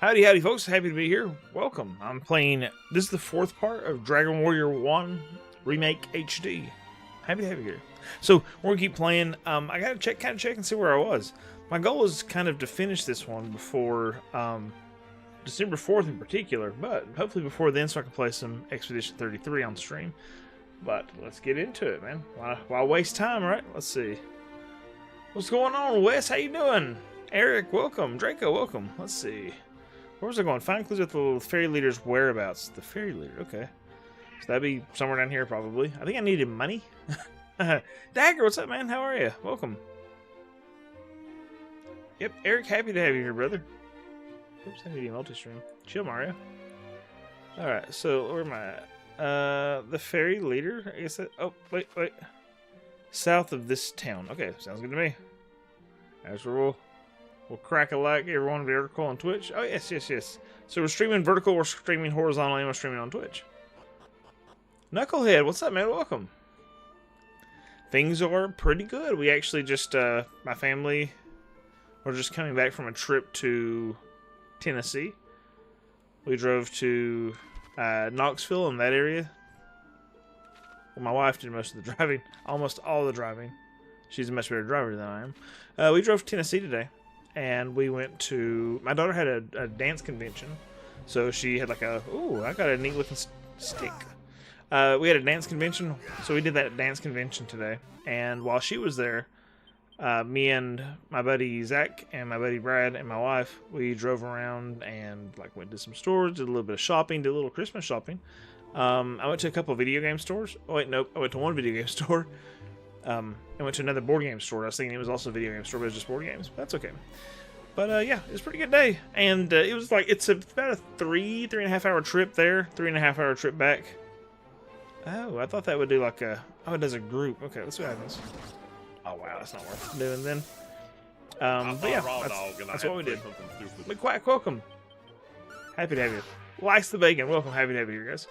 Howdy, howdy, folks. Happy to be here. Welcome. I'm playing, this is the fourth part of Dragon Warrior 1 Remake HD. Happy to have you here. So, we're going to keep playing. I got to check and see where I was. My goal is kind of to finish this one before December 4th in particular, but hopefully before then so I can play some Expedition 33 on stream. But let's get into it, man. Why waste time, right? Let's see. What's going on, Wes? How you doing? Eric, welcome. Draco, welcome. Let's see. Where was I going? Find clues with the fairy leader's whereabouts. The fairy leader, okay. So that'd be somewhere down here, probably. I think I needed money. Dagger, what's up, man? How are you? Welcome. Yep, Eric, happy to have you here, brother. Oops, I need a multi-stream. Chill, Mario. Alright, so where am I at? The fairy leader? I guess that... Oh, wait. South of this town. Okay, sounds good to me. That's where we'll crack a like, everyone, vertical on Twitch. Oh, yes. So we're streaming vertical, we're streaming horizontal, and we're streaming on Twitch. Knucklehead, what's up, man? Welcome. Things are pretty good. We actually just, my family, we're just coming back from a trip to Tennessee. We drove to Knoxville in that area. Well, my wife did most of the driving, almost all the driving. She's a much better driver than I am. We drove to Tennessee today. And we went to... My daughter had a dance convention. So she had like a... Ooh, I got a neat looking stick. We had a dance convention. So we did that dance convention today. And while she was there, me and my buddy Zach and my buddy Brad and my wife, we drove around and like went to some stores, did a little bit of shopping, did a little Christmas shopping. I went to a couple of video game stores. Oh wait, nope. I went to one video game store. I went to another board game store. I was thinking it was also a video game store, but it was just board games. But that's okay. But yeah, it was a pretty good day. And it was like, it's about a three and a half hour trip there, 3.5 hour trip back. Oh, I thought that would do like a, oh, it does a group. Okay, let's see what happens. Oh wow, that's not worth doing then. But yeah, that's what we did. McQuack, welcome. Happy to have you. Likes the bacon, welcome. Happy to have you here, guys.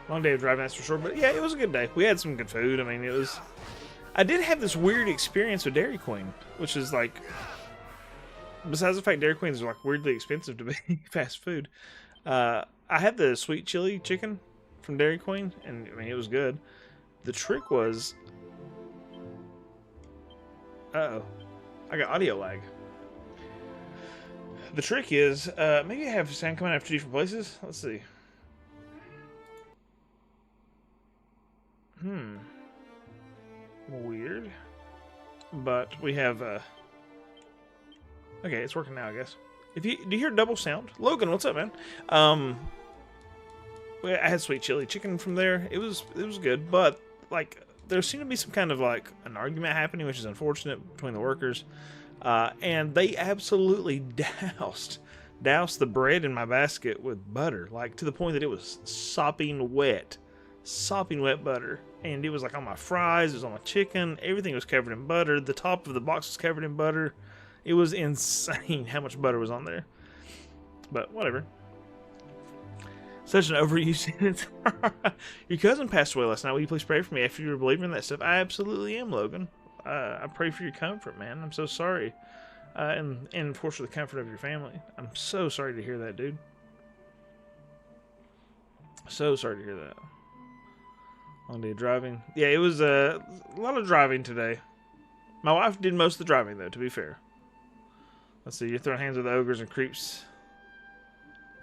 Long day of driving, that's for sure. But yeah, it was a good day. We had some good food. I mean, it was... I did have this weird experience with Dairy Queen, which is like... Besides the fact Dairy Queens are like weirdly expensive to be fast food. I had the sweet chili chicken from Dairy Queen, and I mean, it was good. The trick was... Uh-oh. I got audio lag. The trick is, maybe I have sound coming out of two different places. Let's see. Weird. But we have, okay, it's working now, I guess. Do you hear double sound? Logan, what's up, man? I had sweet chili chicken from there. It was good, but, like, there seemed to be some kind of, like, an argument happening, which is unfortunate, between the workers. And they absolutely doused the bread in my basket with butter, like, to the point that it was sopping wet butter, and it was like on my fries, it was on my chicken, everything was covered in butter, the top of the box was covered in butter. It was insane how much butter was on there, but whatever. Such an overused sentence. Your cousin passed away last night. Will you please pray for me after you were believing in that stuff? I absolutely am, Logan. I pray for your comfort, man. I'm so sorry, and of course for the comfort of your family. I'm so sorry to hear that, dude. So sorry to hear that. Long day of driving. Yeah, it was a lot of driving today. My wife did most of the driving, though, to be fair. Let's see, you're throwing hands with the ogres and creeps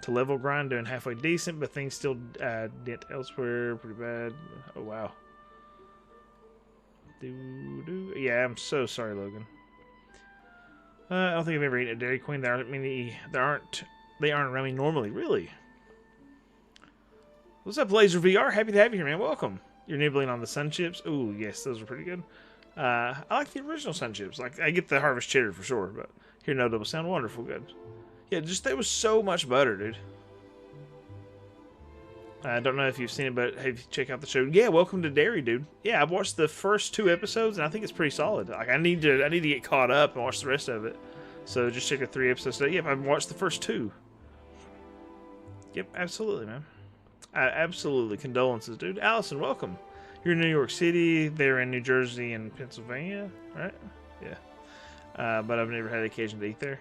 to level grind, doing halfway decent, but things still dent elsewhere. Pretty bad. Oh, wow. Yeah, I'm so sorry, Logan. I don't think I've ever eaten a Dairy Queen. They aren't around me normally. Really? What's up, Laser VR? Happy to have you here, man. Welcome. You're nibbling on the sun chips. Ooh, yes, those are pretty good. I like the original sun chips. Like, I get the harvest cheddar for sure, but here no double sound. Wonderful, good. Yeah, just there was so much butter, dude. I don't know if you've seen it, but have you check out the show? Yeah, welcome to Dairy, dude. Yeah, I've watched the first 2 episodes, and I think it's pretty solid. Like, I need to get caught up and watch the rest of it. So just check the 3 episodes today. Yep, I've watched the first 2. Yep, absolutely, man. Absolutely. Condolences, dude. Allison, welcome. You're in New York City. They're in New Jersey and Pennsylvania, right? Yeah. but I've never had the occasion to eat there.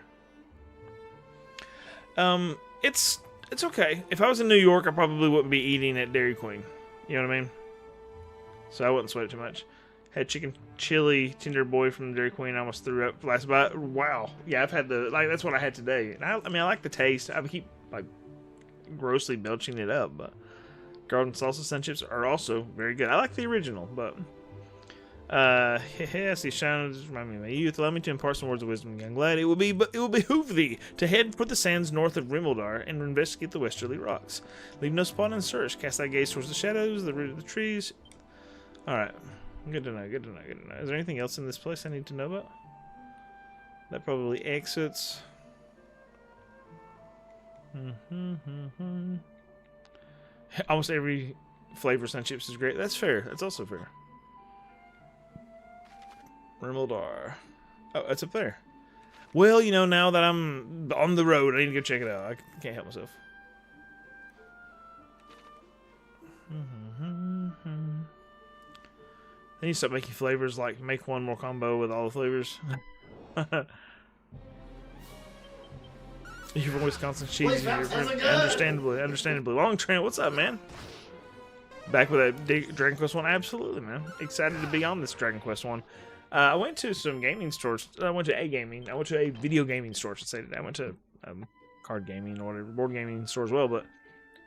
It's okay. If I was in New York, I probably wouldn't be eating at Dairy Queen. You know what I mean? So I wouldn't sweat it too much. Had chicken chili tender boy from Dairy Queen. I almost threw up last bite. Wow. Yeah, I've had that's what I had today. And I mean, I like the taste. I keep like grossly belching it up, but garden salsa sun chips are also very good. I like the original, but yes, these shadows remind me of my youth. Allow me to impart some words of wisdom, young lad. It will behoove thee to head for the sands north of Rimeldar and investigate the westerly rocks. Leave no spot unsearched. Cast thy gaze towards the shadows, the root of the trees. All right, good to know. Good to know. Good to know. Is there anything else in this place I need to know about? That probably exits. Almost every flavor of sun chips is great. That's fair. That's also fair. Rimeldar. Oh, it's up there. Well, you know, now that I'm on the road, I need to go check it out. I can't help myself. They need to start making flavors, like make one more combo with all the flavors. You're from Wisconsin, cheesy. Understandably. Long Train, what's up, man? Back with that Dragon Quest one? Absolutely, man. Excited to be on this Dragon Quest one. I went to some gaming stores. I went to a video gaming store, I should say today. I went to card gaming or whatever, board gaming store as well. But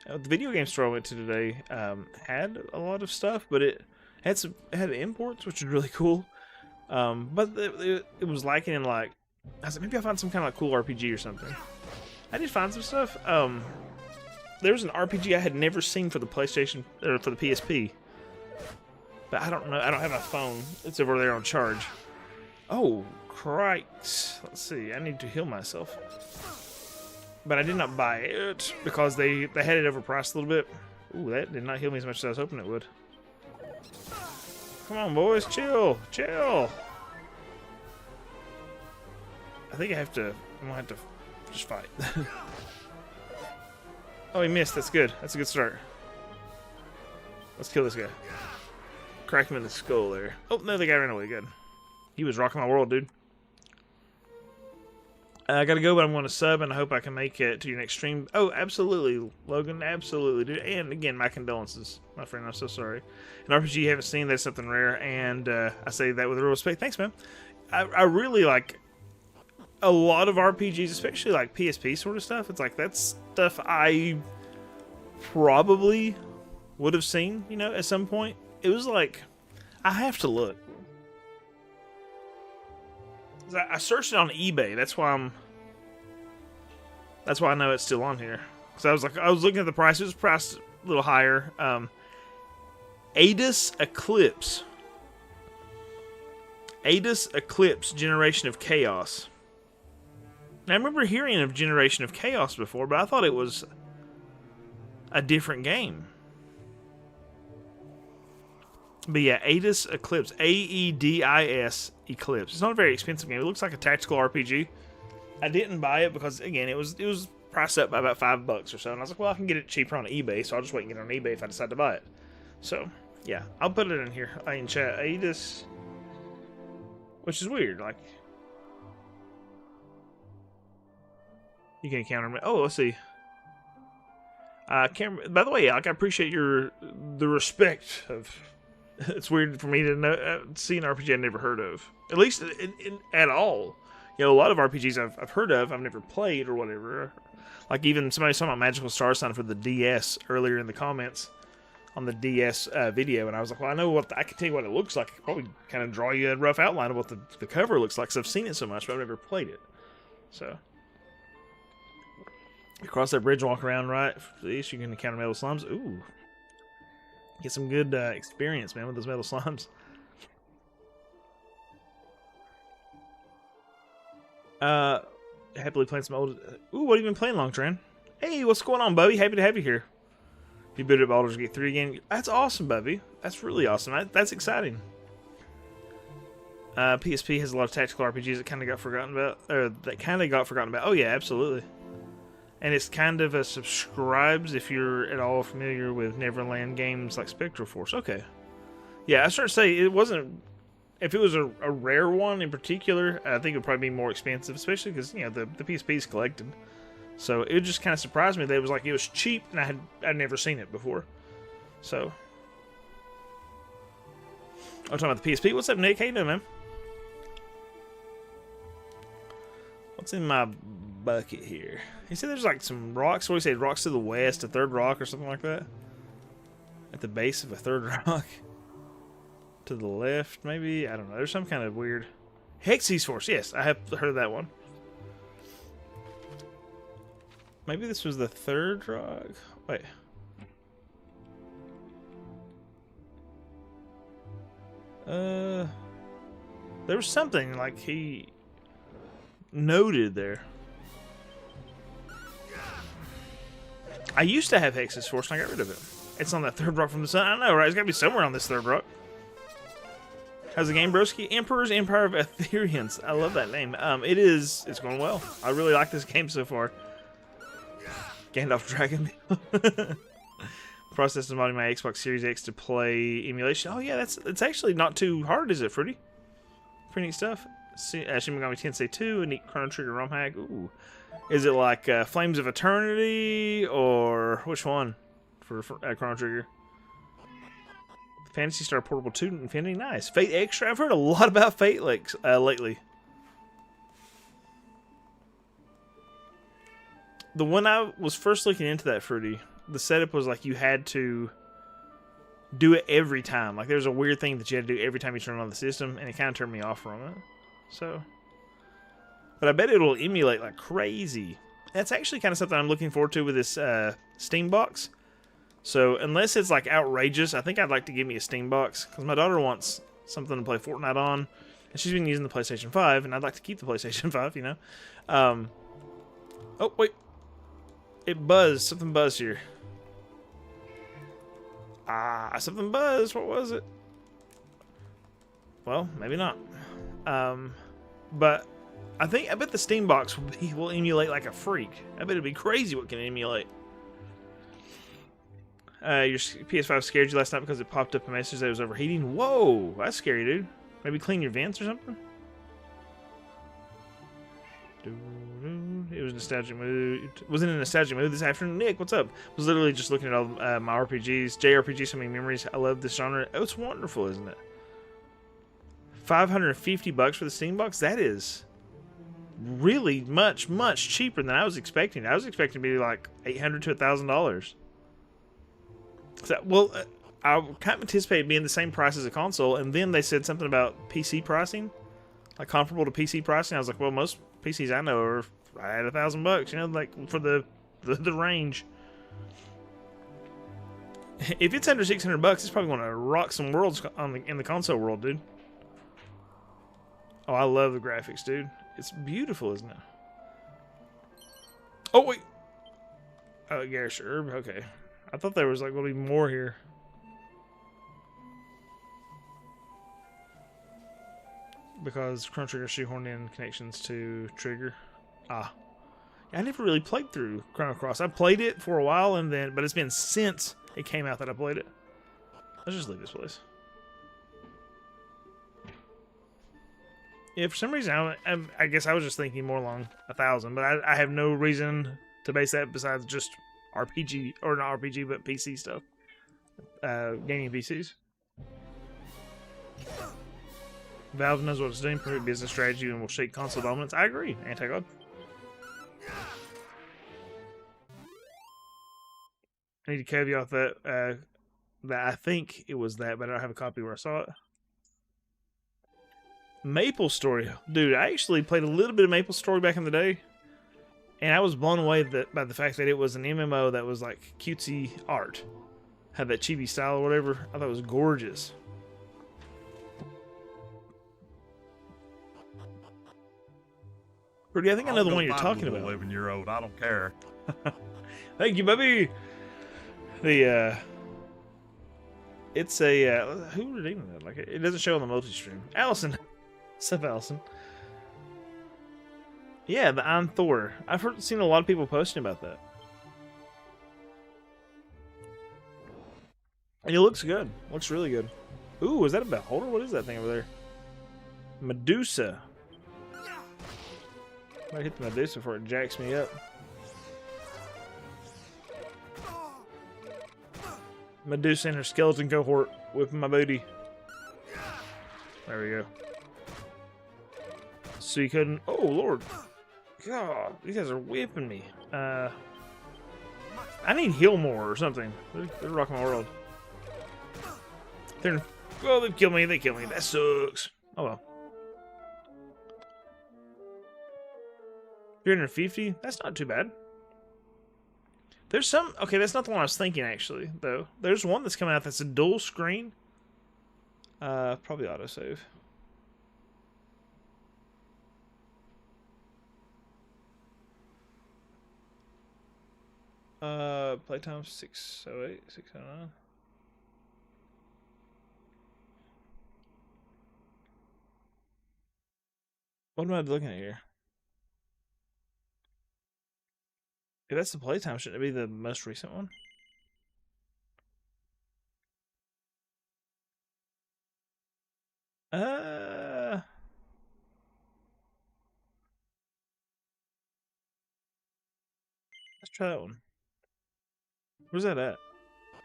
the video game store I went to today had a lot of stuff, but it had imports, which was really cool. But it was lacking in, like, I said, maybe I'll find some kind of like cool RPG or something. I did find some stuff. There was an RPG I had never seen for the PlayStation or for the PSP. But I don't know. I don't have my phone. It's over there on charge. Oh, Christ. Let's see. I need to heal myself. But I did not buy it because they had it overpriced a little bit. Ooh, that did not heal me as much as I was hoping it would. Come on, boys. Chill. Chill. I think I'm going to have to just fight. Oh, he missed. That's good. That's a good start. Let's kill this guy. Crack him in the skull there. Oh, no, the guy ran away. Good. He was rocking my world, dude. I gotta go, but I'm going to sub, and I hope I can make it to your next stream. Oh, absolutely, Logan. Absolutely, dude. And again, my condolences, my friend. I'm so sorry. An RPG you haven't seen, that's something rare, and I say that with real respect. Thanks, man. I really like a lot of RPGs, especially like PSP sort of stuff. It's like that's stuff I probably would have seen, you know, at some point. It was like, I have to look. I searched it on eBay. That's why I know it's still on here. Because I was looking at the price. It was priced a little higher. Adus Eclipse. Adus Eclipse, Generation of Chaos. Now, I remember hearing of Generation of Chaos before, but I thought it was a different game. But yeah, Adus Eclipse. A-E-D-I-S Eclipse. It's not a very expensive game. It looks like a tactical RPG. I didn't buy it because, again, it was priced up by about $5 or so. And I was like, well, I can get it cheaper on eBay, so I'll just wait and get it on eBay if I decide to buy it. So, yeah, I'll put it in here in chat. Adus, which is weird. Like, you can encounter me. Oh, let's see. By the way, like, I appreciate the respect of. It's weird for me to see an RPG I've never heard of, at least at all. You know, a lot of RPGs I've heard of, I've never played or whatever. Like even somebody saw my Magical Star Sign for the DS earlier in the comments on the DS video, and I was like, well, I can tell you what it looks like. I could probably kind of draw you a rough outline of what the cover looks like, because I've seen it so much, but I've never played it. So. You cross that bridge, walk around right. For the east, you can encounter metal slimes. Ooh. Get some good experience, man, with those metal slimes. Happily playing some old... Ooh, what have you been playing, Long Train? Hey, what's going on, Bubby? Happy to have you here. You booted up Baldur's Gate 3 again. That's awesome, Bubby. That's really awesome. That's exciting. PSP has a lot of tactical RPGs that kind of got forgotten about. Oh, yeah, absolutely. And it's kind of a subscribes if you're at all familiar with Neverland games like Spectral Force. Okay. Yeah, I was trying to say it wasn't if it was a rare one in particular, I think it would probably be more expensive, especially because, you know, the PSP is collected. So it just kind of surprised me that it was cheap, and I'd never seen it before. So I'm talking about the PSP. What's up, Nick? How you doing, man? What's in my bucket here? He said there's like some rocks. What do you say? Rocks to the west, a third rock or something like that? At the base of a third rock? To the left, maybe? I don't know. There's some kind of weird... Hexy's Force. Yes, I have heard of that one. Maybe this was the third rock? Wait. There was something like he noted there. I used to have Hexy's Force and I got rid of it. It's on that third rock from the sun. I know, right? It's got to be somewhere on this third rock. How's the game, broski? Emperor's Empire of Ethereans. I love that name. It's going well. I really like this game so far. Gandalf Dragon. Process of modding my Xbox Series X to play emulation. Oh yeah, it's actually not too hard, is it, Fruity? Pretty neat stuff. Shin Megami Tensei 2, a neat Chrono Trigger ROM hack. Ooh. Is it like Flames of Eternity, or which one for Chrono Trigger? Phantasy Star Portable 2 Infinity. Nice. Fate Extra. I've heard a lot about Fate lately. The one I was first looking into that, Fruity, the setup was like you had to do it every time. Like there's a weird thing that you had to do every time you turn on the system, and it kind of turned me off from it. So, but I bet it'll emulate like crazy. That's actually kind of something I'm looking forward to with this Steam box. So unless it's like outrageous, I think I'd like to give me a Steam box because my daughter wants something to play Fortnite on, and she's been using the PlayStation 5, and I'd like to keep the PlayStation 5, you know. Oh wait, it buzzed. Something buzzed here. Something buzzed. What was it? Well, maybe not. But I bet the Steam box will emulate like a freak. I bet it'd be crazy what can emulate. Your PS5 scared you last night because it popped up a message that it was overheating. Whoa, that's scary, dude. Maybe clean your vents or something? It was nostalgic mood. Was in a nostalgic mood this afternoon. Nick, what's up? Was literally just looking at all my RPGs, JRPGs, so many memories. I love this genre. Oh, it's wonderful, isn't it? $550 for the Steam box. That is really much cheaper than I was expecting. I was expecting to be like $800 to $1,000. So, well, I kind of anticipated being the same price as a console, and then they said something about PC pricing, like comparable to PC pricing. I was like, well, most PCs I know are at $1,000, you know, like for the range. If it's under $600, it's probably going to rock some worlds in the console world, dude. Oh, I love the graphics, dude. It's beautiful, isn't it? Oh wait. Oh, Garish Herb. Okay. I thought there was like going to be more here. Because Chrono Trigger shoehorned in connections to Trigger. I never really played through Chrono Cross. I played it for a while, but it's been since it came out that I played it. Let's just leave this place. Yeah, for some reason, I guess I was just thinking more along 1,000, but I have no reason to base that besides just RPG, or not RPG, but PC stuff. Gaming PCs. Valve knows what it's doing, perfect business strategy, and will shake console dominance. I agree, Anti-God. I need to caveat that, that I think it was that, but I don't have a copy where I saw it. Maple Story. Dude, I actually played a little bit of Maple Story back in the day, and I was blown away by the fact that it was an MMO that was like cutesy art. Had that chibi style or whatever. I thought it was gorgeous. Rudy, I think I know the one you're talking about. 11-year-old, I don't care. Thank you, baby. It's a who would even know? Like it doesn't show on the multi-stream. Allison, what's up, Allison? Yeah, the I'm Thor. I've seen a lot of people posting about that. And it looks good. Looks really good. Ooh, is that a beholder? What is that thing over there? Medusa. Might hit the Medusa before it jacks me up. Medusa and her skeleton cohort whipping my booty. There we go. So you couldn't. Oh Lord, God, these guys are whipping me. I need heal more or something. They're rocking my world. Well, they've killed me. They killed me. That sucks. Oh well. 350. That's not too bad. There's some. Okay, that's not the one I was thinking actually. Though there's one that's coming out that's a dual screen. Probably autosave. Playtime 608, 609. What am I looking at here? If that's the playtime, shouldn't it be the most recent one? Let's try that one. Where's that at?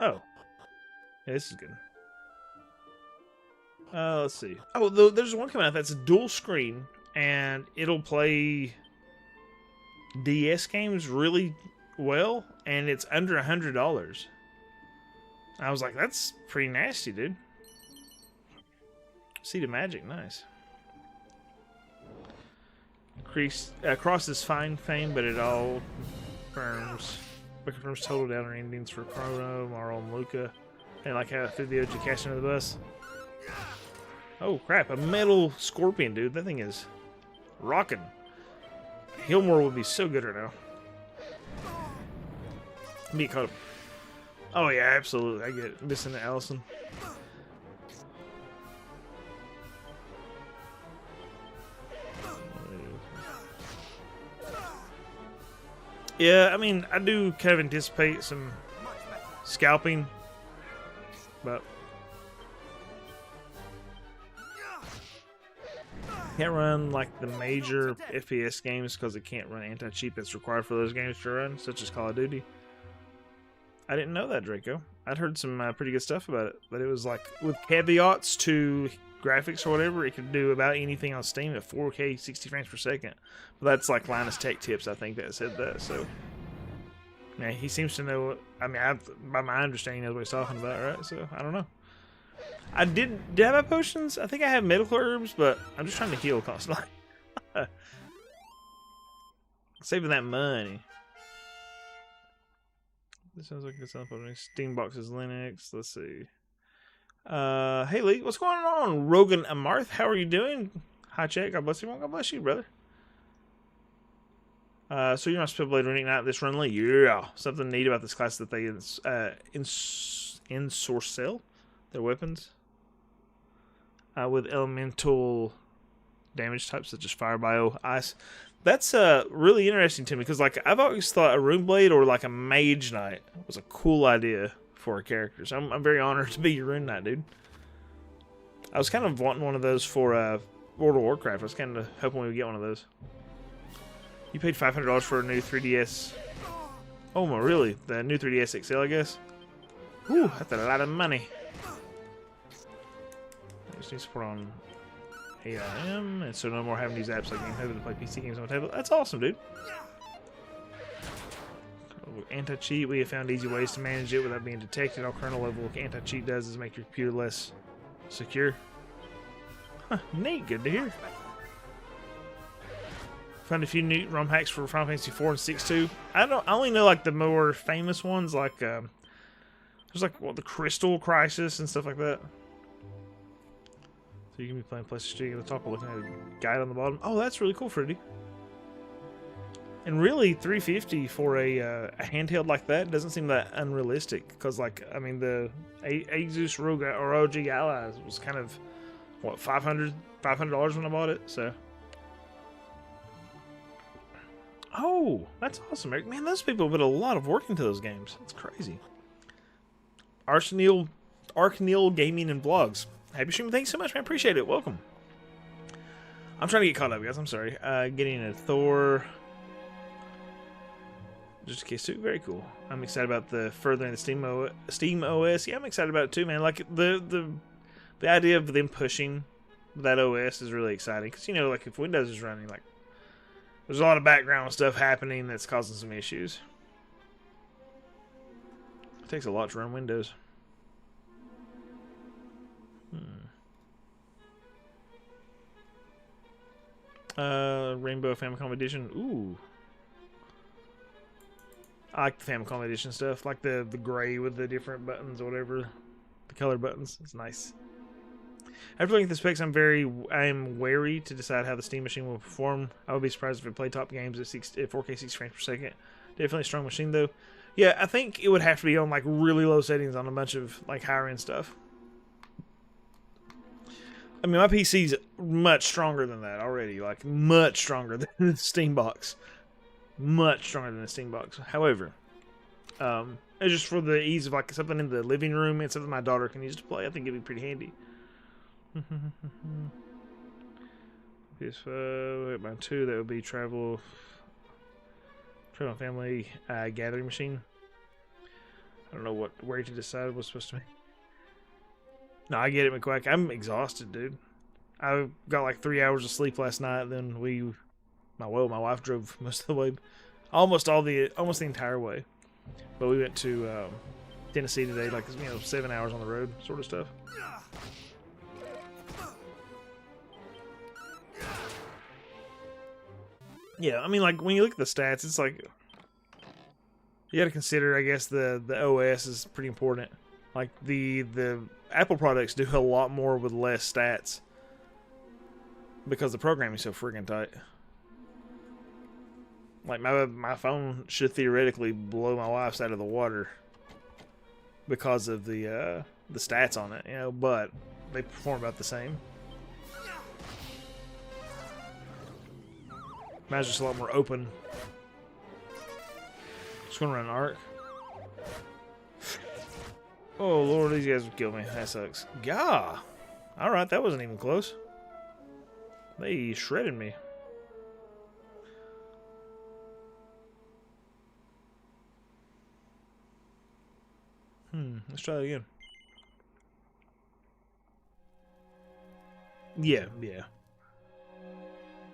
Oh. Yeah, this is good. Let's see. Oh, there's one coming out that's a dual screen, and it'll play DS games really well, and it's under $100. I was like, that's pretty nasty, dude. Seed of Magic, nice. Cross is fine fame, but it all confirms total downer endings for Chrono, Marl, and Luca. And like how I threw the OG cash under the bus. Oh crap, a metal scorpion, dude. That thing is rocking. Hillmore would be so good right now. Me caught up. Oh yeah, absolutely. I get it. Missing Allison. Yeah, I mean, I do kind of anticipate some scalping, but can't run like the major FPS games because it can't run anti-cheat that's required for those games to run, such as Call of Duty. I didn't know that, Draco. I'd heard some pretty good stuff about it, but it was like with caveats to graphics or whatever, it could do about anything on Steam at 4K 60 frames per second. But that's like Linus Tech Tips, I think, that said that. So, yeah, he seems to know. I mean, by my understanding, he knows what he's talking about, right? So, I don't know. I did I have potions? I think I have medical herbs, but I'm just trying to heal constantly. Saving that money. This sounds like it's uploading. Steam boxes, Linux. Let's see. Hey Lee, what's going on? Rogan Amarth, how are you doing? Hi, Chet. God bless you. God bless you, brother. So you're not supposed to play Remake Night this run, Lee? Yeah. Something neat about this class that they ensorcel their weapons with elemental damage types such as fire, bio, ice. That's really interesting to me because like I've always thought a rune blade or like a mage knight was a cool idea for a character. So I'm very honored to be your rune knight, dude. I was kind of wanting one of those for World of Warcraft. I was kind of hoping we would get one of those. You paid $500 for a new 3DS. Oh my, really? The new 3DS XL, I guess. Whew, that's a lot of money. I just need support on AIM, and so no more having these apps like GameHub to play PC games on the table. That's awesome, dude. Anti-cheat, we have found easy ways to manage it without being detected. All kernel level anti-cheat does is make your computer less secure. Huh, neat, good to hear. Found a few neat ROM hacks for Final Fantasy 4 and 6 too. I only know like the more famous ones, like there's like the Crystal Crisis and stuff like that. So you can be playing PlayStation 2 at the top, looking at a guide on the bottom. Oh, that's really cool, Freddy. And really, $350 for a handheld like that doesn't seem that unrealistic. Because, like, I mean, the Asus ROG or OG Allies was kind of what $500 when I bought it. So, oh, that's awesome, Eric. Man, those people put a lot of work into those games. That's crazy. Arcneil Gaming and Vlogs. Happy streaming. Thanks so much, man. Appreciate it. Welcome. I'm trying to get caught up, guys. I'm sorry. Getting a Thor. Just a case too. Very cool. I'm excited about the furthering the Steam OS. Yeah, I'm excited about it too, man. Like the idea of them pushing that OS is really exciting because you know, like if Windows is running, like there's a lot of background stuff happening that's causing some issues. It takes a lot to run Windows. Rainbow Famicom Edition. Ooh. I like the Famicom Edition stuff, like the gray with the different buttons or whatever, the color buttons. It's nice. After looking at the specs, I am wary to decide how the Steam machine will perform. I would be surprised if it played top games at 4K 60 frames per second. Definitely a strong machine though. Yeah, I think it would have to be on like really low settings on a bunch of like higher end stuff. I mean, my PC's much stronger than that already, like much stronger than the Steam box. Much stronger than the Steam box. However, it's just for the ease of like something in the living room and something my daughter can use to play. I think it'd be pretty handy. PS5, mine too. That would be travel family gathering machine. I don't know where to decide what's supposed to be. No, I get it, McQuack. I'm exhausted, dude. I got like 3 hours of sleep last night. Then my wife drove most of the way, almost the entire way. But we went to Tennessee today, like 7 hours on the road, sort of stuff. Yeah, I mean, like when you look at the stats, it's like you got to consider, I guess, the OS is pretty important. Like the Apple products do a lot more with less stats because the programming is so friggin' tight. Like my phone should theoretically blow my wife's out of the water because of the stats on it, but they perform about the same. Mine's just a lot more open. Just gonna run an arc. Oh Lord, these guys will kill me. That sucks. Gah! Alright, that wasn't even close. They shredded me. Let's try that again. Yeah.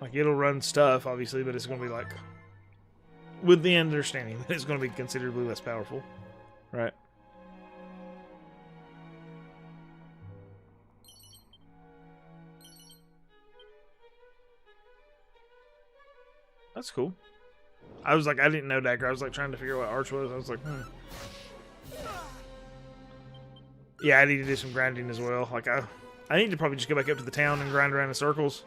Like, it'll run stuff, obviously, but it's going to be like, with the understanding that it's going to be considerably less powerful. Right. That's cool. I was like, I didn't know dagger. I was like trying to figure out what arch was. I was like, Yeah, I need to do some grinding as well. Like, I need to probably just go back up to the town and grind around in circles.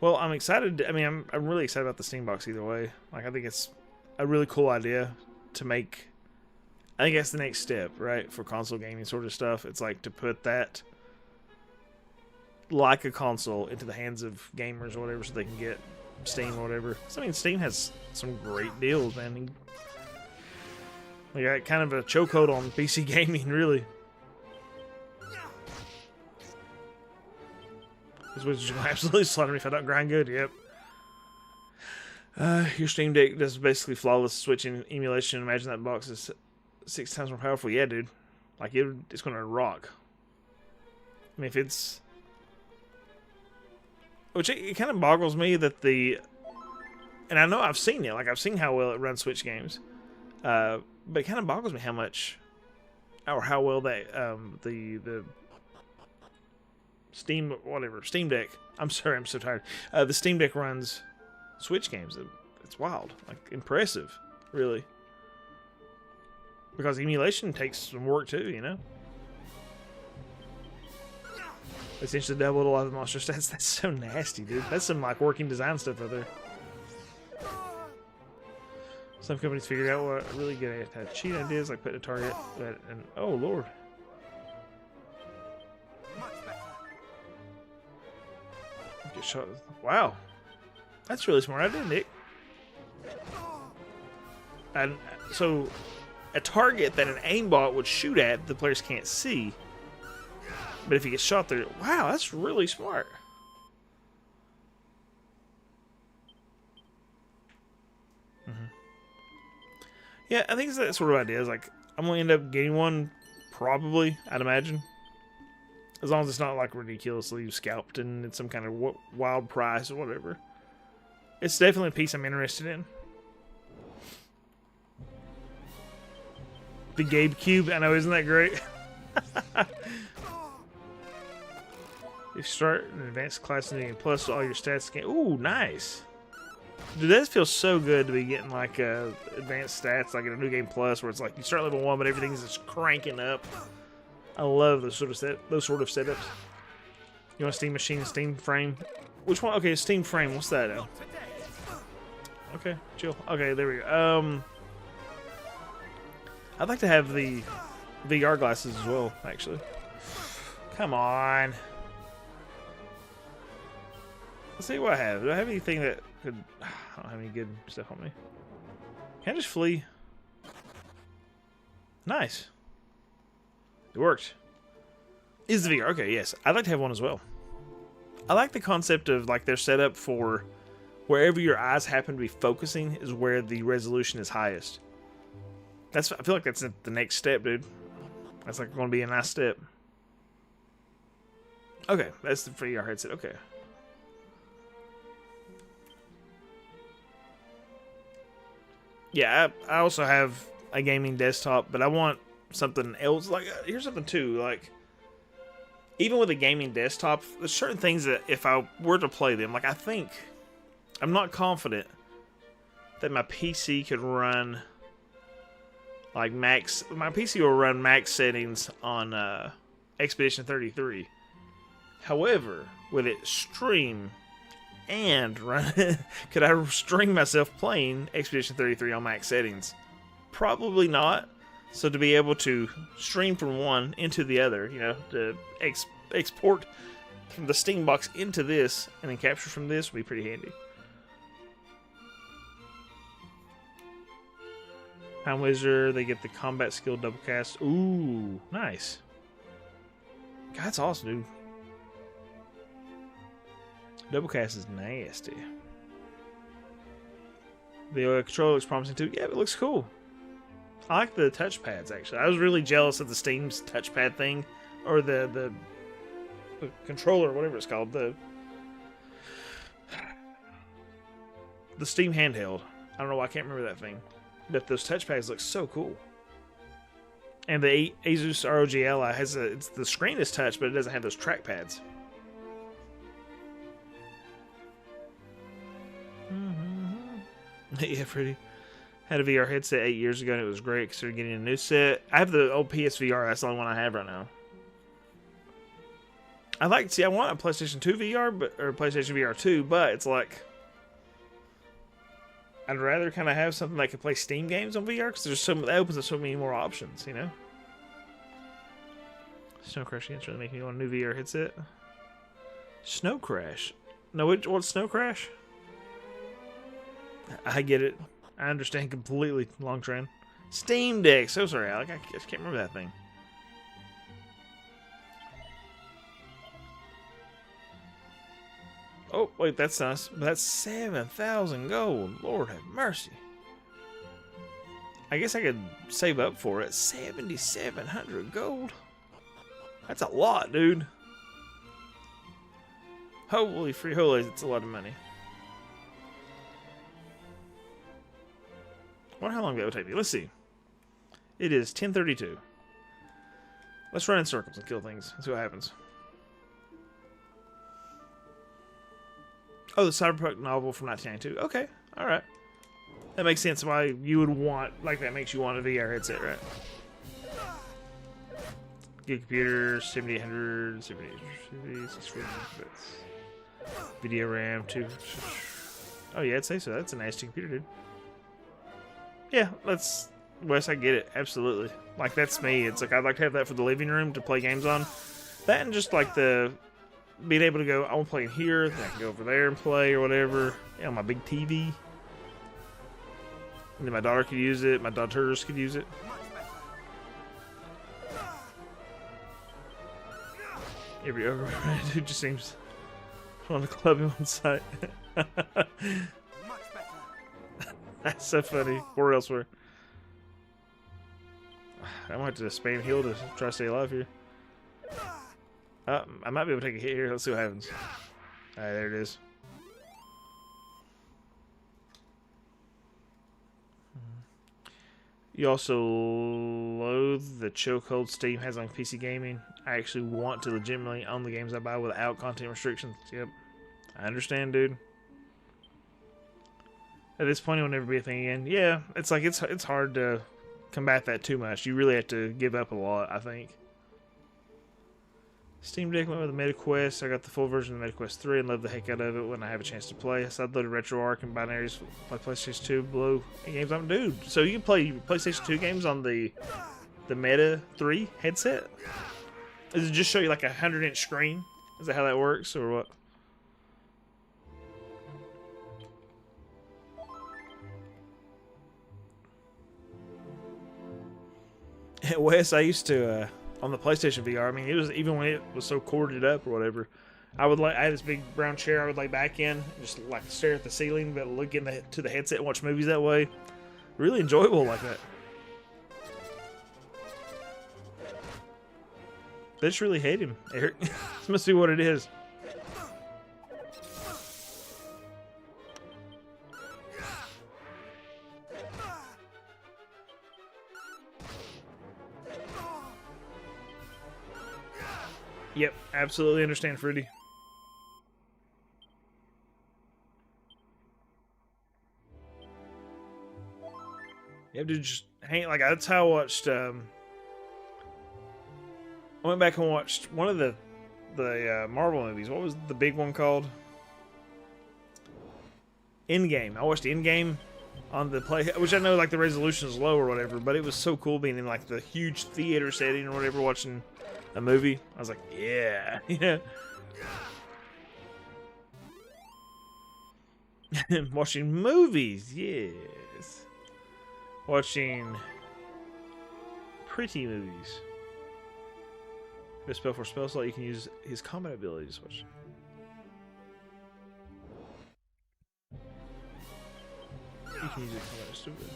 Well, I'm excited. I mean, I'm really excited about the Steam box either way. Like, I think it's a really cool idea to make. I think that's the next step, right, for console gaming sort of stuff. It's like to put that, like a console, into the hands of gamers or whatever, so they can get Steam or whatever. So, I mean, Steam has some great deals, man. We got kind of a chokehold on PC gaming, really. This wizard's just gonna absolutely slaughter me if I don't grind good. Yep. Your Steam Deck does basically flawless switching emulation. Imagine that box is 6 times more powerful. Yeah, dude. Like it's gonna rock. I mean, if it's, which it kind of boggles me that and I know I've seen it. Like I've seen how well it runs Switch games. But it kind of boggles me how much, or how well that the Steam Deck. I'm sorry, I'm so tired. The Steam Deck runs Switch games. It's wild, like impressive, really. Because emulation takes some work too, you know. Essentially doubled a lot of the monster stats. That's so nasty, dude. That's some like working design stuff right there. Some companies figured out what really good at cheat ideas, like putting a target and oh Lord. Get shot. Wow. That's really smart idea, Nick. And so a target that an aimbot would shoot at, the players can't see. But if he gets shot there, wow, that's really smart. Yeah, I think it's that sort of idea. It's like, I'm going to end up getting one, probably, I'd imagine. As long as it's not, like, ridiculously scalped and it's some kind of wild price or whatever. It's definitely a piece I'm interested in. The Gabe Cube, I know, isn't that great? You start an advanced class and you can plus all your stats again. Ooh, nice. Dude, that feels so good to be getting like advanced stats, like in a new game plus, where it's like you start level 1, but everything's just cranking up. I love those sort of setups. You want Steam Machine and Steam Frame? Which one? Okay, Steam Frame. What's that? Okay, chill. Okay, there we go. I'd like to have the VR glasses as well, actually. Come on. Let's see what I have. Do I have anything that could... I don't have any good stuff on me. Can I just flee? Nice. It worked. Is the VR? Okay, yes. I'd like to have one as well. I like the concept of like their setup for wherever your eyes happen to be focusing is where the resolution is highest. I feel like that's the next step, dude. That's like going to be a nice step. Okay, that's the VR headset. Okay. Yeah, I also have a gaming desktop, but I want something else. Like, here's something too. Like, even with a gaming desktop, there's certain things that if I were to play them, like I'm not confident that my PC could run like max. My PC will run max settings on Expedition 33. However, would it stream and run? Could I stream myself playing Expedition 33 on max settings? Probably not. So to be able to stream from one into the other, you know, to export from the Steam box into this and then capture from this would be pretty handy. Time Wizard, they get the combat skill double cast. Ooh, nice. God, that's awesome, dude. Double cast is nasty. The controller looks promising too. Yeah, it looks cool. I like the touchpads, actually. I was really jealous of the Steam's touchpad thing. Or the controller, whatever it's called. The Steam handheld. I don't know why I can't remember that thing. But those touchpads look so cool. And the Asus ROG Ally has the screen is touch, but it doesn't have those trackpads. Yeah, pretty. Had a VR headset 8 years ago and it was great. Considered getting a new set. I have the old PSVR. That's the only one I have right now. I want a PlayStation 2 VR, or PlayStation VR 2, but it's like I'd rather kind of have something that can play Steam games on VR because that opens up so many more options, you know. Snow Crash against really making me want a new VR headset. Snow Crash. No, what's Snow Crash? I get it. I understand completely. Long trend. Steam Deck. So sorry, Alec. I just can't remember that thing. Oh, wait, that's nice. That's 7,000 gold. Lord have mercy. I guess I could save up for it. 7,700 gold. That's a lot, dude. Holy free holies, it's a lot of money. I wonder how long that would take me. Let's see. It is 10:32. Let's run in circles and kill things. Let's see what happens. Oh, the cyberpunk novel from 1992. Okay, all right. That makes sense why you would want, like, that makes you want a VR headset, right? Good computer, 7800, 640 bits. Video RAM, 2. Oh, yeah, I'd say so. That's a nice computer, dude. Yeah, Wes, I get it. Absolutely. Like, that's me. It's like, I'd like to have that for the living room to play games on. That and just, like, being able to go, I want to play in here, then I can go over there and play or whatever. Yeah, on my big TV. And then my daughter could use it. My daughters could use it. Every override dude just seems on the club in one site. That's so funny. Or elsewhere. I might have to spam heal to try to stay alive here. I might be able to take a hit here. Let's see what happens. Alright, there it is. You also loathe the chokehold Steam has on PC gaming. I actually want to legitimately own the games I buy without content restrictions. Yep. I understand, dude. At this point, it will never be a thing again. Yeah, it's like it's hard to combat that too much. You really have to give up a lot, I think. Steam Deck went with the MetaQuest. I got the full version of the MetaQuest 3 and love the heck out of it when I have a chance to play. So I loaded RetroArch and Binaries like PlayStation 2 below games. I'm dude. So you can play PlayStation 2 games on the Meta 3 headset? Does it just show you like a 100-inch screen? Is that how that works or what? Wes, I used to on the PlayStation VR. I mean, it was even when it was so corded up or whatever. I had this big brown chair I would lay back in, and just like stare at the ceiling, but look to the headset and watch movies that way. Really enjoyable like that. They just really hate him, Eric. This must be what it is. Yep, absolutely understand, Fruity. Yep, dude, just hang like that's how I watched. I went back and watched one of the Marvel movies. What was the big one called? Endgame. I watched Endgame on the play, which I know like the resolution is low or whatever, but it was so cool being in like the huge theater setting or whatever, watching a movie. I was like, yeah, yeah. Watching movies, yes. Watching pretty movies. The spell for spell slot, you can use his combat abilities. Watch. You can use it combat stupid.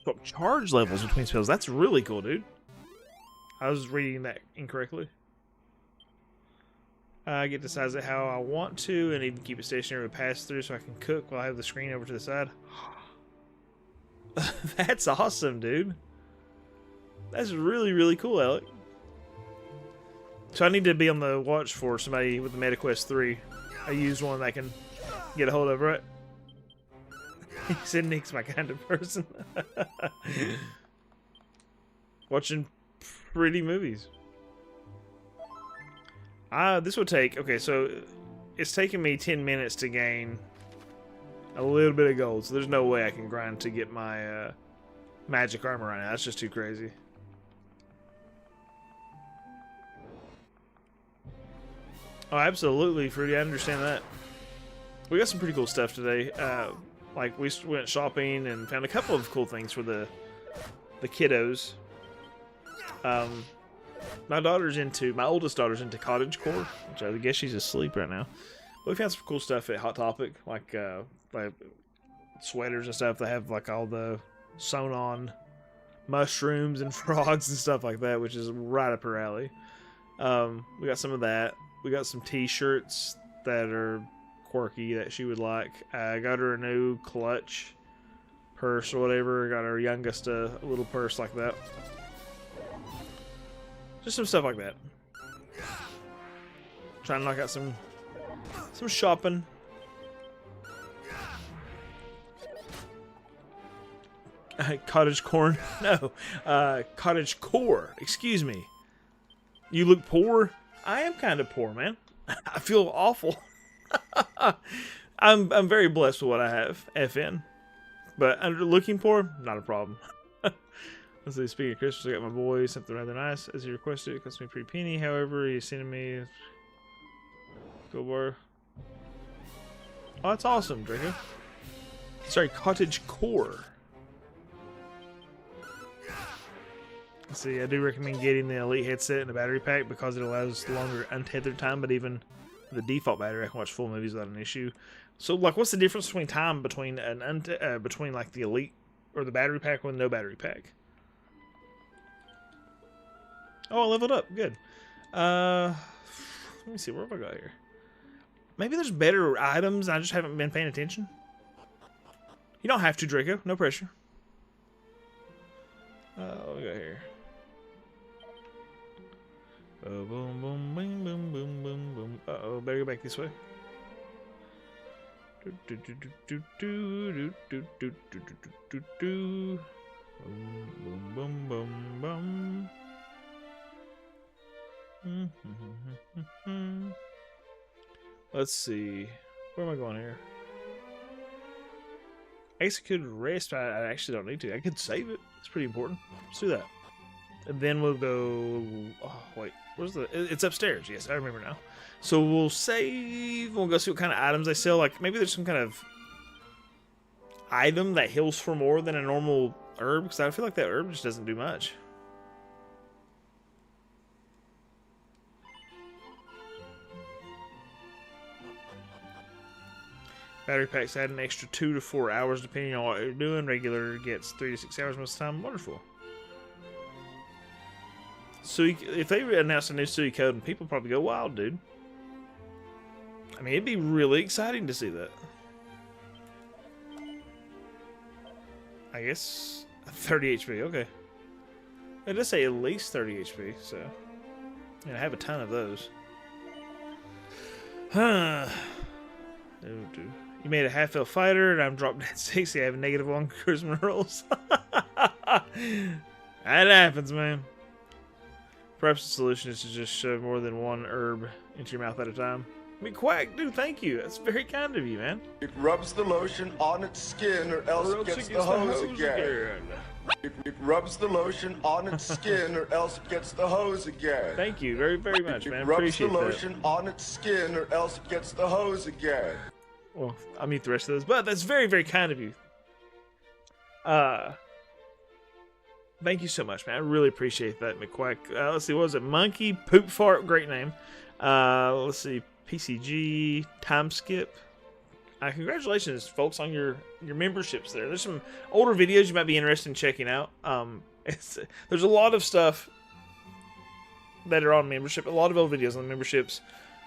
Swap charge levels between spells. That's really cool, dude. I was reading that incorrectly. I get to size it how I want to, and even keep it stationary with pass through so I can cook while I have the screen over to the side. That's awesome, dude. That's really, really cool, Alec. So I need to be on the watch for somebody with the MetaQuest 3. I used one that I can get a hold of, right? He said Nick's my kind of person. Watching pretty movies. This would take... Okay, so it's taking me 10 minutes to gain a little bit of gold, so there's no way I can grind to get my magic armor right now. That's just too crazy. Oh, absolutely, Fruity. I understand that. We got some pretty cool stuff today. Like, we went shopping and found a couple of cool things for the kiddos. My oldest daughter's into cottagecore, which I guess she's asleep right now. But we found some cool stuff at Hot Topic, like sweaters and stuff. They have like all the sewn on mushrooms and frogs and stuff like that, which is right up her alley. We got some of that. We got some t-shirts that are quirky that she would like. I got her a new clutch purse or whatever. Got her youngest a little purse like that. Just some stuff like that. Trying to knock out some shopping. Cottage corn? No. Cottage core. Excuse me. You look poor? I am kind of poor, man. I feel awful. I'm very blessed with what I have, FN. But under looking poor, not a problem. Let's see, speaking of Christmas, I got my boy something rather nice as he requested. It cost me a pretty penny. However, he's sending me go bar. Oh, that's awesome, Draco. Sorry, cottage core. See, I do recommend getting the Elite headset and a battery pack because it allows longer untethered time, but even the default battery, I can watch full movies without an issue. So, like, what's the difference between time between between like the Elite or the battery pack with no battery pack? Oh, I leveled up. Good. Let me see. Where have I got here? Maybe there's better items. I just haven't been paying attention. You don't have to, Draco. No pressure. What we got here? Oh, boom, boom, boom, boom, boom, boom, boom. Uh-oh, better go back this way. Do, do, do, do, do, do, do, do, do, do. Boom, boom, boom, boom, boom. Let's see. Where am I going here? I guess I could rest, but I actually don't need to. I could save it. It's pretty important. Let's do that. And then we'll go... Oh, wait. Where's the... It's upstairs. Yes, I remember now. So we'll save. We'll go see what kind of items they sell. Like, maybe there's some kind of item that heals for more than a normal herb. Because I feel like that herb just doesn't do much. Battery packs add an extra 2 to 4 hours depending on what you're doing. Regular gets 3 to 6 hours most of the time. Wonderful. So if they announce a new Suikoden, people probably go wild, dude. I mean, it'd be really exciting to see that. I guess 30 HP. Okay. It does say at least 30 HP, so yeah, I have a ton of those. Huh. Oh, dude. You made a half-elf fighter, and I'm dropped at 60. I have a -1 charisma rolls. That happens, man. Perhaps the solution is to just shove more than one herb into your mouth at a time. I mean, Quack, dude, thank you. That's very kind of you, man. It rubs the lotion on its skin, or else it gets the hose again. It rubs the lotion on its skin, or else it gets the hose again. Thank you very, very much, man. It rubs Appreciate the lotion on its skin, or else it gets the hose again. Well, I'll mute the rest of those, but that's very, very kind of you. Thank you so much, man. I really appreciate that, McQuack. Let's see, what was it? Monkey Poop Fart, great name. Let's see, PCG Time Skip. Congratulations, folks, on your memberships there. There's some older videos you might be interested in checking out. There's a lot of stuff that are on membership. A lot of old videos on memberships.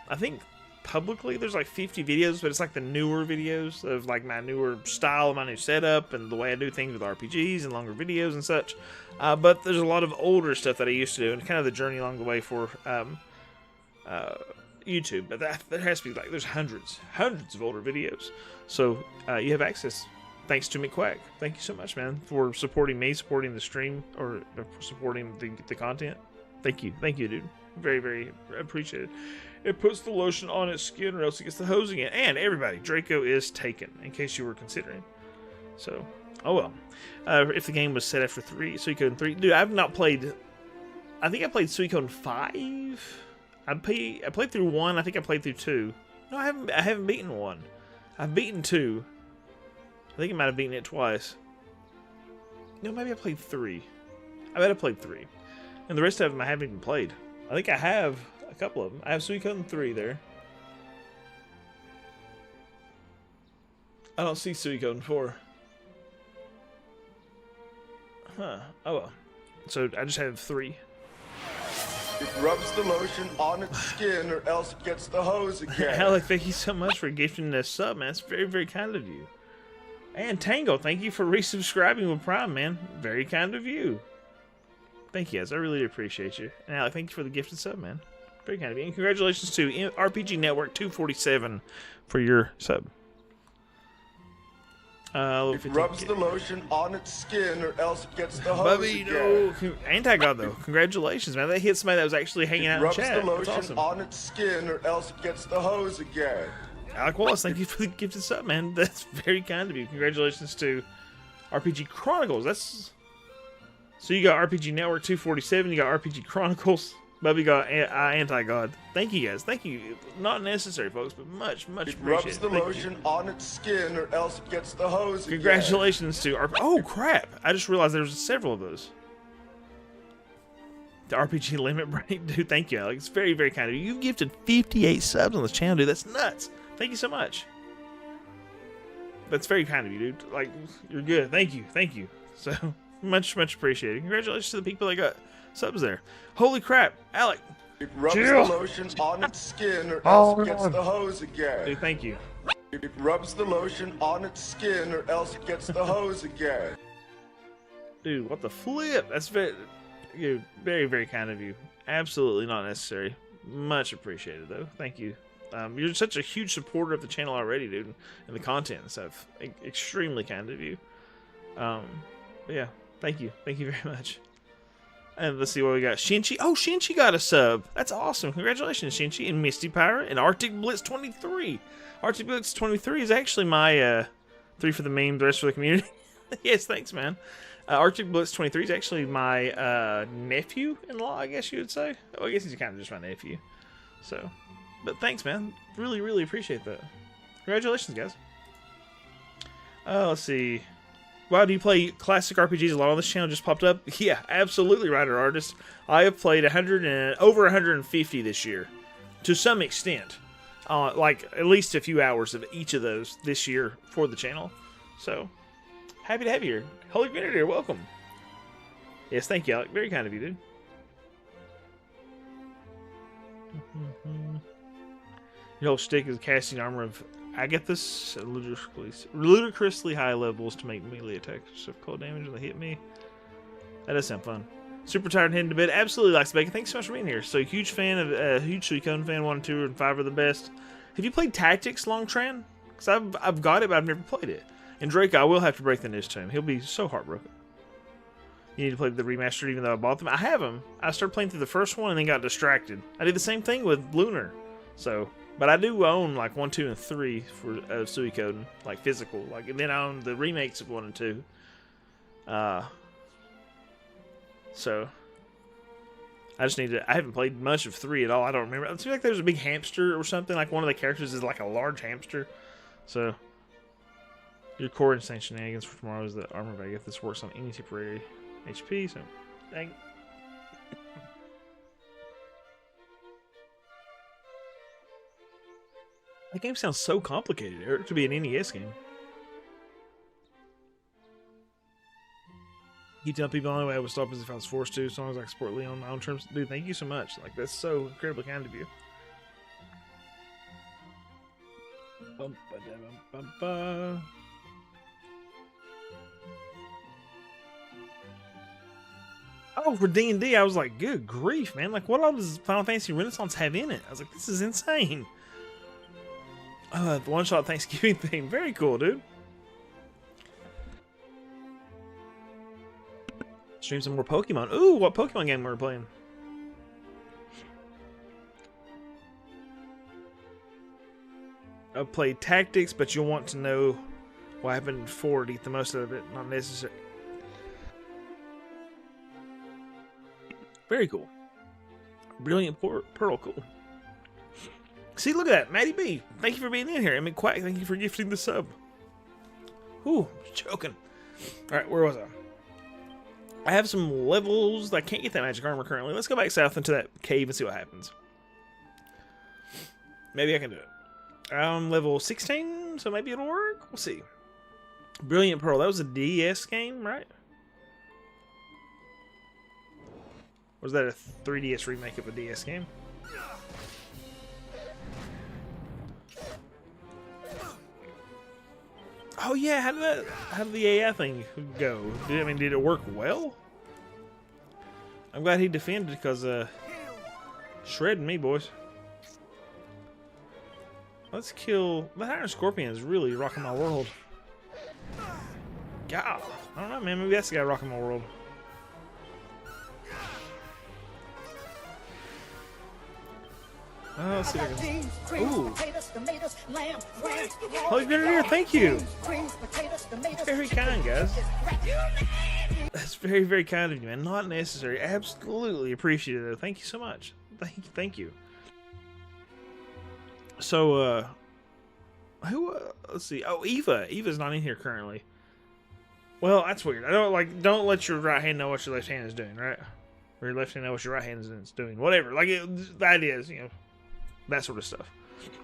I think publicly there's like 50 videos, but it's like the newer videos of like my newer style, my new setup, and the way I do things with RPGs and longer videos and such. But there's a lot of older stuff that I used to do, and kind of the journey along the way for YouTube. But there has to be like, there's hundreds of older videos. So you have access thanks to McQuack. Thank you so much, man, for supporting me, supporting the stream, or supporting the content. Thank you, dude. Very, very appreciated. It puts the lotion on its skin, or else it gets the hose again. And everybody, Draco is taken, in case you were considering. So, oh well. If the game was set after Suikoden 3, dude, I've not played. I think I played Suikoden 5. I played through 1. I think I played through 2. No, I haven't beaten 1. I've beaten 2. I think I might have beaten it twice. No, maybe I played 3. I bet I played 3. And the rest of them I haven't even played. I think I have a couple of them. I have Suikoden 3 there. I don't see Suikoden 4. Huh. Oh well. So I just have 3. It rubs the lotion on its skin, or else it gets the hose again. Alec, thank you so much for gifting this sub, man. It's very, very kind of you. And Tango, thank you for resubscribing with Prime, man. Very kind of you. Thank you, guys. I really appreciate you. And Alec, thank you for the gifted sub, man. Very kind of you. And congratulations to RPG Network 247 for your sub. It rubs the lotion on its skin, or else it gets the hose again. No. Anti-God, though. Congratulations, man. That hit somebody that was actually hanging out in chat. It rubs the awesome. lotion on its skin, or else it gets the hose again. Alec Wallace, thank you for the gifted sub, man. That's very kind of you. Congratulations to RPG Chronicles. That's... So you got RPG Network 247, you got RPG Chronicles, Bubby got Anti-God. Thank you, guys. Thank you. Not necessary, folks, but much, much appreciated. It rubs the lotion on its skin, or else it gets the hose again. Congratulations to RPG... Oh, crap. I just realized there was several of those. The RPG limit break, dude. Thank you, Alex. It's very, very kind of you. You've gifted 58 subs on this channel, dude. That's nuts. Thank you so much. That's very kind of you, dude. Like, you're good. Thank you. Thank you. So much, much appreciated. Congratulations to the people that got subs there. Holy crap, Alec. It rubs Jill. the lotion on its skin or else it gets the hose again. Dude, thank you. It rubs the lotion on its skin or else it gets the hose again. Dude, what the flip? That's very, dude, very, very kind of you. Absolutely not necessary. Much appreciated, though. Thank you. You're such a huge supporter of the channel already, dude, and the content and stuff. Extremely kind of you. But yeah, thank you. Thank you very much. And let's see what we got. Shinchi. Oh, Shinchi got a sub. That's awesome. Congratulations, Shinchi. And Misty Pirate and Arctic Blitz 23. Arctic Blitz 23 is actually my 3 for the meme, the rest for the community. Yes, thanks, man. Arctic Blitz 23 is actually my nephew-in-law, I guess you would say. Oh, I guess he's kind of just my nephew. So, but thanks, man. Really, really appreciate that. Congratulations, guys. Let's see. Wow, do you play classic RPGs a lot on this channel? Just popped up. Yeah, absolutely, writer artist. I have played over 150 this year, to some extent. Like at least a few hours of each of those this year for the channel. So happy to have you here. Holy Grenadier, welcome. Yes, thank you, Alec. Very kind of you, dude. Your whole shtick is casting armor of Agathis at ludicrously high levels to make melee attacks of cold damage when they hit me. That does sound fun. Super tired heading to bed. Absolutely likes bacon. Thanks so much for being here. So huge fan of huge Suicune fan. 1, 2, and 5 are the best. Have you played Tactics, Longtran? Because I've got it, but I've never played it. And Drake, I will have to break the news to him. He'll be so heartbroken. You need to play the remastered, even though I bought them. I have them. I started playing through the first one and then got distracted. I did the same thing with Lunar. So, but I do own like 1, 2, and 3 for Suicune, like physical. Like, and then I own the remakes of 1 and 2. So I just need to. I haven't played much of 3 at all. I don't remember. It seems like there's a big hamster or something. Like one of the characters is like a large hamster. So your core insane shenanigans for tomorrow is the armor bag. If this works on any temporary HP, so dang. That game sounds so complicated, Eric, to be an NES game. You tell people the only way I would stop is if I was forced to, as long as I can support Leon on my own terms. Dude, thank you so much. Like, that's so incredibly kind of you. Oh, for D&D, I was like, good grief, man. Like, what all does Final Fantasy Renaissance have in it? I was like, this is insane. The one-shot Thanksgiving theme. Very cool, dude. Stream some more Pokemon. Ooh, what Pokemon game were we playing? I've played Tactics, but you'll want to know what happened before to get the most out of it. Not necessary. Very cool. Brilliant Pearl, cool. See, look at that. Maddie B, thank you for being in here. I mean, Quack, thank you for gifting the sub. Ooh, joking. Alright, where was I? I have some levels. I can't get that magic armor currently. Let's go back south into that cave and see what happens. Maybe I can do it. I'm level 16, so maybe it'll work. We'll see. Brilliant Pearl. That was a DS game, right? Or was that a 3DS remake of a DS game? Oh yeah, how did the AI thing go? Did it work well? I'm glad he defended because shredding me, boys. Let's kill the Iron Scorpion is really rocking my world. God, I don't know, man. Maybe that's the guy rocking my world. Let's see if I can. Ooh. Holy Grenadier, thank you. That's very kind, guys. That's very, very kind of you, man. Not necessary. Absolutely appreciated, though. Thank you so much. Thank you. So, let's see. Oh, Eva. Eva's not in here currently. Well, that's weird. Don't let your right hand know what your left hand is doing, right? Or your left hand knows what your right hand is doing. Whatever. Like, the idea is, you know, that sort of stuff.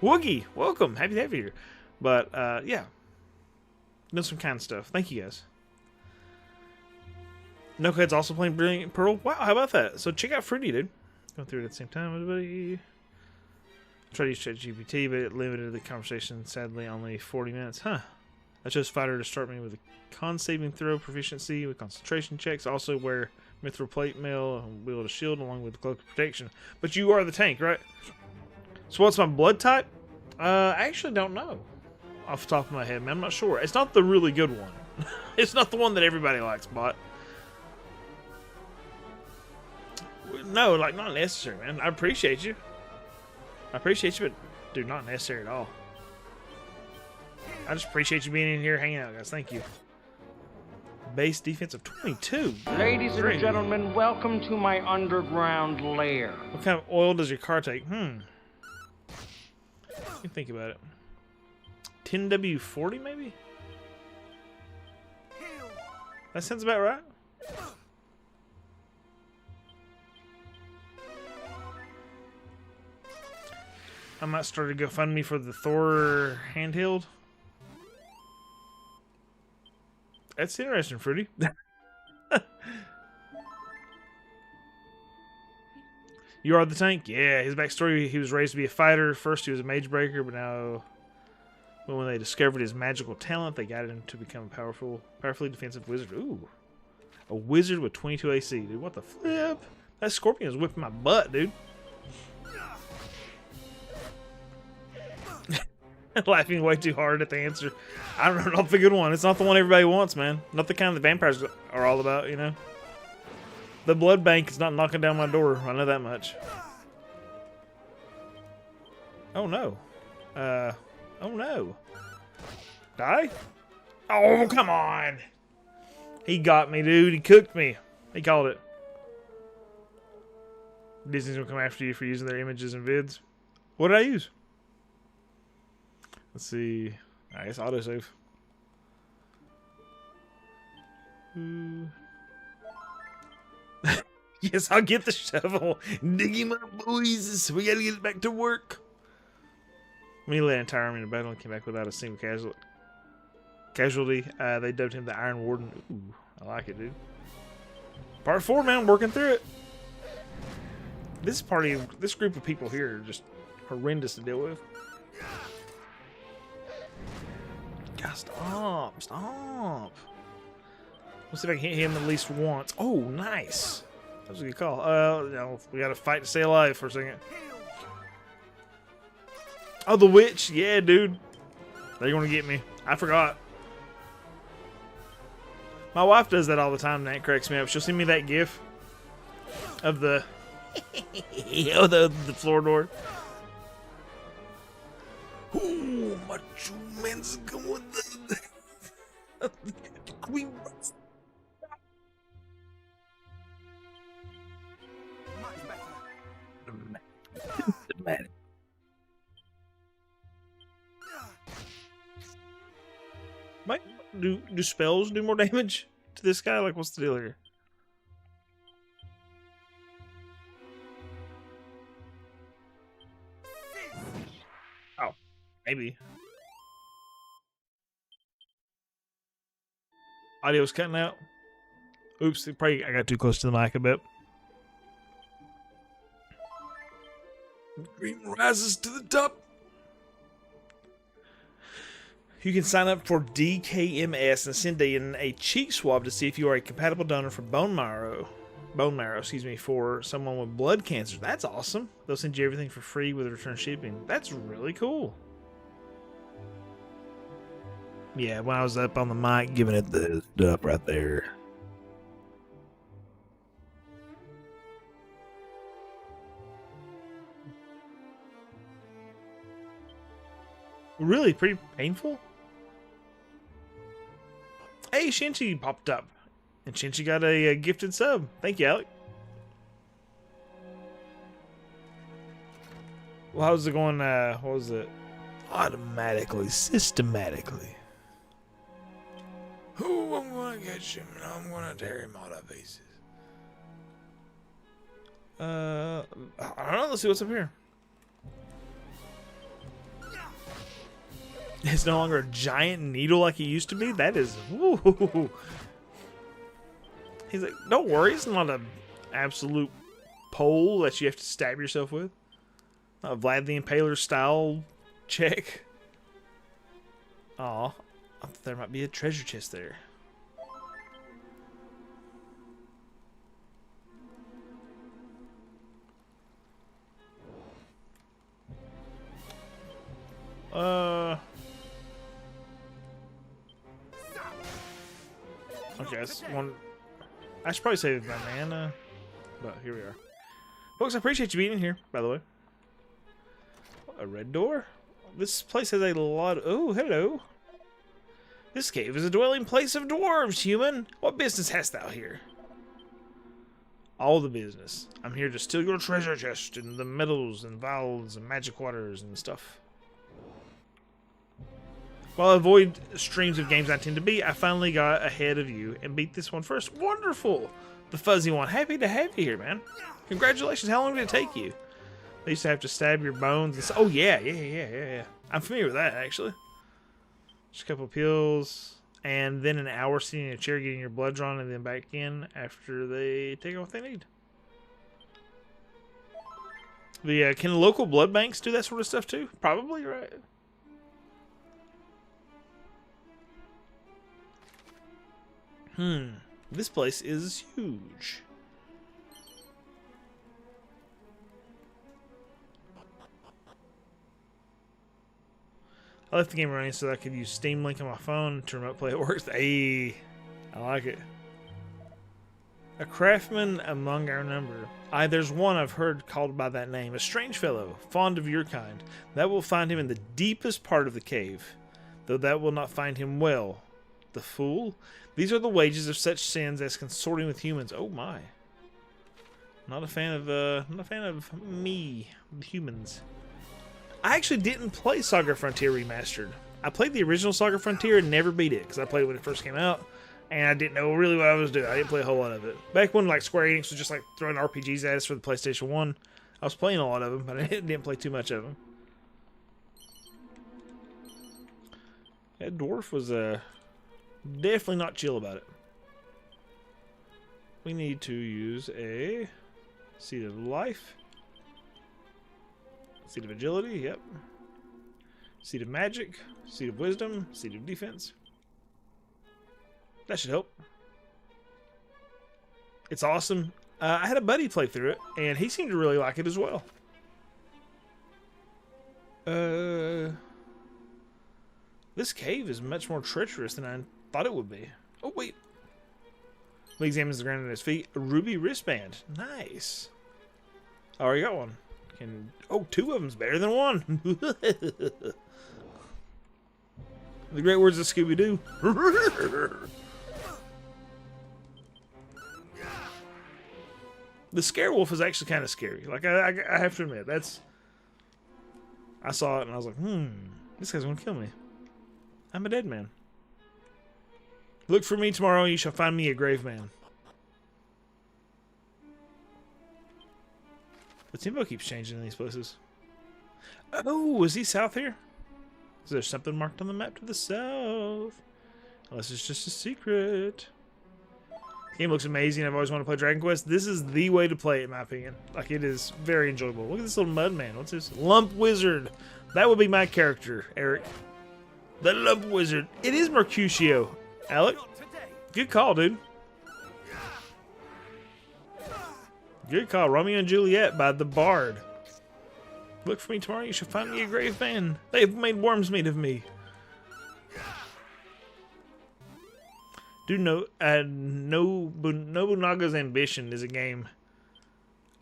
Woogie, welcome. Happy to have you here. But, yeah. Doing some kind of stuff. Thank you, guys. Knucklehead's also playing Brilliant Pearl. Wow, how about that? So check out Fruity, dude. Going through it at the same time, everybody. Try to use ChatGPT, but it limited the conversation. Sadly, only 40 minutes. Huh. I chose Fighter to start me with a con saving throw proficiency with concentration checks. Also wear mithril plate mail, wield a shield along with the cloak of protection. But you are the tank, right? So what's my blood type? I actually don't know. Off the top of my head, man. I'm not sure. It's not the really good one. It's not the one that everybody likes, but... No, like, not necessary, man. I appreciate you. I appreciate you, but, dude, not necessary at all. I just appreciate you being in here hanging out, guys. Thank you. Base defense of 22. Ladies and gentlemen, welcome to my underground lair. What kind of oil does your car take? Let me think about it. 10W40, maybe? That sounds about right. I might start a GoFundMe for the Thor handheld. That's interesting, Fruity. You are the tank? Yeah, his backstory, he was raised to be a fighter. First he was a mage breaker, but now when they discovered his magical talent, they guided him to become a powerfully defensive wizard. Ooh. A wizard with 22 AC, dude. What the flip? That scorpion is whipping my butt, dude. Laughing way too hard at the answer. I don't know, not the good one. It's not the one everybody wants, man. Not the kind that vampires are all about, you know? The blood bank is not knocking down my door. I know that much. Oh, no. Oh, no. Die? Oh, come on. He got me, dude. He cooked me. He called it. Disney's gonna come after you for using their images and vids. What did I use? Let's see. I guess autosave. Yes, I'll get the shovel. Dig him up, boys. We gotta get back to work. When he led an entire army in a battle and came back without a single casualty, they dubbed him the Iron Warden. Ooh, I like it, dude. Part 4, man. Working through it. This group of people here are just horrendous to deal with. God, stop. Stop. Let's see if I can hit him at least once. Oh, nice. That was a good call. No, we gotta fight to stay alive for a second. Oh, the witch. Yeah, dude. They're gonna get me. I forgot. My wife does that all the time, and that cracks me up. She'll send me that gif of the the floor door. Ooh, macho man's going the queen. Might do spells do more damage to this guy? Like, what's the deal here? Oh, maybe. Audio's cutting out. Oops, probably I got too close to the mic a bit. Dream rises to the top. You can sign up for DKMS and send in a cheek swab to see if you are a compatible donor for bone marrow, for someone with blood cancer. That's awesome. They'll send you everything for free with return shipping. That's really cool. Yeah, when I was up on the mic giving it the stuff right there. Really pretty painful. Hey, Shinchi popped up. And Shinchi got a gifted sub. Thank you, Alec. Well, how's it going? What was it? Automatically, systematically. Ooh, I'm gonna get you, and I'm gonna tear him all to pieces. I don't know. Let's see what's up here. It's no longer a giant needle like it used to be. That is, woo. He's like, don't worry, it's not an absolute pole that you have to stab yourself with. Not a Vlad the Impaler style check. Aw, I thought there might be a treasure chest there. Okay, that's one. I should probably save my mana, but here we are. Folks, I appreciate you being in here, by the way. A red door? This place has a lot of... Oh, hello. This cave is a dwelling place of dwarves, human. What business hast thou here? All the business. I'm here to steal your treasure chest and the medals and vials and magic waters and stuff. While I avoid streams of games I tend to beat, I finally got ahead of you and beat this one first. Wonderful! The fuzzy one. Happy to have you here, man. Congratulations. How long did it take you? They used to have to stab your bones. And oh, yeah. I'm familiar with that, actually. Just a couple of pills. And then an hour sitting in a chair getting your blood drawn and then back in after they take what they need. Can local blood banks do that sort of stuff too? Probably, right? This place is huge. I left the game running so that I could use Steam Link on my phone to remote play. It works. Hey, I like it. A craftsman among our number. Aye, there's one I've heard called by that name. A strange fellow, fond of your kind. That will find him in the deepest part of the cave, though that will not find him well. The fool. These are the wages of such sins as consorting with humans. Oh my. Not a fan of me, humans. I actually didn't play Saga Frontier Remastered. I played the original Saga Frontier and never beat it because I played it when it first came out, and I didn't know really what I was doing. I didn't play a whole lot of it. Back when like Square Enix was just like throwing RPGs at us for the PlayStation 1, I was playing a lot of them, but I didn't play too much of them. That dwarf was definitely not chill about it. We need to use a Seed of Life. Seed of Agility, yep. Seed of Magic, Seed of Wisdom, Seed of Defense. That should help. It's awesome. I had a buddy play through it, and he seemed to really like it as well. This cave is much more treacherous than I thought it would be. Oh, wait. He examines the ground at his feet. A ruby wristband. Nice. I already got one. Two of them's better than one. The great words of Scooby-Doo. The scare wolf is actually kind of scary. Like, I have to admit, I saw it and I was like, this guy's gonna kill me. I'm a dead man. Look for me tomorrow and you shall find me a grave man. The tempo keeps changing in these places. Oh, is he south here? Is there something marked on the map to the south? Unless it's just a secret. The game looks amazing. I've always wanted to play Dragon Quest. This is the way to play it, in my opinion. Like, it is very enjoyable. Look at this little mud man. What's this? Lump Wizard. That would be my character, Eric. The Lump Wizard. It is Mercutio. Alec? Good call, dude. Good call. Romeo and Juliet by the Bard. Look for me tomorrow. You shall find me a grave man. They have made worms meat of me. Dude, Nobunaga's Ambition is a game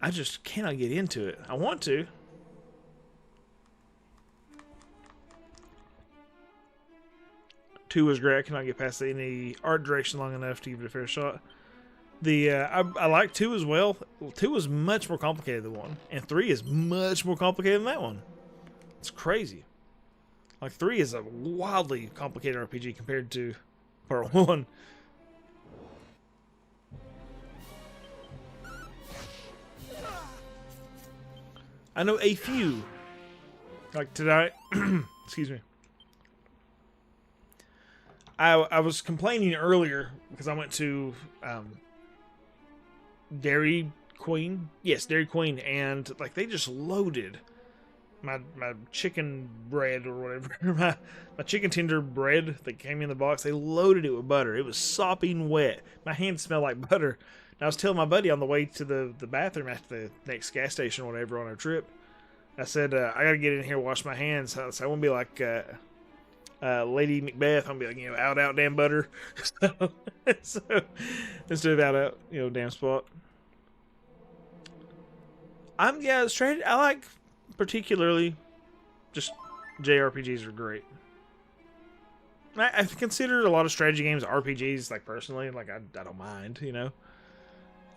I just cannot get into it. I want to. Two was great. I cannot get past any art direction long enough to give it a fair shot. I like 2 as well. 2 is much more complicated than 1, and 3 is much more complicated than that one. It's crazy. Like 3 is a wildly complicated RPG compared to part 1. I know a few. Like tonight, excuse me. I was complaining earlier because I went to Dairy Queen. Yes, Dairy Queen, and like they just loaded my chicken bread or whatever, my chicken tender bread that came in the box. They loaded it with butter. It was sopping wet. My hands smelled like butter. And I was telling my buddy on the way to the bathroom at the next gas station or whatever on our trip. I said, I gotta get in here and wash my hands. So I won't be like Lady Macbeth. I'm gonna be like, out, damn butter. so instead of out, damn spot. Straight. I like particularly just JRPGs are great. I consider a lot of strategy games RPGs. Like personally, like I don't mind. I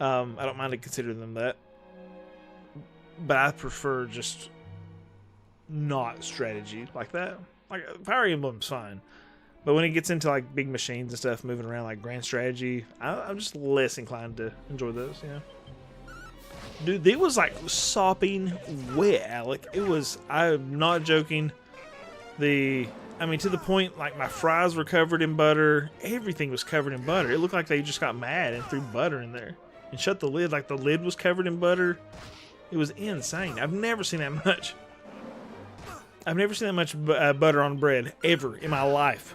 don't mind to consider them that. But I prefer just not strategy like that. Like Fire Emblem's fine, but when it gets into like big machines and stuff moving around like grand strategy, I'm just less inclined to enjoy those. Dude, it was like sopping wet, Alec. It was. I'm not joking. To the point like my fries were covered in butter. Everything was covered in butter. It looked like they just got mad and threw butter in there and shut the lid. Like the lid was covered in butter. It was insane. I've never seen that much. I've never seen that much butter on bread ever in my life.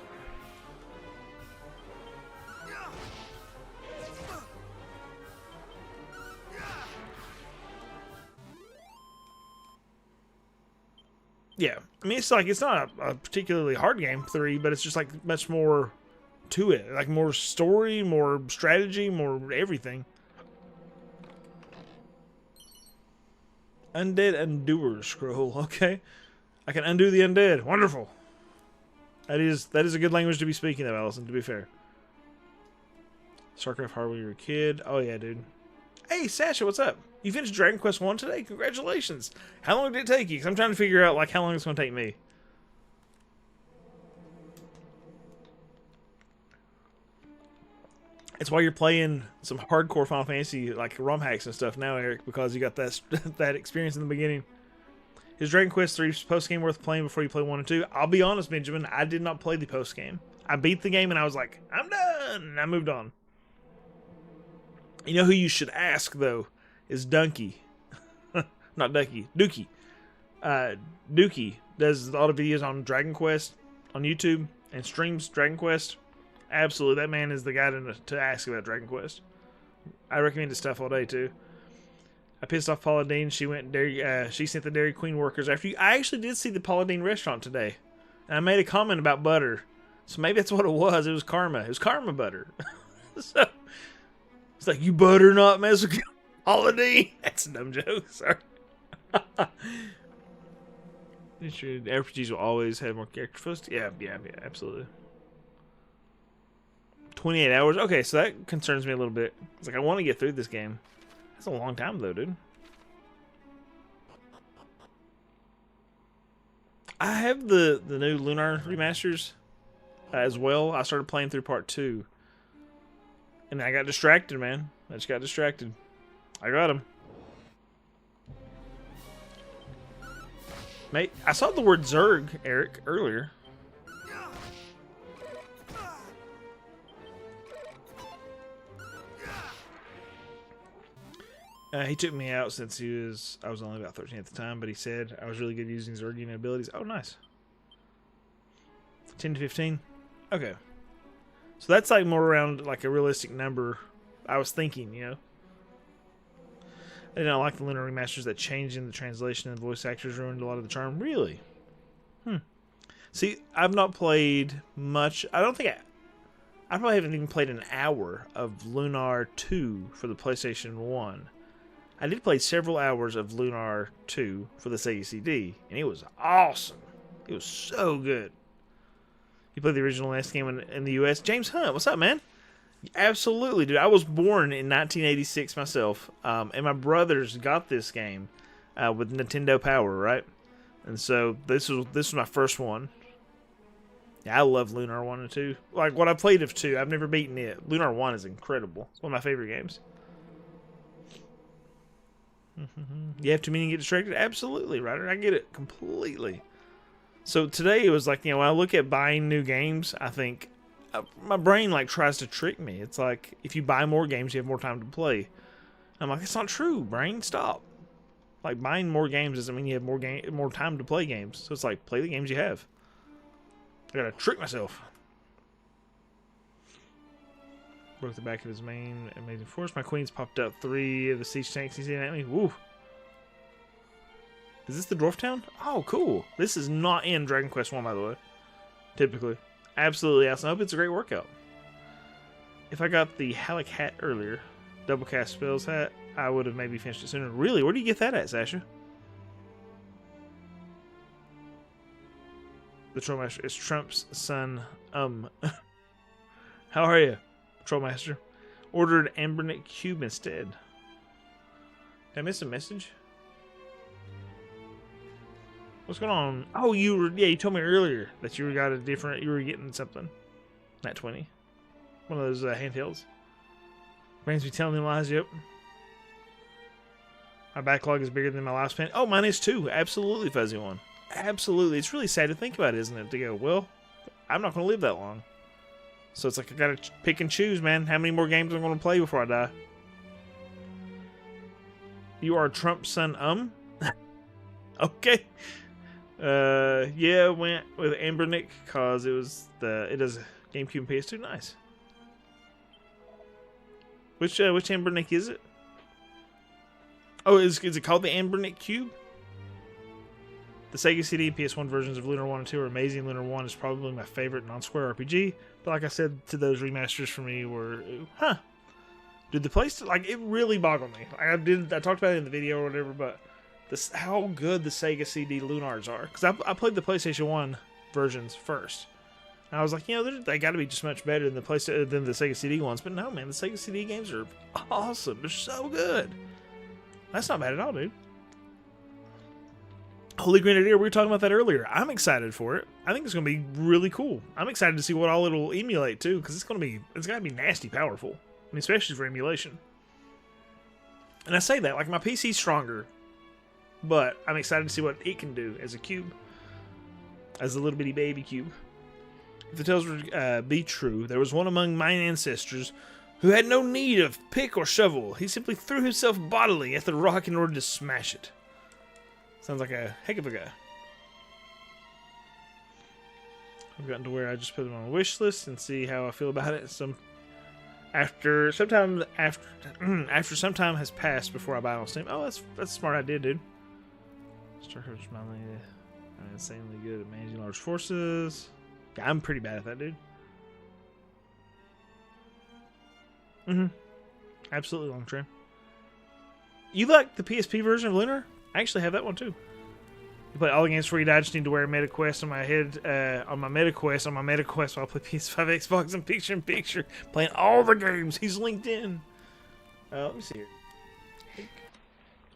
Yeah, it's not a particularly hard game, 3, but it's just like much more to it. Like more story, more strategy, more everything. Undead Undoer scroll. Okay, I can undo the undead. Wonderful. That is a good language to be speaking of, Allison. To be fair. StarCraft hard when you were a kid. Oh yeah, dude. Hey Sasha, what's up? You finished Dragon Quest 1 today? Congratulations. How long did it take you? Because I'm trying to figure out like how long it's going to take me. It's why you're playing some hardcore Final Fantasy like ROM hacks and stuff now, Eric, because you got that that experience in the beginning. Is Dragon Quest 3 post game worth playing before you play 1 and 2? I'll be honest, Benjamin, I did not play the post game. I beat the game and I was like, I'm done, and I moved on. You know who you should ask though is Dunky, not Ducky, Dookie. Dookie does a lot of videos on Dragon Quest on YouTube and streams Dragon Quest. Absolutely, that man is the guy to ask about Dragon Quest. I recommend his stuff all day too. I pissed off Paula Deen. She sent the Dairy Queen workers after you. I actually did see the Paula Deen restaurant today, and I made a comment about butter. So maybe that's what it was. It was karma. It was karma butter. So it's like, you butter not mess with Paula Deen. That's a dumb joke. Sorry. RPGs will always have more character first. Yeah, absolutely. 28 hours. Okay, so that concerns me a little bit. It's like I want to get through this game. That's a long time though, dude. I have the new Lunar remasters as well. I started playing through part 2. And I got distracted, man. I just got distracted. I got him. Mate, I saw the word Zerg, Eric, earlier. He took me out since I was only about 13 at the time, but he said I was really good using Zergian abilities. Oh, nice. 10 to 15? Okay. So that's like more around like a realistic number. I was thinking, I did not like the Lunar remasters that changed in the translation and the voice actors ruined a lot of the charm. Really? See, I've not played much. I probably haven't even played an hour of Lunar 2 for the PlayStation 1. I did play several hours of Lunar 2 for the Sega CD, and it was awesome. It was so good. You played the original NES game in the US. James Hunt, what's up, man? Absolutely, dude. I was born in 1986 myself, and my brothers got this game with Nintendo Power, right? And so this was my first one. Yeah, I love Lunar 1 and 2. Like, what I played of 2, I've never beaten it. Lunar 1 is incredible. It's one of my favorite games. You have too many and get distracted? Absolutely, Ryder. I get it completely. So today it was like, when I look at buying new games, I think my brain like tries to trick me. It's like if you buy more games, you have more time to play. I'm like, it's not true, brain. Stop. Like buying more games doesn't mean you have more time to play games. So it's like play the games you have. I gotta trick myself. Broke the back of his main amazing force. My queen's popped up 3 of the siege tanks he's in at me. Woo. Is this the Dwarf Town? Oh, cool. This is not in Dragon Quest 1, by the way. Typically. Absolutely awesome. I hope it's a great workout. If I got the Halleck hat earlier, double cast spells hat, I would have maybe finished it sooner. Really? Where do you get that at, Sasha? The Trollmaster is Trump's son. How are you, Trollmaster? Ordered Ambernick Cube instead. Did I miss a message? What's going on? Oh, you told me earlier that you were getting something. Not 20. One of those handhelds. Brains be telling me lies, yep. My backlog is bigger than my lifespan. Oh, mine is too. Absolutely, Fuzzy One. Absolutely. It's really sad to think about, isn't it? To go, well, I'm not going to live that long. So it's like I got to pick and choose, man. How many more games I'm going to play before I die? You are Trump's son, Okay. Yeah, went with Ambernick because it does GameCube and PS2. Nice. Which Ambernick is it? Oh, is it called the Ambernick Cube? The Sega CD and PS1 versions of Lunar 1 and 2 are amazing. Lunar 1 is probably my favorite non-square RPG, but like I said, to those remasters for me were, Dude, the place, like, it really boggled me. I talked about it in the video or whatever, but how good the Sega CD Lunars are. Because I played the PlayStation 1 versions first. And I was like, they got to be just much better than the Sega CD ones. But no, man, the Sega CD games are awesome. They're so good. That's not bad at all, dude. Holy Grenadier, we were talking about that earlier. I'm excited for it. I think it's going to be really cool. I'm excited to see what all it'll emulate, too. Because it's got to be nasty powerful. I mean, especially for emulation. And I say that, like, my PC's stronger. But I'm excited to see what it can do as a cube. As a little bitty baby cube. If the tales be true, there was one among mine ancestors who had no need of pick or shovel. He simply threw himself bodily at the rock in order to smash it. Sounds like a heck of a guy. I've gotten to where I just put him on a wish list and see how I feel about it. After some time has passed before I buy it on Steam. Oh, that's a smart idea, dude. Starker's I'm insanely good at managing large forces. Yeah, I'm pretty bad at that, dude. Absolutely, Long Train. You like the PSP version of Lunar? I actually have that one too. You play all the games before you die. I just need to wear a MetaQuest on my head, on my MetaQuest while I play PS5, Xbox, and picture-in-picture, playing all the games. He's linked in. Let me see here.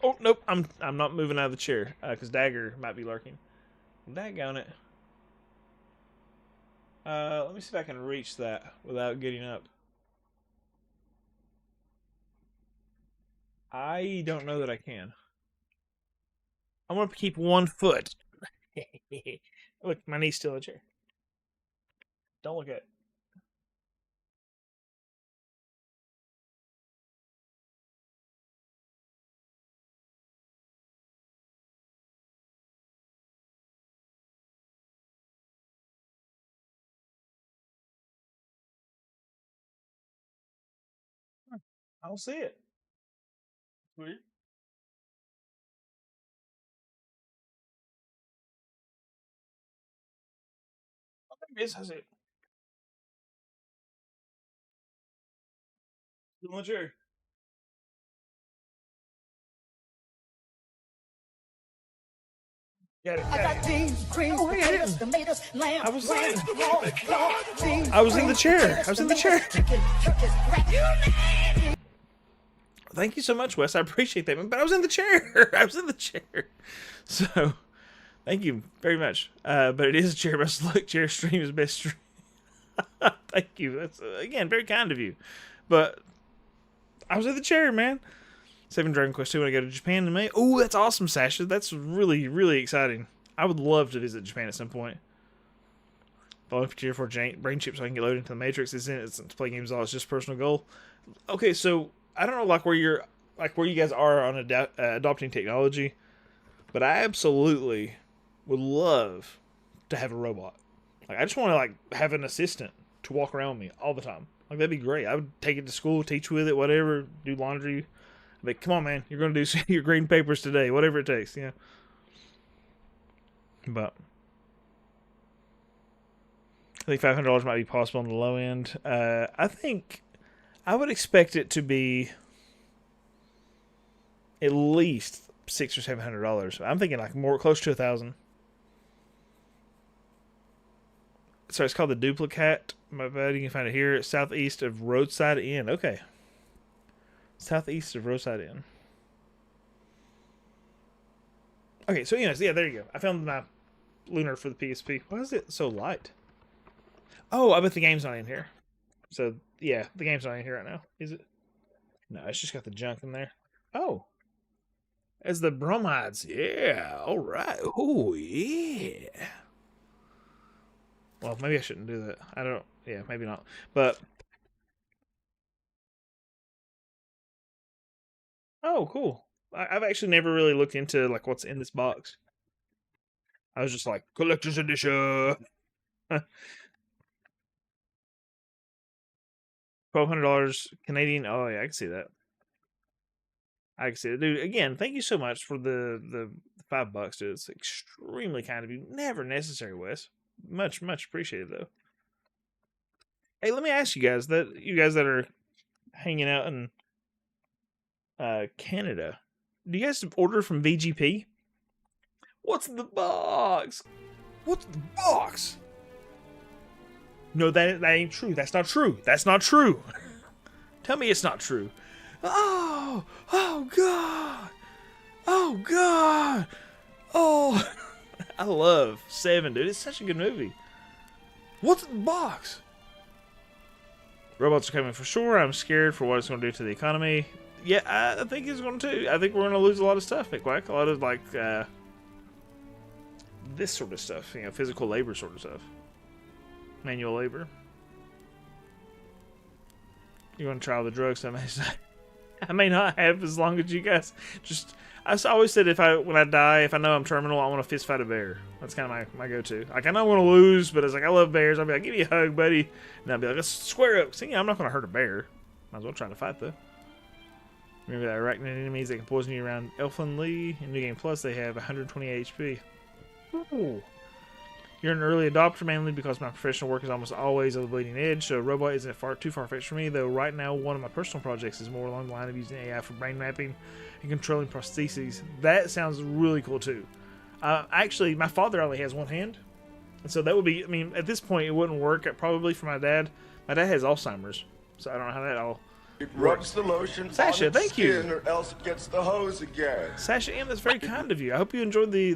Oh nope, I'm not moving out of the chair because Dagger might be lurking. Daggone it. Let me see if I can reach that without getting up. I don't know that I can. I'm going to keep 1 foot. Look, my knee's still in the chair. Don't look at it. I don't see it. Weird. I think this has it. Still in the chair. Got it. I got beans, cream, potatoes, tomatoes, lamb. I was in the chair. I was in the chair. Thank you so much, Wes. I appreciate that, man. But I was in the chair. I was in the chair. So, thank you very much. But it is a chair best look. Chair stream is best stream. Thank you. That's again very kind of you. But I was in the chair, man. Saving Dragon Quest 2 when I go to Japan in May. Oh, that's awesome, Sasha. That's really, really exciting. I would love to visit Japan at some point. The only particular for brain chips so I can get loaded into the Matrix isn't it to play games all. It's just personal goal. Okay, so I don't know where you guys are on adopting technology, but I absolutely would love to have a robot. I just want to have an assistant to walk around with me all the time. That'd be great. I would take it to school, teach with it, whatever, do laundry. Like, come on, man, you're going to do your green papers today, whatever it takes, But I think $500 might be possible on the low end. I think I would expect it to be at least $600 or $700. I'm thinking more close to $1,000. So it's called the Duplicate. My bad, you can find it here. It's southeast of Roadside Inn. Okay. Southeast of Roadside Inn. Okay, so anyways, yeah, there you go. I found my Lunar for the PSP. Why is it so light? Oh, I bet the game's not in here. So, yeah, the game's not in here right now. Is it? No, it's just got the junk in there. Oh. As the bromides. Yeah, alright. Oh, yeah. Well, maybe I shouldn't do that. I don't... Yeah, maybe not. But... Oh, cool. I've actually never really looked into, what's in this box. I was just like, collector's edition! $1,200 Canadian. Oh, yeah, I can see that. I can see it. Dude, again, thank you so much for the $5, dude. It's extremely kind of you. Never necessary, Wes. Much, much appreciated, though. Hey, let me ask you guys that are hanging out in Canada. Do you guys order from VGP? What's in the box? What's in the box? No, that ain't true. That's not true. That's not true. Tell me it's not true. Oh God. Oh God. Oh, I love Seven, dude. It's such a good movie. What's in the box? Robots are coming for sure. I'm scared for what it's going to do to the economy. Yeah, I think it's going to. I think we're going to lose a lot of stuff, McQuack. A lot of this sort of stuff. Physical labor sort of stuff. Manual labor. You want to try all the drugs? I may not have as long as you guys. I always said when I die, if I know I'm terminal, I want to fist fight a bear. That's kind of my go-to. I know I'm going to lose, but it's I love bears. I'll be like, give me a hug, buddy. And I'll be like, let's square up. See, I'm not going to hurt a bear. Might as well try to fight, though. Remember that arachnid enemies that can poison you around Elfin Lee? In New Game Plus, they have 120 HP. Ooh. You're an early adopter, mainly because my professional work is almost always on the bleeding edge, so a robot isn't too far-fetched for me, though right now one of my personal projects is more along the line of using AI for brain mapping and controlling prostheses. That sounds really cool, too. Actually, my father only has one hand, and so that would be, at this point, it wouldn't work probably for my dad. My dad has Alzheimer's, so I don't know how that all... It rubs the lotion Sasha, on its thank you. skin or else it gets the hose again. Sasha M, that's very kind of you. I hope you enjoyed the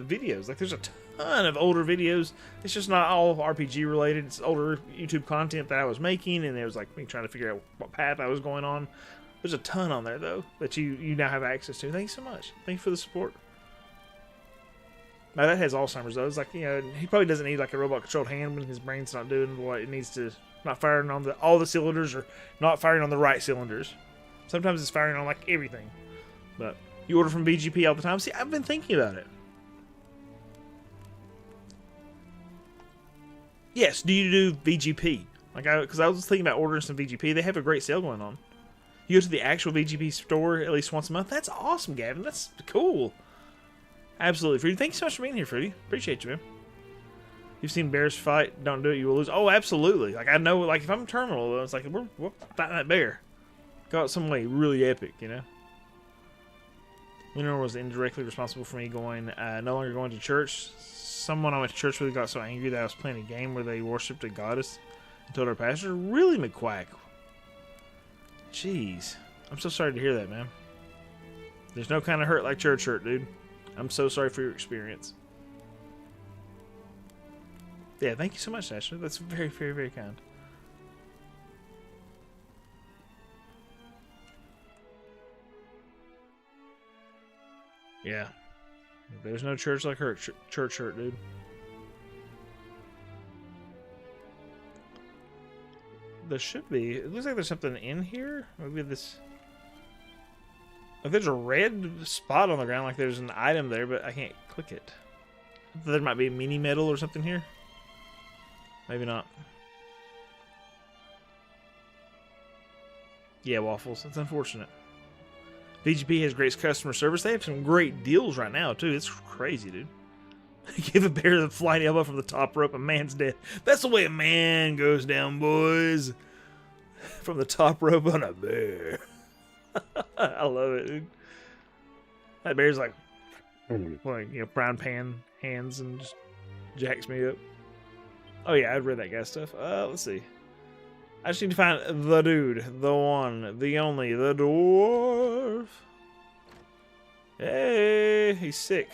videos. There's a ton of older videos. It's just not all RPG related. It's older YouTube content that I was making, and it was me trying to figure out what path I was going on. There's a ton on there, though, that you now have access to. Thanks so much. Thanks for the support. My dad has Alzheimer's, though. It's he probably doesn't need a robot-controlled hand when his brain's not doing what it needs to. Not firing on all the cylinders, or not firing on the right cylinders. Sometimes it's firing on everything. But you order from BGP all the time. See, I've been thinking about it. Yes, do you do VGP? Because I was thinking about ordering some VGP. They have a great sale going on. You go to the actual VGP store at least once a month. That's awesome, Gavin. That's cool. Absolutely, Fruity. Thank you so much for being here, Fruity. Appreciate you, man. You've seen bears fight. Don't do it. You will lose. Oh, absolutely. I know. If I'm terminal, it's we're fighting that bear. Go out some way really epic, Lunar was indirectly responsible for me no longer going to church. Someone I went to church with got so angry that I was playing a game where they worshipped a goddess and told our pastor, really, McQuack? Jeez. I'm so sorry to hear that, man. There's no kind of hurt like church hurt, dude. I'm so sorry for your experience. Yeah, thank you so much, Ashley. That's very, very, very kind. Yeah. There's no church like her church hurt, dude. There should be. It looks like there's something in here. Maybe this. Like there's a red spot on the ground, like there's an item there, but I can't click it. There might be a mini medal or something here. Maybe not. Yeah, Waffles. That's unfortunate. VGP has great customer service. They have some great deals right now, too. It's crazy, dude. Give a bear the flying elbow from the top rope, a man's dead. That's the way a man goes down, boys. From the top rope on a bear. I love it, dude. That bear's like, brown pan hands and just jacks me up. Oh, yeah, I'd read that guy's stuff. Let's see. I just need to find the dude, the one, the only, the dwarf. Hey, he's sick.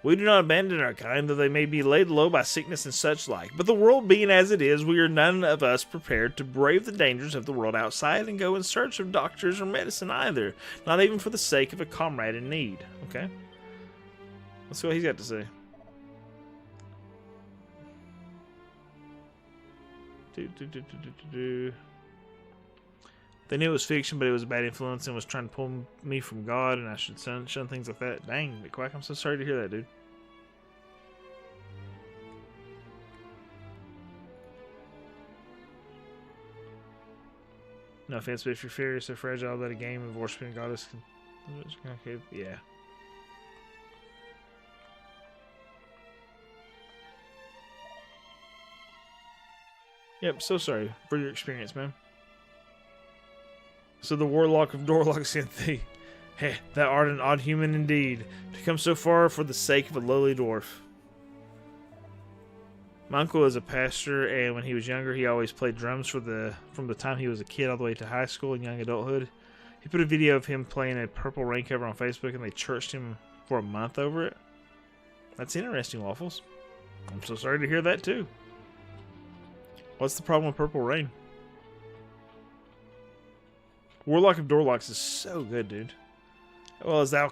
We do not abandon our kind, though they may be laid low by sickness and such like. But the world being as it is, we are none of us prepared to brave the dangers of the world outside and go in search of doctors or medicine either. Not even for the sake of a comrade in need. Okay? Let's see what he's got to say. They knew it was fiction, but it was a bad influence and was trying to pull me from God, and I should shun things like that. Dang, McQuack, I'm so sorry to hear that, dude. No offense, but if your fear is so fragile that a game of worshiping God is... Okay, yeah. Yep, so sorry for your experience, man. So the warlock of Dorlock sent thee. Heh, thou art an odd human indeed, to come so far for the sake of a lowly dwarf. My uncle is a pastor, and when he was younger, he always played drums from the time he was a kid all the way to high school and young adulthood. He put a video of him playing a Purple Rain cover on Facebook, and they churched him for a month over it. That's interesting, Waffles. I'm so sorry to hear that, too. What's the problem with Purple Rain? Warlock of Dorlocks is so good, dude. Well, as thou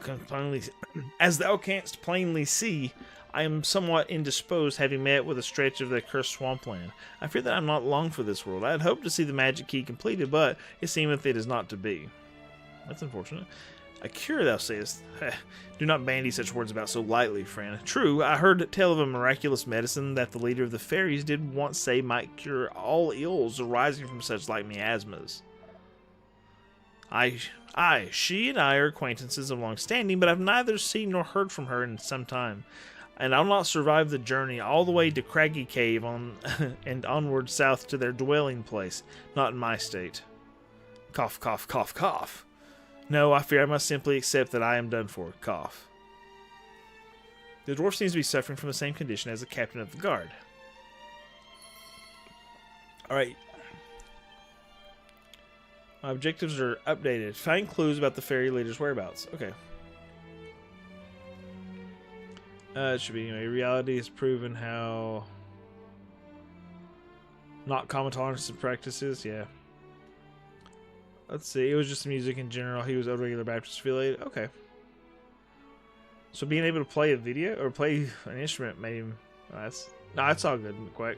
canst plainly see, I am somewhat indisposed, having met with a stretch of the cursed swampland. I fear that I am not long for this world. I had hoped to see the magic key completed, but it seemeth it is not to be. That's unfortunate. A cure, thou sayest? Do not bandy such words about so lightly, friend. True, I heard tell of a miraculous medicine that the leader of the fairies did once say might cure all ills arising from such like miasmas. Aye, she and I are acquaintances of long standing, but I've neither seen nor heard from her in some time. And I'll not survive the journey all the way to Craggy Cave and onward south to their dwelling place. Not in my state. Cough, cough, cough, cough. No, I fear I must simply accept that I am done for. Cough. The dwarf seems to be suffering from the same condition as the captain of the guard. Alright. My objectives are updated. Find clues about the fairy leader's whereabouts. Okay. It should be, anyway. Reality has proven how not common tolerance and practices. Yeah. Let's see. It was just music in general. He was a regular Baptist affiliated. Okay. So being able to play a video or play an instrument made him. It's all good, McQuack.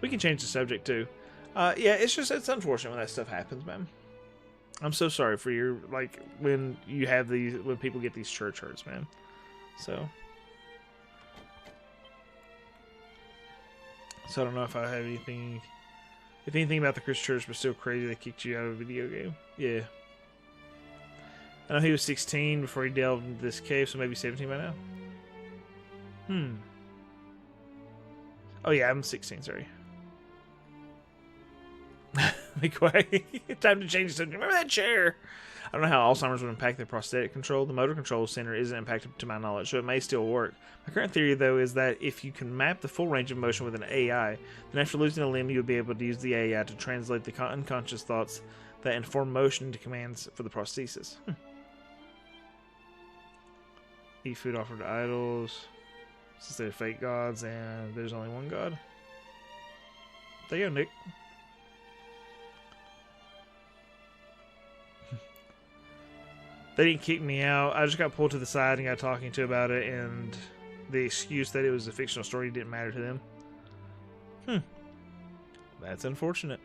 We can change the subject too. Yeah, it's unfortunate when that stuff happens, man. I'm so sorry for your, like, when people get these church hurts, man. So I don't know if I have anything, if anything about the Christian church was still crazy they kicked you out of a video game. Yeah. I know he was 16 before he delved into this cave, so maybe 17 by now. Oh yeah, I'm 16, sorry. Time to change the subject. Remember that chair? I don't know how Alzheimer's would impact their prosthetic control. The motor control center isn't impacted to my knowledge, so it may still work. My current theory, though, is that if you can map the full range of motion with an AI, then after losing a limb, you would be able to use the AI to translate the unconscious thoughts that inform motion into commands for the prosthesis. Eat food offered to idols, since they're fake gods, and there's only one god. There you go, Nick. They didn't kick me out. I just got pulled to the side and got talking to about it, and the excuse that it was a fictional story didn't matter to them. That's unfortunate.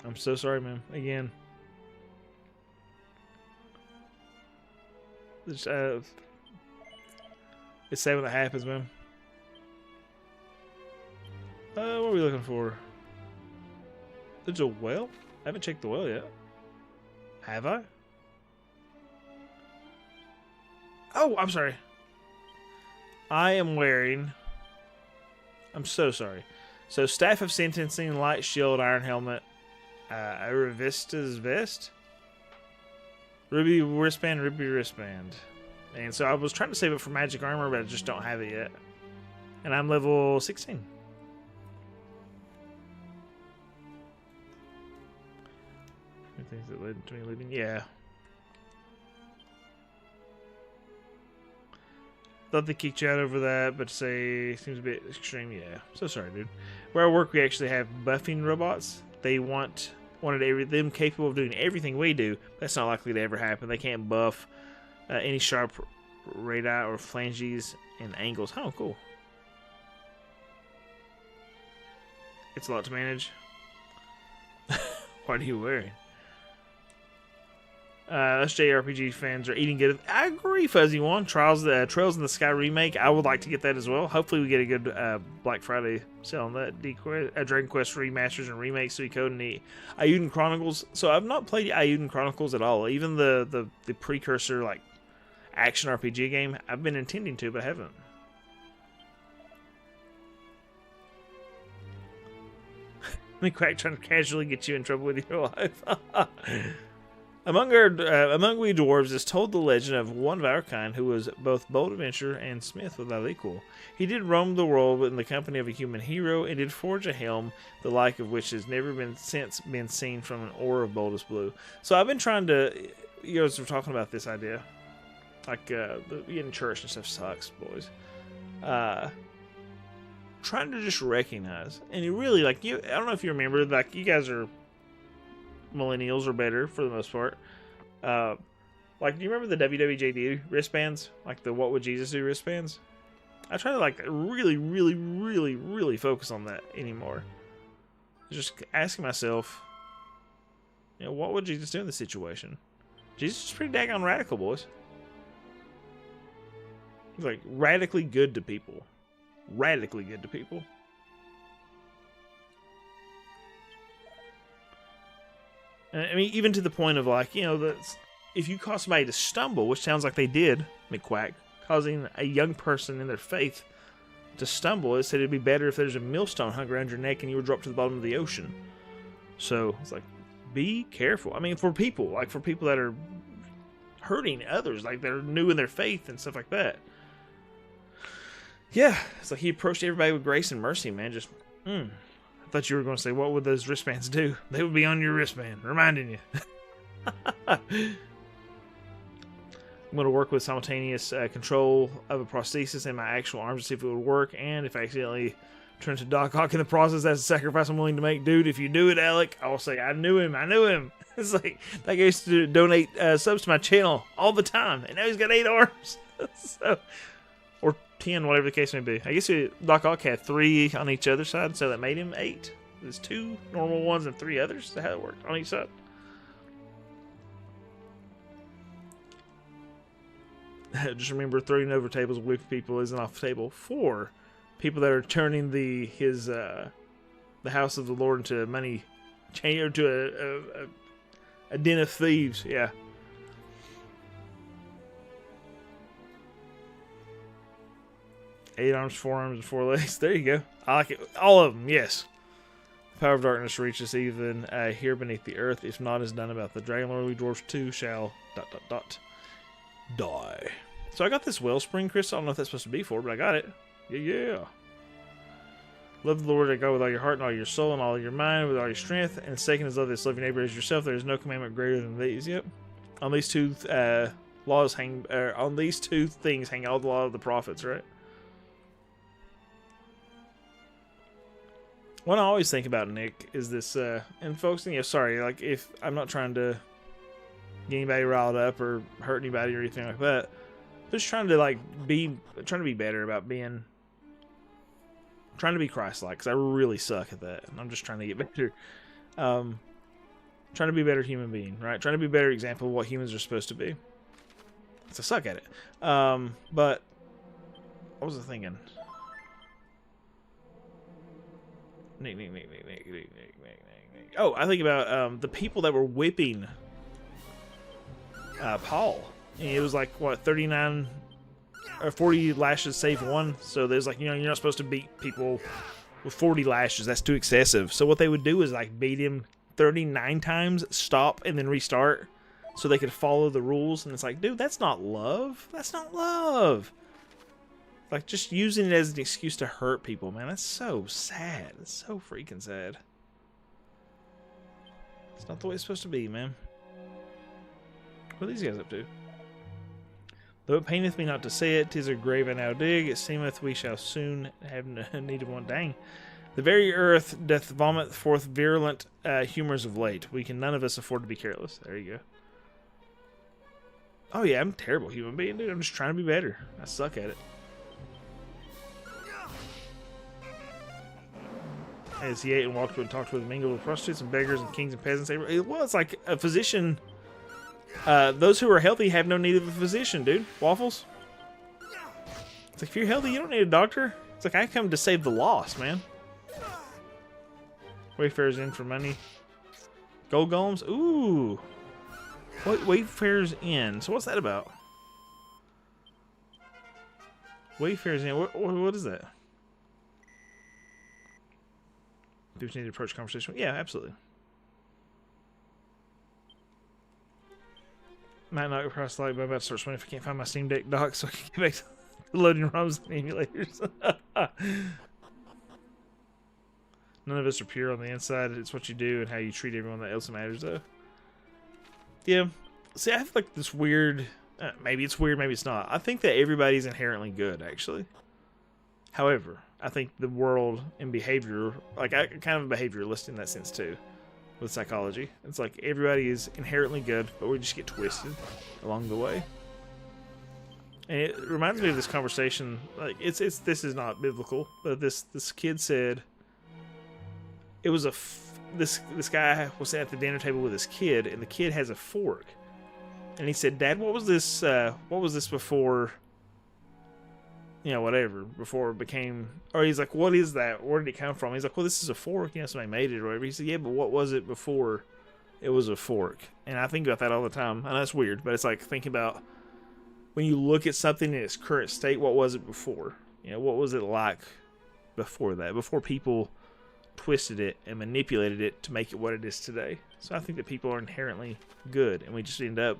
I'm so sorry, man. Again. It's sad when that happens, man. What are we looking for? There's a well? I haven't checked the well yet. Have I? Oh, I'm sorry. I am wearing... I'm so sorry. So, Staff of Sentencing, Light Shield, Iron Helmet, Aravista's Vest, Ruby Wristband, Ruby Wristband. And so I was trying to save it for Magic Armor, but I just don't have it yet. And I'm level 16. Things that led to me leaving? Yeah. Thought they kicked you out over that, but say seems a bit extreme. Yeah. So sorry, dude. Where I work, we actually have buffing robots. They wanted them capable of doing everything we do. That's not likely to ever happen. They can't buff any sharp radii or phalanges and angles. Oh, cool. It's a lot to manage. What are you wearing? Us JRPG fans are eating good. I agree, Fuzzy One. Trails in the Sky remake. I would like to get that as well. Hopefully, we get a good Black Friday sale on that. Dragon Quest remasters and remakes, Suikoden and the Ayuden Chronicles. So I've not played Ayuden Chronicles at all. Even the precursor like action RPG game. I've been intending to, but I haven't. Me Quack trying to casually get you in trouble with your life. Among we dwarves is told the legend of one of our kind who was both bold adventurer and smith without equal. He did roam the world in the company of a human hero and did forge a helm, the like of which has never been since been seen from an ore of boldest blue. So I've been trying to, you guys were talking about this idea, like in church and stuff sucks, boys. Trying to just recognize, and you really like you. I don't know if you remember, like you guys are millennials or better for the most part. Like, do you remember the WWJD wristbands? Like the What Would Jesus Do wristbands? I try to like really focus on that anymore. Just asking myself, you know, what would Jesus do in this situation? Jesus is pretty daggone radical, boys. He's like radically good to people. Radically good to people. I mean, even to the point of like, you know, that if you cause somebody to stumble, which sounds like they did, McQuack, causing a young person in their faith to stumble, it said it'd be better if there's a millstone hung around your neck and you were dropped to the bottom of the ocean. So it's like, be careful. I mean, for people that are hurting others, like they're new in their faith and stuff like that. Yeah, it's like he approached everybody with grace and mercy, man. Just, I thought you were going to say, what would those wristbands do? They would be on your wristband, reminding you. I'm going to work with simultaneous control of a prosthesis and my actual arms to see if it would work, and if I accidentally turn to Doc Ock in the process, that's a sacrifice I'm willing to make. Dude, if you do it, Alec, I'll say, I knew him. It's like, that guy used to donate subs to my channel all the time, and now he's got 8 arms. So, or 10, whatever the case may be. I guess Doc Ock had 3 on each other side, so that made him 8. There's 2 normal ones and 3 others. That's how it worked on each side. Just remember, throwing over tables with people isn't off the table for people that are turning the house of the Lord into money, or to a den of thieves. Yeah. Eight arms, 4 arms, and 4 legs. There you go. I like it. All of them, yes. The power of darkness reaches even here beneath the earth. If not is done about the Dragon Lord, we dwarves too shall ... die. So I got this wellspring crystal. I don't know if that's supposed to be for, but I got it. Yeah. Love the Lord thy God with all your heart and all your soul and all your mind, with all your strength. And second is love this love your neighbor as yourself. There is no commandment greater than these. Yep. On these two laws hang. On these 2 things hang all the law of the prophets. Right. What I always think about, Nick, is this, and folks, you know, sorry, like, if I'm not trying to get anybody riled up or hurt anybody or anything like that. Just trying to like trying to be better about trying to be Christ-like, because I really suck at that. And I'm just trying to get better. Trying to be a better human being, right? Trying to be a better example of what humans are supposed to be. Because I suck at it. But what was I thinking? Oh, I think about the people that were whipping Paul. And it was like, what, 39 or 40 lashes save one. So there's like, you're not supposed to beat people with 40 lashes. That's too excessive. So what they would do is like beat him 39 times, stop, and then restart so they could follow the rules. And it's like, dude, that's not love. That's not love. Like, just using it as an excuse to hurt people, man. That's so sad. It's so freaking sad. It's not the way it's supposed to be, man. What are these guys up to? Though it paineth me not to say it, 'tis a grave I now dig. It seemeth we shall soon have need of one. Dang. The very earth doth vomit forth virulent humors of late. We can none of us afford to be careless. There you go. Oh yeah, I'm a terrible human being, dude. I'm just trying to be better. I suck at it. As he ate and walked and talked with mingled with prostitutes and beggars and kings and peasants. Well, it's like a physician. Those who are healthy have no need of a physician, dude. Waffles. It's like, if you're healthy, you don't need a doctor. It's like, I come to save the lost, man. Wayfarers in for money. Gold golems? Ooh. What? Wayfarers in. So what's that about? Wayfarers in. What is that? Do we need to approach conversation? Yeah, absolutely. Might not across the light, but I'm about to start swimming if I can't find my Steam Deck dock so I can get back to loading ROMs and emulators. None of us are pure on the inside. It's what you do and how you treat everyone that else matters, though. Yeah. See, I have like this weird... maybe it's weird, maybe it's not. I think that everybody's inherently good, actually. However, I think the world and behavior... Like, I'm kind of a behavioralist in that sense, too. With psychology. It's like everybody is inherently good, but we just get twisted along the way. And it reminds me of this conversation. Like, this is not biblical, but this kid said... It was this guy was at the dinner table with his kid, and the kid has a fork, and he said, "Dad, what was this? What was this before? You know, whatever before it became." Or he's like, "What is that? Where did it come from?" He's like, "Well, this is a fork. You know, somebody made it or whatever." He said, "Yeah, but what was it before it was a fork?" And I think about that all the time. I know it's weird, but it's like thinking about when you look at something in its current state. What was it before? You know, what was it like before that? Before people twisted it and manipulated it to make it what it is today. So I think that people are inherently good, and we just end up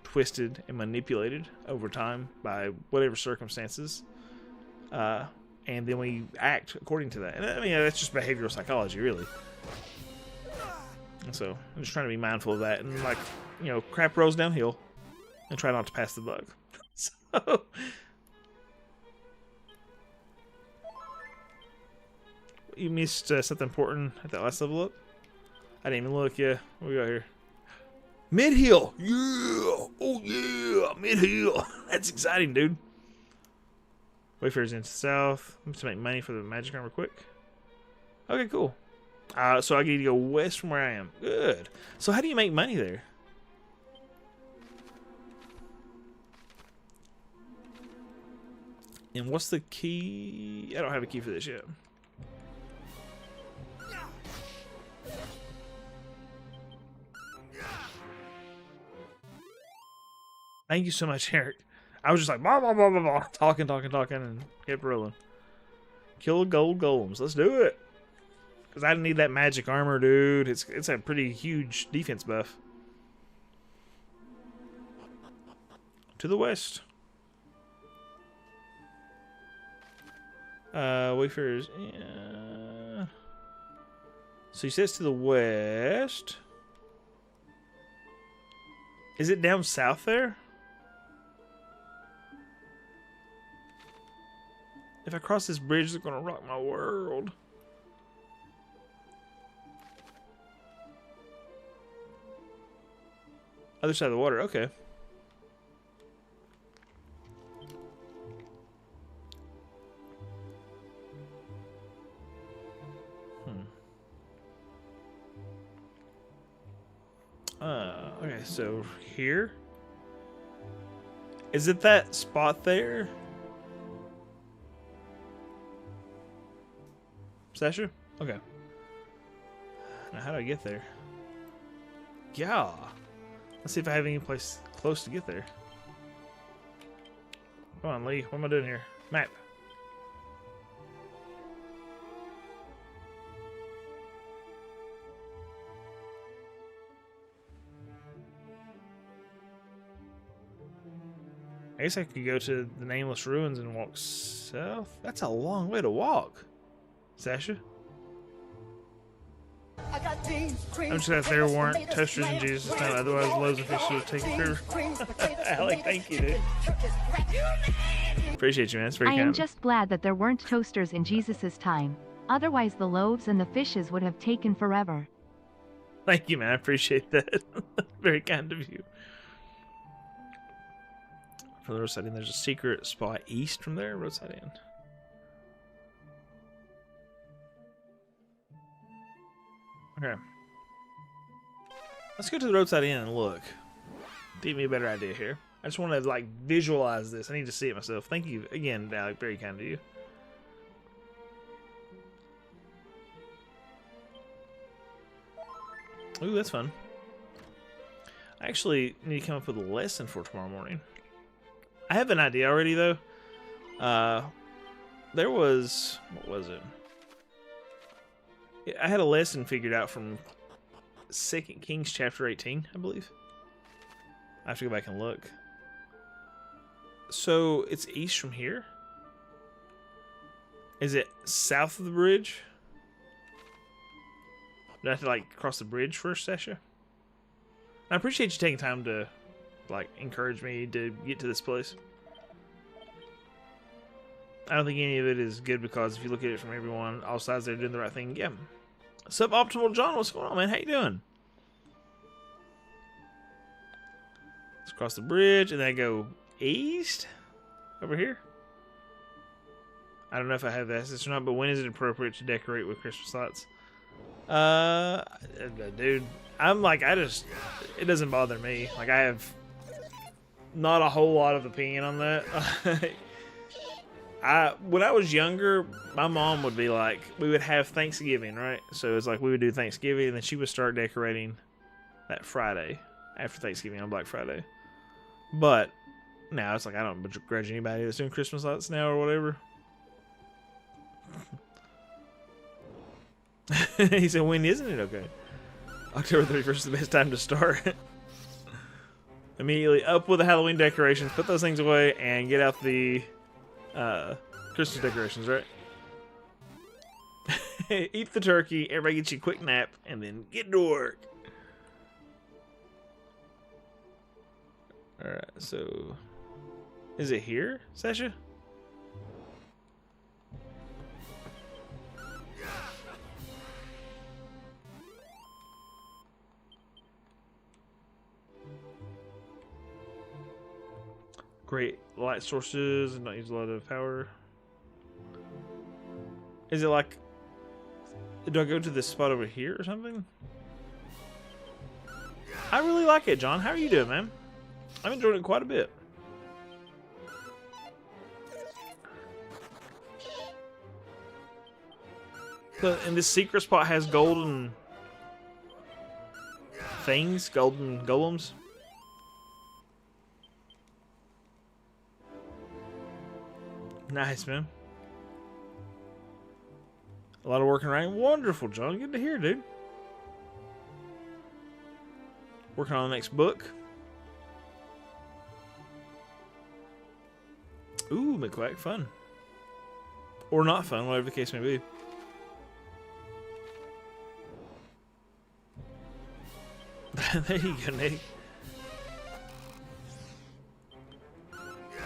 twisted and manipulated over time by whatever circumstances, and then we act according to that. And I mean, that's just behavioral psychology, really. And so I'm just trying to be mindful of that, and like, you know, crap rolls downhill, and try not to pass the buck. So. You missed something important at that last level up? I didn't even look, yeah. What we got here? Mid-heal! Yeah! Oh yeah! Mid-heal! That's exciting, dude. Wayfarers into south. I'm just to make money for the magic armor quick. Okay, cool. So I need to go west from where I am. Good. So how do you make money there? And what's the key? I don't have a key for this yet. Thank you so much, Eric. I was just like, blah, blah, blah, blah, blah, talking, and kept rolling. Kill gold golems. Let's do it. Because I need that magic armor, dude. It's a pretty huge defense buff. To the west. Wayfarers. Yeah. So he says to the west. Is it down south there? If I cross this bridge, it's gonna rock my world. Other side of the water. Okay. Okay, so here. Is it that spot there? Sasha? Okay. Now, how do I get there? Yeah. Let's see if I have any place close to get there. Come on, Lee. What am I doing here? Map. I guess I could go to the Nameless Ruins and walk south. That's a long way to walk. Sasha? I'm just glad there weren't toasters in Jesus' time, otherwise loads of fish would have taken forever. Alec, thank you, dude. Appreciate you, man. It's very kind. I am just glad that there weren't toasters in Jesus' time. Otherwise the loaves and the fishes would have taken forever. Thank you, man. I appreciate that. Very kind of you. For the roadside inn, there's a secret spot east from there. Roadside inn. Okay. Let's go to the roadside inn and look. Give me a better idea here. I just want to like visualize this. I need to see it myself. Thank you again, Alec. Very kind of you. Ooh, that's fun. I actually need to come up with a lesson for tomorrow morning. I have an idea already, though. There was... What was it? I had a lesson figured out from 2 Kings chapter 18, I believe. I have to go back and look. So, it's east from here? Is it south of the bridge? Do I have to, like, cross the bridge first, Sasha? I appreciate you taking time to, like, encourage me to get to this place. I don't think any of it is good because if you look at it from everyone, all sides, they're doing the right thing. Yeah. Suboptimal John, what's going on, man? How you doing? Let's cross the bridge and then go east over here. I don't know if I have this or not, but when is it appropriate to decorate with Christmas lights? Dude, I'm like, it doesn't bother me. Like, I have not a whole lot of opinion on that. When I was younger, my mom would be like, we would have Thanksgiving, right? So it's like we would do Thanksgiving, and then she would start decorating that Friday after Thanksgiving on Black Friday. But now it's like I don't begrudge anybody that's doing Christmas lights now or whatever. He said, when isn't it okay? October 31st is the best time to start. Immediately up with the Halloween decorations, put those things away, and get out the Christmas decorations, right? Eat the turkey, everybody gets you a quick nap, and then get to work. Alright, so... Is it here, Sasha? Great light sources and not use a lot of power. Is it like... Do I go to this spot over here or something? I really like it, John. How are you doing, man? I've enjoyed it quite a bit. And this secret spot has golden things, golden golems. Nice, man. A lot of working around. Wonderful, John. Good to hear, dude. Working on the next book. Ooh, McQuack. Fun. Or not fun, whatever the case may be. There you go, Nick.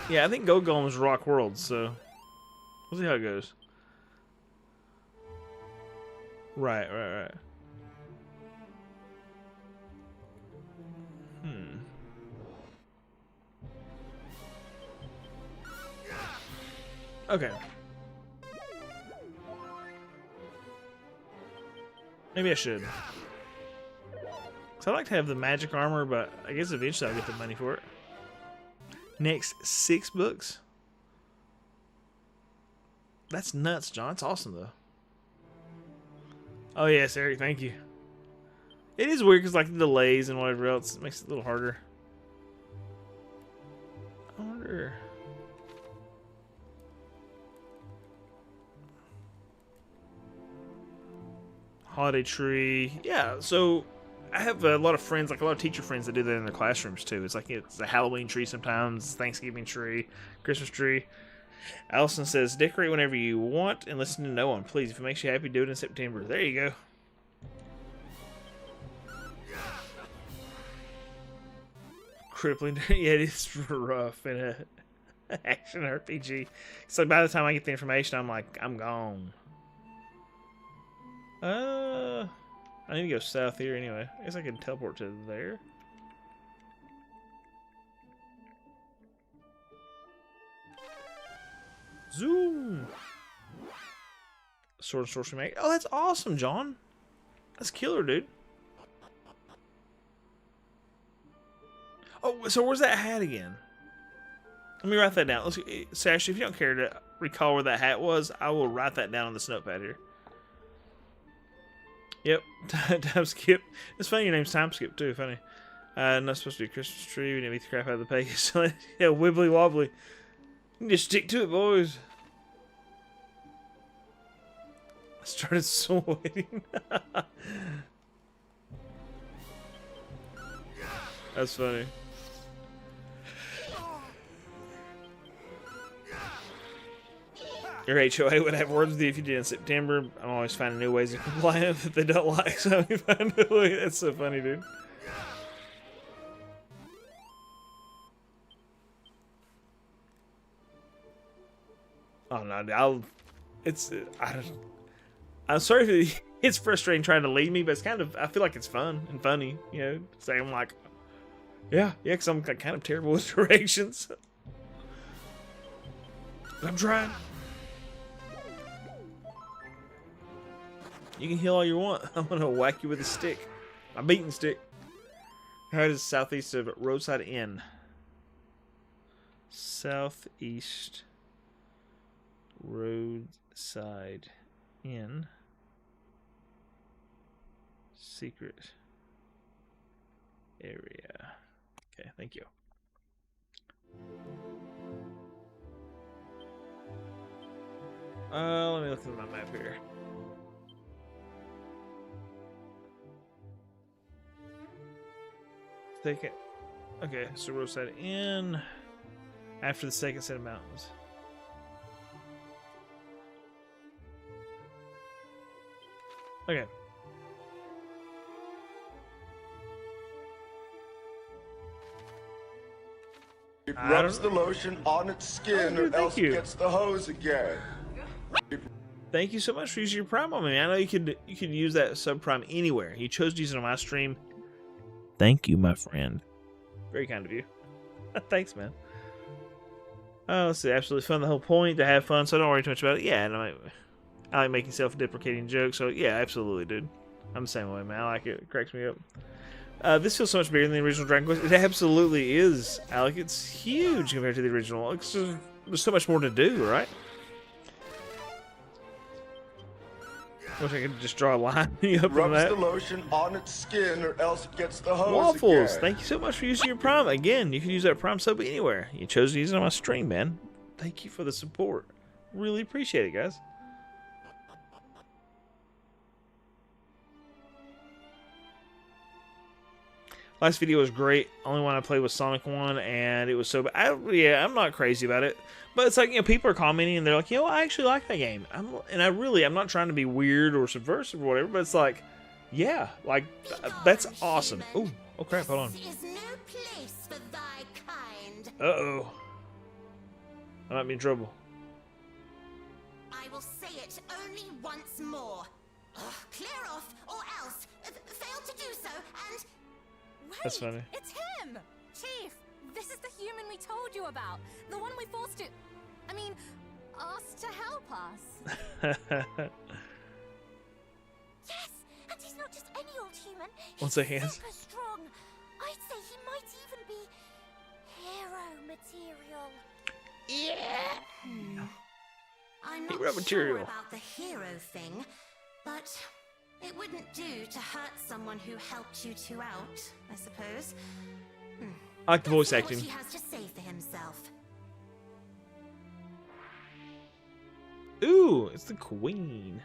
Yeah, I think Go Golem's Rock World, so we'll see how it goes. Right. Hmm. Okay. Maybe I should. So I like to have the magic armor, but I guess eventually I'll get the money for it. Next 6 books. That's nuts, John. That's awesome, though. Oh, yes, Eric. Thank you. It is weird because, like, the delays and whatever else, it makes it a little harder. I wonder... Holiday tree. Yeah, so I have a lot of friends, like a lot of teacher friends that do that in their classrooms, too. It's like it's a Halloween tree sometimes, Thanksgiving tree, Christmas tree. Allison says, decorate whenever you want and listen to no one. Please, if it makes you happy, do it in September. There you go. Crippling. Yeah, it is rough in a action RPG. So by the time I get the information, I'm like, I'm gone. I need to go south here anyway. I guess I can teleport to there. Zoom. Sword and Sorcery Remake. Oh, that's awesome, John. That's killer, dude. Oh, so where's that hat again? Let me write that down. Sash, if you don't care to recall where that hat was, I will write that down on this notepad here. Yep, Time Skip. It's funny your name's Time Skip too. Funny. Not supposed to be a Christmas tree. We need to beat the crap out of the package. Yeah, wibbly wobbly. You just stick to it, boys. I started sweating. That's funny. Your HOA would have words with you if you did in September. I'm always finding new ways of complaining that they don't like, so we find a way. That's so funny, dude. Oh no, I'm sorry if it's frustrating trying to lead me, but it's kind of, I feel like it's fun and funny, you know. So I'm like, yeah, because I'm kind of terrible with directions. But I'm trying. You can heal all you want. I'm gonna whack you with a stick. My beating stick. Alright, is southeast of Roadside Inn. Southeast Roadside Inn. Secret area. Okay, thank you. Let me look at my map here. Second. Okay, so Roadside Inn. After the second set of mountains. Okay. It rubs the lotion on its skin or else it gets the hose again. Thank you so much for using your Prime on me. I know you could use that subprime anywhere. You chose to use it on my stream. Thank you, my friend. Very kind of you. Thanks, man. Oh, let's see. Absolutely fun. The whole point to have fun, so don't worry too much about it. Yeah, and I like making self-deprecating jokes. So yeah, absolutely, dude. I'm the same way, man. I like it. It cracks me up. This feels so much bigger than the original Dragon Quest. It absolutely is, Alec. It's huge compared to the original. There's so much more to do, right? Wish I could just draw a line up on that. Rubs the lotion on its skin or else it gets the hose Waffles, again. thank you so much for using your Prime. Again, you can use that Prime sub anywhere. You chose to use it on my stream, man. Thank you for the support. Really appreciate it, guys. Last video was great. Only one I played was Sonic 1, and it was so bad. I'm not crazy about it. But it's like, you know, people are commenting, and they're like, I actually like that game. I'm not trying to be weird or subversive or whatever, but it's like, yeah, like, that's awesome. Oh crap, hold on. Uh-oh. I might be in trouble. I will say it only once more. Clear off, or else. Fail to do so, and... Wait, That's funny. It's him! Chief, this is the human we told you about. The one we forced to... I mean, asked to help us. Yes, and he's not just any old human. What's He's a hand? super strong. I'd say he might even be hero material. Yeah. I'm not Hero sure material. about the hero thing, but it wouldn't do to hurt someone who helped you two out, I suppose. I like the voice Let's see acting. what he has to say for himself. Ooh, it's the queen.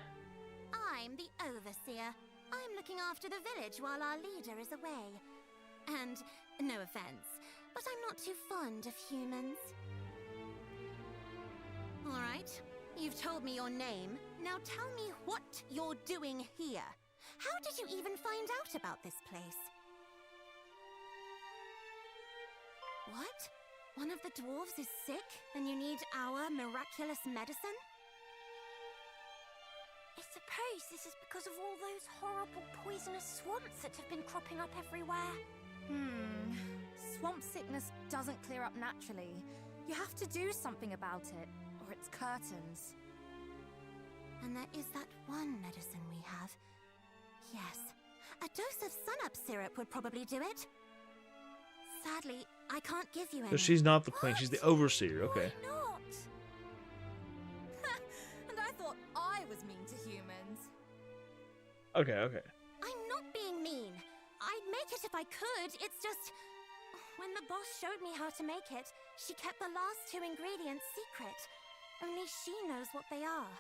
I'm the overseer. I'm looking after the village while our leader is away. And, no offense, but I'm not too fond of humans. Alright, you've told me your name. Now tell me what you're doing here. How did you even find out about this place? What? One of the dwarves is sick and you need our miraculous medicine? I suppose this is because of all those horrible poisonous swamps that have been cropping up everywhere. Swamp sickness doesn't clear up naturally. You have to do something about it, or it's curtains. And there is that one medicine we have. Yes, a dose of sun-up syrup would probably do it. Sadly, I can't give you any. So she's not the queen, she's the overseer. Okay. Why not? And I thought I was mean to humans. Okay, okay. I'm not being mean. I'd make it if I could. It's just... When the boss showed me how to make it, she kept the last two ingredients secret. Only she knows what they are.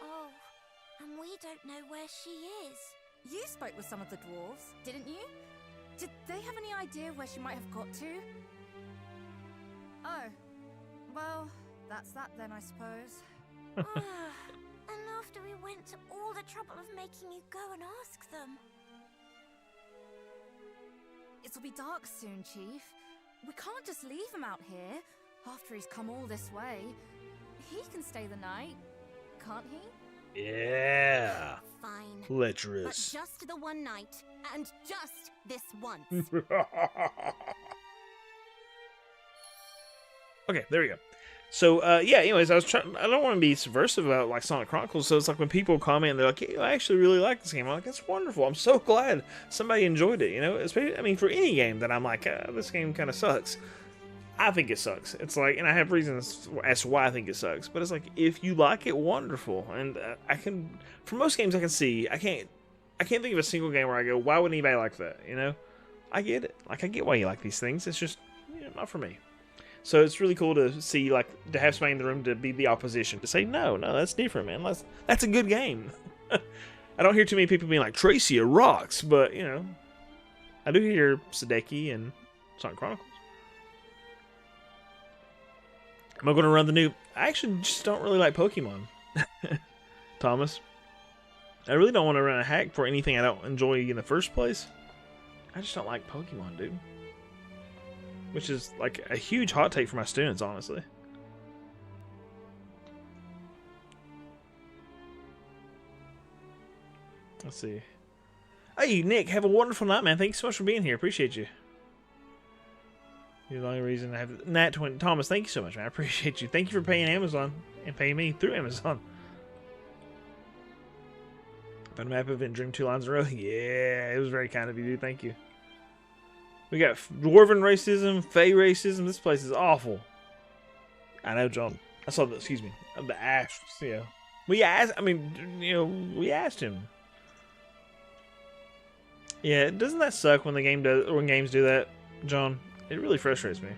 Oh, and we don't know where she is. You spoke with some of the dwarves, didn't you? Did they have any idea where she might have got to? Oh, well, that's that then, I suppose. And after we went to all the trouble of making you go and ask them. It'll be dark soon, Chief. We can't just leave him out here after he's come all this way. He can stay the night, can't he? Yeah. Fine. But Lecherous. just the one night, and just this once. Okay, there we go. So, yeah, anyways, I don't want to be subversive about, like, Sonic Chronicles, so it's like when people comment, they're like, hey, I actually really like this game. I'm like, that's wonderful. I'm so glad somebody enjoyed it, you know? Especially, I mean, for any game that I'm like, this game kind of sucks. I think it sucks. It's like, and I have reasons as to why I think it sucks, but it's like, if you like it, wonderful. And I can, for most games I can see, I can't think of a single game where I go, why would anybody like that, you know? I get it. Like, I get why you like these things. It's just, you know, not for me. So it's really cool to see, like, to have somebody in the room to be the opposition, to say, no, that's different, man. That's a good game. I don't hear too many people being like, Tracia rocks, but, you know, I do hear Sadeki and Sonic Chronicles. Am I going to run the new... I actually just don't really like Pokemon, Thomas. I really don't want to run a hack for anything I don't enjoy in the first place. I just don't like Pokemon, dude. Which is, like, a huge hot take for my students, honestly. Let's see. Hey, Nick, have a wonderful night, man. Thank you so much for being here. Appreciate you. You're the only reason I have... Nat Twin... Thomas, thank you so much, man. I appreciate you. Thank you for paying Amazon and paying me through Amazon. Found a map of it and dream 2 lines in a row. Yeah, it was very kind of you, dude. Thank you. We got dwarven racism, fey racism. This place is awful. I know, John. I saw the, excuse me, the Ash. You know, we asked. I mean, you know, we asked him. Yeah, doesn't that suck when the game does, or when games do that, John? It really frustrates me.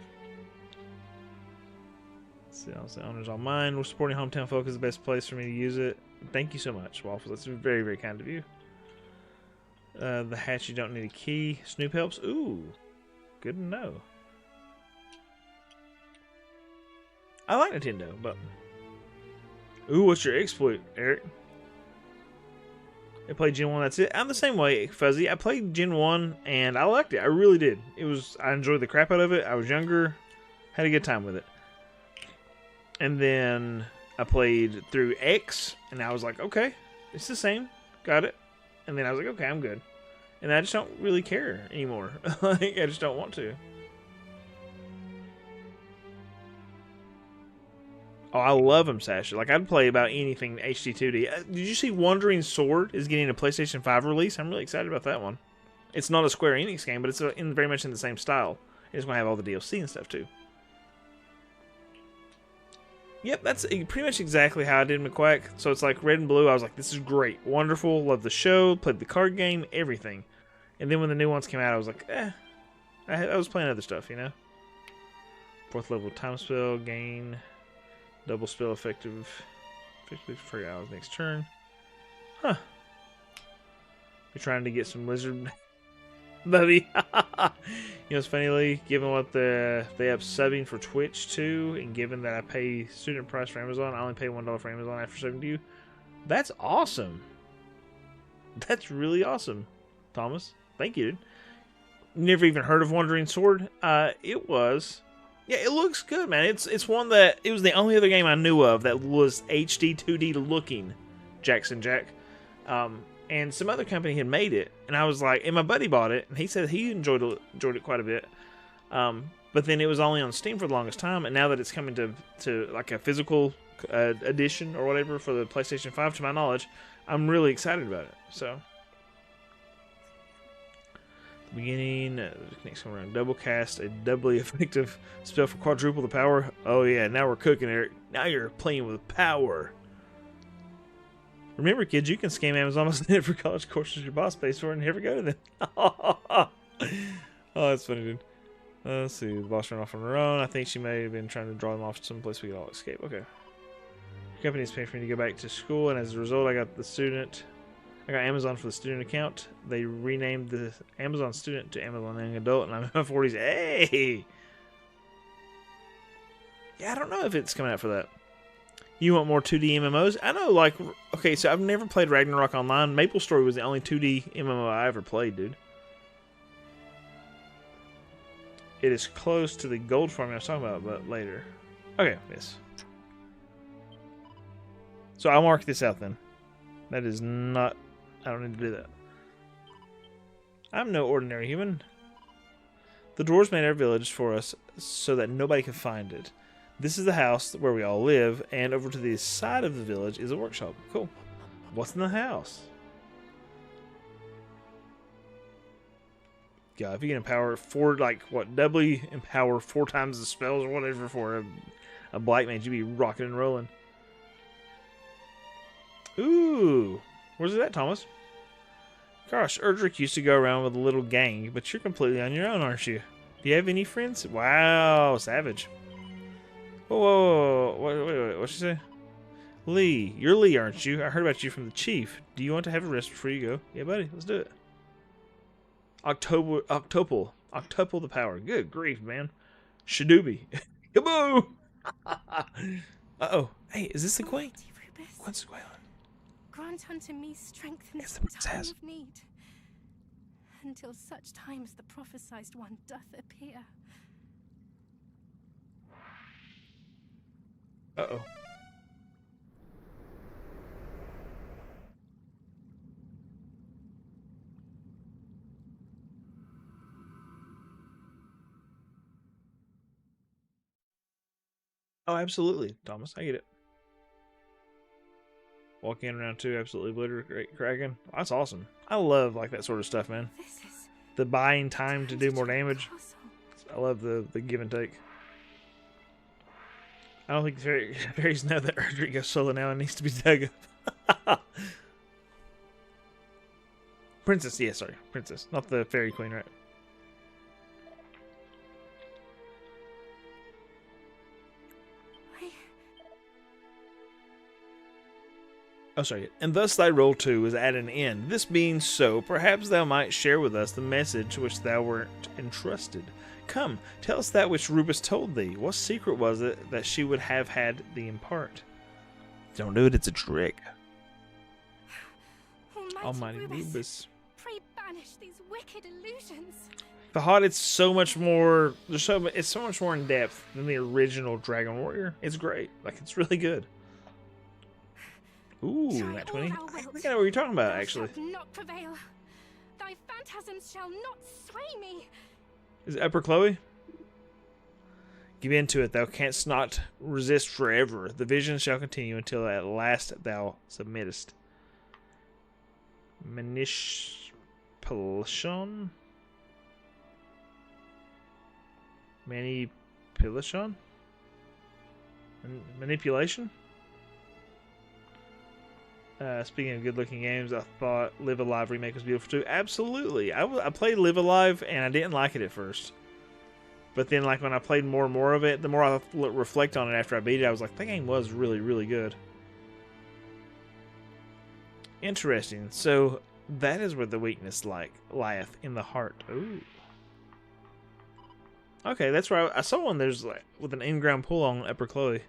Let's see, I'll say honors all mine. We're supporting Hometown Folk is the best place for me to use it. Thank you so much, Waffles. That's very, very kind of you. The hatch, you don't need a key. Snoop helps. Ooh, good to know. I like Nintendo, but... Ooh, what's your exploit, Eric? I played Gen 1, that's it. I'm the same way, Fuzzy. I played Gen 1, and I liked it. I really did. I enjoyed the crap out of it. I was younger. Had a good time with it. And then I played through X, and I was like, okay, it's the same. Got it. And then I was like, okay, I'm good. And I just don't really care anymore. Like, I just don't want to. Oh, I love them, Sasha. Like, I'd play about anything HD 2D. Did you see Wandering Sword is getting a PlayStation 5 release? I'm really excited about that one. It's not a Square Enix game, but it's very much in the same style. It's going to have all the DLC and stuff, too. Yep, that's pretty much exactly how I did McQuack. So it's like Red and Blue. I was like, this is great. Wonderful. Love the show. Played the card game. Everything. And then when the new ones came out, I was like, I was playing other stuff, you know? 4th level time spell. Gain. Double spell effective. 3 hours next turn. Huh. You're trying to get some lizard... Buddy. You know, it's funny, Lee, given what they have subbing for Twitch too, and given that I pay student price for Amazon, I only pay $1 for Amazon after subbing to you. That's awesome. That's really awesome, Thomas. Thank you, dude. Never even heard of Wandering Sword. It was, yeah, it looks good, man. It's one that it was the only other game I knew of that was HD 2D looking. Jackson Jack. And some other company had made it, and I was like, and my buddy bought it, and he said he enjoyed it quite a bit. But then it was only on Steam for the longest time, and now that it's coming to like a physical edition or whatever for the PlayStation 5, to my knowledge, I'm really excited about it. So, the beginning, next one around, double cast a doubly effective spell for quadruple the power. Oh yeah, now we're cooking, Eric. Now you're playing with power. Remember, kids, you can scam Amazon for college courses your boss pays for and never go to them. Oh, that's funny, dude. Let's see. The boss ran off on her own. I think she may have been trying to draw them off to some place we could all escape. Okay. Your company's paying for me to go back to school, and as a result, I got Amazon for the student account. They renamed the Amazon student to Amazon Young Adult, and I'm in my 40s. Hey! Yeah, I don't know if it's coming out for that. You want more 2D MMOs? I know, like, okay, so I've never played Ragnarok Online. Maple Story was the only 2D MMO I ever played, dude. It is close to the gold farm I was talking about, but later. Okay, yes. So I'll mark this out then. That is not... I don't need to do that. I'm no ordinary human. The dwarves made our village for us so that nobody could find it. This is the house where we all live, and over to the side of the village is a workshop. Cool. What's in the house? God, if you can empower doubly empower 4 times the spells or whatever for a black mage, you'd be rocking and rolling. Ooh. Where's it at, Thomas? Gosh, Erdrick used to go around with a little gang, but you're completely on your own, aren't you? Do you have any friends? Wow, savage. Whoa, wait, what'd she say? Lee, you're Lee, aren't you? I heard about you from the chief. Do you want to have a rest before you go? Yeah, buddy, let's do it. Octopal the power. Good grief, man. Shadoobie. Kaboom! Uh-oh. Hey, is this the queen? Queen Squalin. Grant unto me strength in It's the the time princess. of need, until such time as the prophesied one doth appear. Uh-oh. Oh, absolutely, Thomas. I get it. Walking in round 2, absolutely great Kraken. That's awesome. I love like that sort of stuff, man. This is The buying time to do more damage. castle. I love the give and take. I don't think fairies know that Erdrick goes solo now and needs to be dug up. Princess, yeah, sorry. Princess, not the fairy queen, right? Oh, sorry. And thus thy roll 2 is at an end. This being so, perhaps thou might share with us the message which thou wert entrusted. Come, tell us that which Rubus told thee. What secret was it that she would have had thee impart? Don't do it, it's a trick. Almighty Rubus. Pray banish these wicked illusions. Fahad, it's so much more. It's so much more in depth than the original Dragon Warrior. It's great. Like, it's really good. Ooh, that 20. I think I know what you're talking about, actually. Thou shalt not prevail. Thy phantasms shall not sway me. Is it Upper Chloe? Give in to it, thou canst not resist forever. The vision shall continue until at last thou submittest. Manipulation? Manipulation? Manipulation? Speaking of good-looking games, I thought Live Alive Remake was beautiful too. Absolutely. I played Live Alive and I didn't like it at first. But then, like, when I played more and more of it, the more I reflect on it after I beat it, I was like, that game was really, really good. Interesting. So, that is where the weakness lieth, in the heart. Ooh. Okay, that's where I saw one there's, like, with an in-ground pull on Upper Chloe.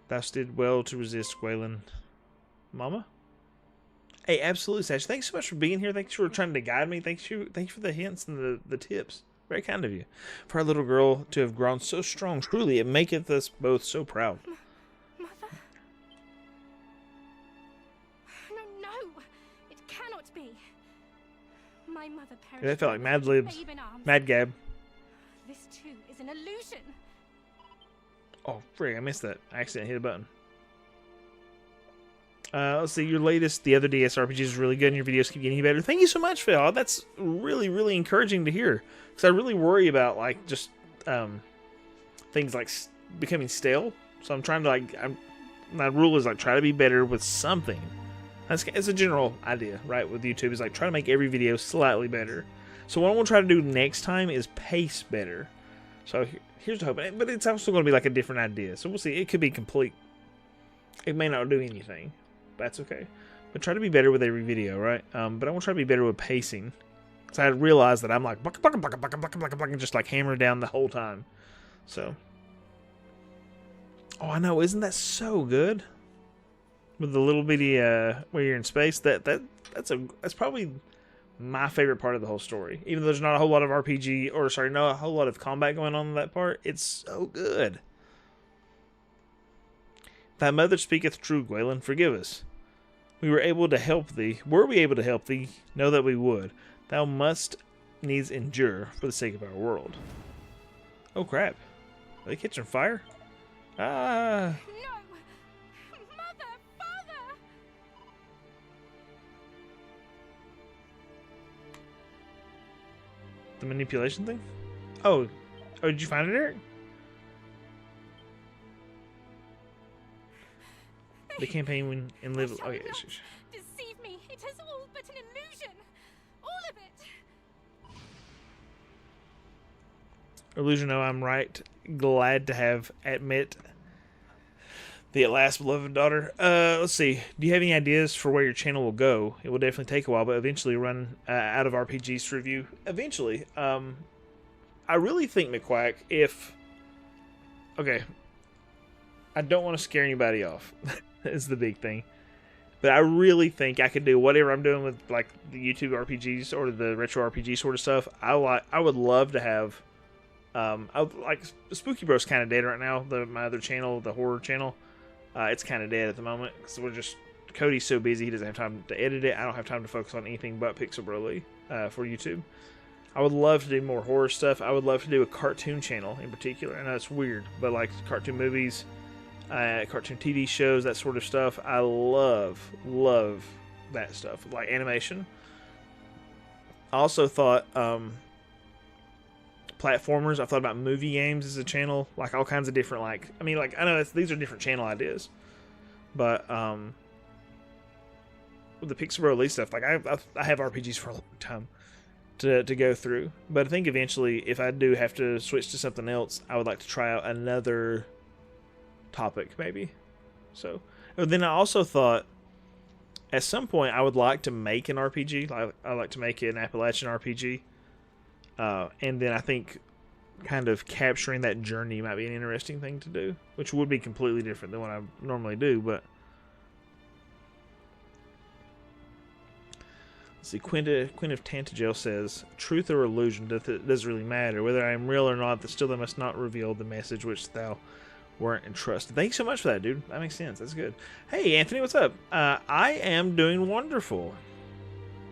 Thou did well to resist, Gwaylin. Mama? Hey, absolutely, Sash. Thanks so much for being here. Thanks for trying to guide me. Thanks for the hints and the tips. Very kind of you. For our little girl to have grown so strong, truly, it maketh us both so proud. Mother? No, it cannot be. My mother perished. Yeah, that felt like Mad Libs. Babe in arms. Mad Gab. This too is an illusion. Oh, frig, I missed that. I accidentally hit a button. Let's see, your latest, the other DS RPGs is really good and your videos keep getting better. Thank you so much, Phil. That's really, really encouraging to hear. Because I really worry about, like, just things like becoming stale. So I'm trying to, like, my rule is, like, try to be better with something. It's a general idea, right, with YouTube, is, like, try to make every video slightly better. So what I'm going to try to do next time is pace better. So here's the hope. But it's also going to be, like, a different idea. So we'll see. It could be complete. It may not do anything. That's okay. But try to be better with every video, right? But I want to try to be better with pacing. Because I realized that I'm like, just like hammering down the whole time. So. Oh, I know. Isn't that so good? With the little bitty, where you're in space. That's probably my favorite part of the whole story. Even though there's not a whole lot of RPG, or sorry, not a whole lot of combat going on in that part. It's so good. Thy mother speaketh true, Gwaylin. Forgive us. We were able to help thee. Were we able to help thee? Know that we would. Thou must needs endure for the sake of our world. Oh crap! Are they catching fire? Ah! No! Mother! Father! The manipulation thing? Oh, did you find it, Eric? The campaign when in Live. Oh yeah. Deceive me. It is all but an illusion. All of it. Illusion, no, I'm right. Glad to have admit the at last beloved daughter. Let's see. Do you have any ideas for where your channel will go? It will definitely take a while, but eventually run out of RPGs to review. Eventually. I really think, McQuack, if... Okay. I don't want to scare anybody off. Is the big thing. But I really think I could do whatever I'm doing with, like, the YouTube RPGs or the retro RPG sort of stuff. I would love to have... like, Spooky Bro's kind of dead right now. My other channel, the horror channel, it's kind of dead at the moment because Cody's so busy he doesn't have time to edit it. I don't have time to focus on anything but Pixel Broly for YouTube. I would love to do more horror stuff. I would love to do a cartoon channel in particular. I know it's weird, but like cartoon movies, cartoon TV shows, that sort of stuff. I love that stuff, like animation. I also thought platformers. I thought about movie games as a channel, like all kinds of different, like, I mean, like, I know these are different channel ideas, but with the Pixel Bro Elite stuff, like I have RPGs for a long time to go through, but I think eventually, if I do have to switch to something else, I would like to try out another topic, maybe. So, but then I also thought, at some point, I would like to make an RPG. I like to make an Appalachian RPG. And then I think kind of capturing that journey might be an interesting thing to do, which would be completely different than what I normally do, but... Let's see, Quinn of Tantagel says, truth or illusion, doesn't really matter. Whether I am real or not, still they must not reveal the message which thou weren't entrusted. Thanks so much for that, dude. That makes sense. That's good. Hey, Anthony, what's up? I am doing wonderful.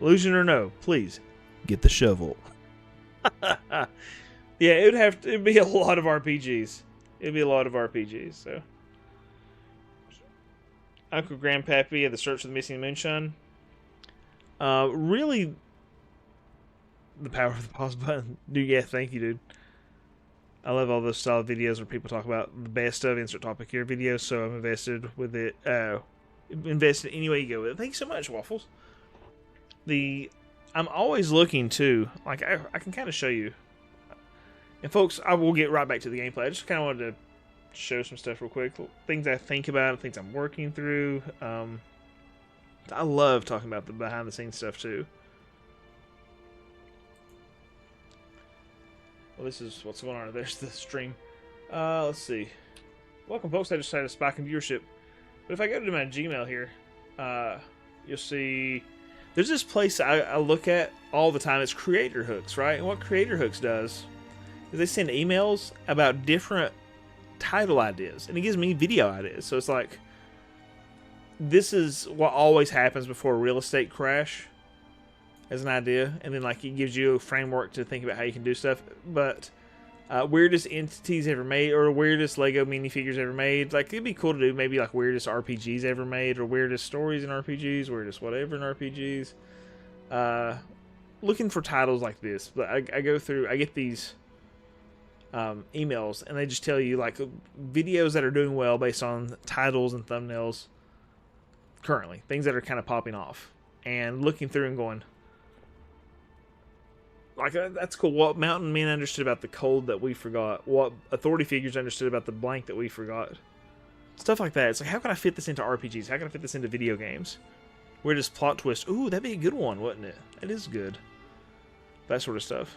Illusion or no, please, get the shovel. Yeah, it'd be a lot of RPGs. It'd be a lot of RPGs. So, Uncle Grandpappy at the Search for the Missing Moonshine. Really, the power of the pause button. Dude, yeah, thank you, dude. I love all those style videos where people talk about the best of insert topic here videos, so I'm invested with it. Invested any way you go with it. Thank you so much, Waffles. I'm always looking too. Like I can kind of show you. And folks, I will get right back to the gameplay. I just kind of wanted to show some stuff real quick. Things I think about, things I'm working through. I love talking about the behind the scenes stuff too. Well, this is what's going on. There's the stream. Let's see. Welcome, folks. I just had a spike in viewership. But if I go to my Gmail here, you'll see there's this place I look at all the time. It's Creator Hooks, right? And what Creator Hooks does is they send emails about different title ideas, and it gives me video ideas. So it's like, this is what always happens before a real estate crash as an idea, and then like it gives you a framework to think about how you can do stuff. But weirdest entities ever made, or weirdest Lego minifigures ever made. Like, it'd be cool to do maybe like weirdest RPGs ever made, or weirdest stories in RPGs, weirdest whatever in RPGs. Looking for titles like this. But I go through, I get these emails, and they just tell you like videos that are doing well based on titles and thumbnails currently, things that are kind of popping off, and looking through and going, like, that's cool. What mountain men understood about the cold that we forgot. What authority figures understood about the blank that we forgot. Stuff like that. It's like, how can I fit this into RPGs? How can I fit this into video games? Where does plot twist? Ooh, that'd be a good one, wouldn't it? It is good. That sort of stuff.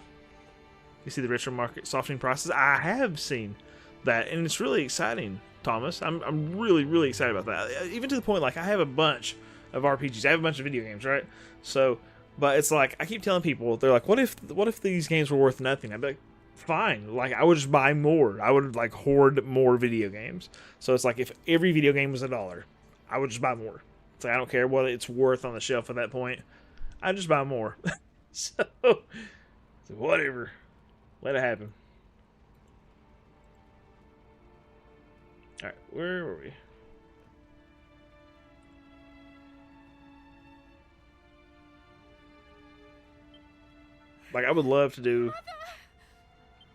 You see the retro market softening prices? I have seen that, and it's really exciting, Thomas. I'm really, really excited about that. Even to the point, like, I have a bunch of RPGs. I have a bunch of video games, right? So, but it's like, I keep telling people, they're like, what if these games were worth nothing? I'd be like, fine. Like, I would just buy more. I would, like, hoard more video games. So it's like, if every video game was $1, I would just buy more. It's like, I don't care what it's worth on the shelf at that point. I just buy more. So, whatever. Let it happen. Alright, where were we? Like, I would love to do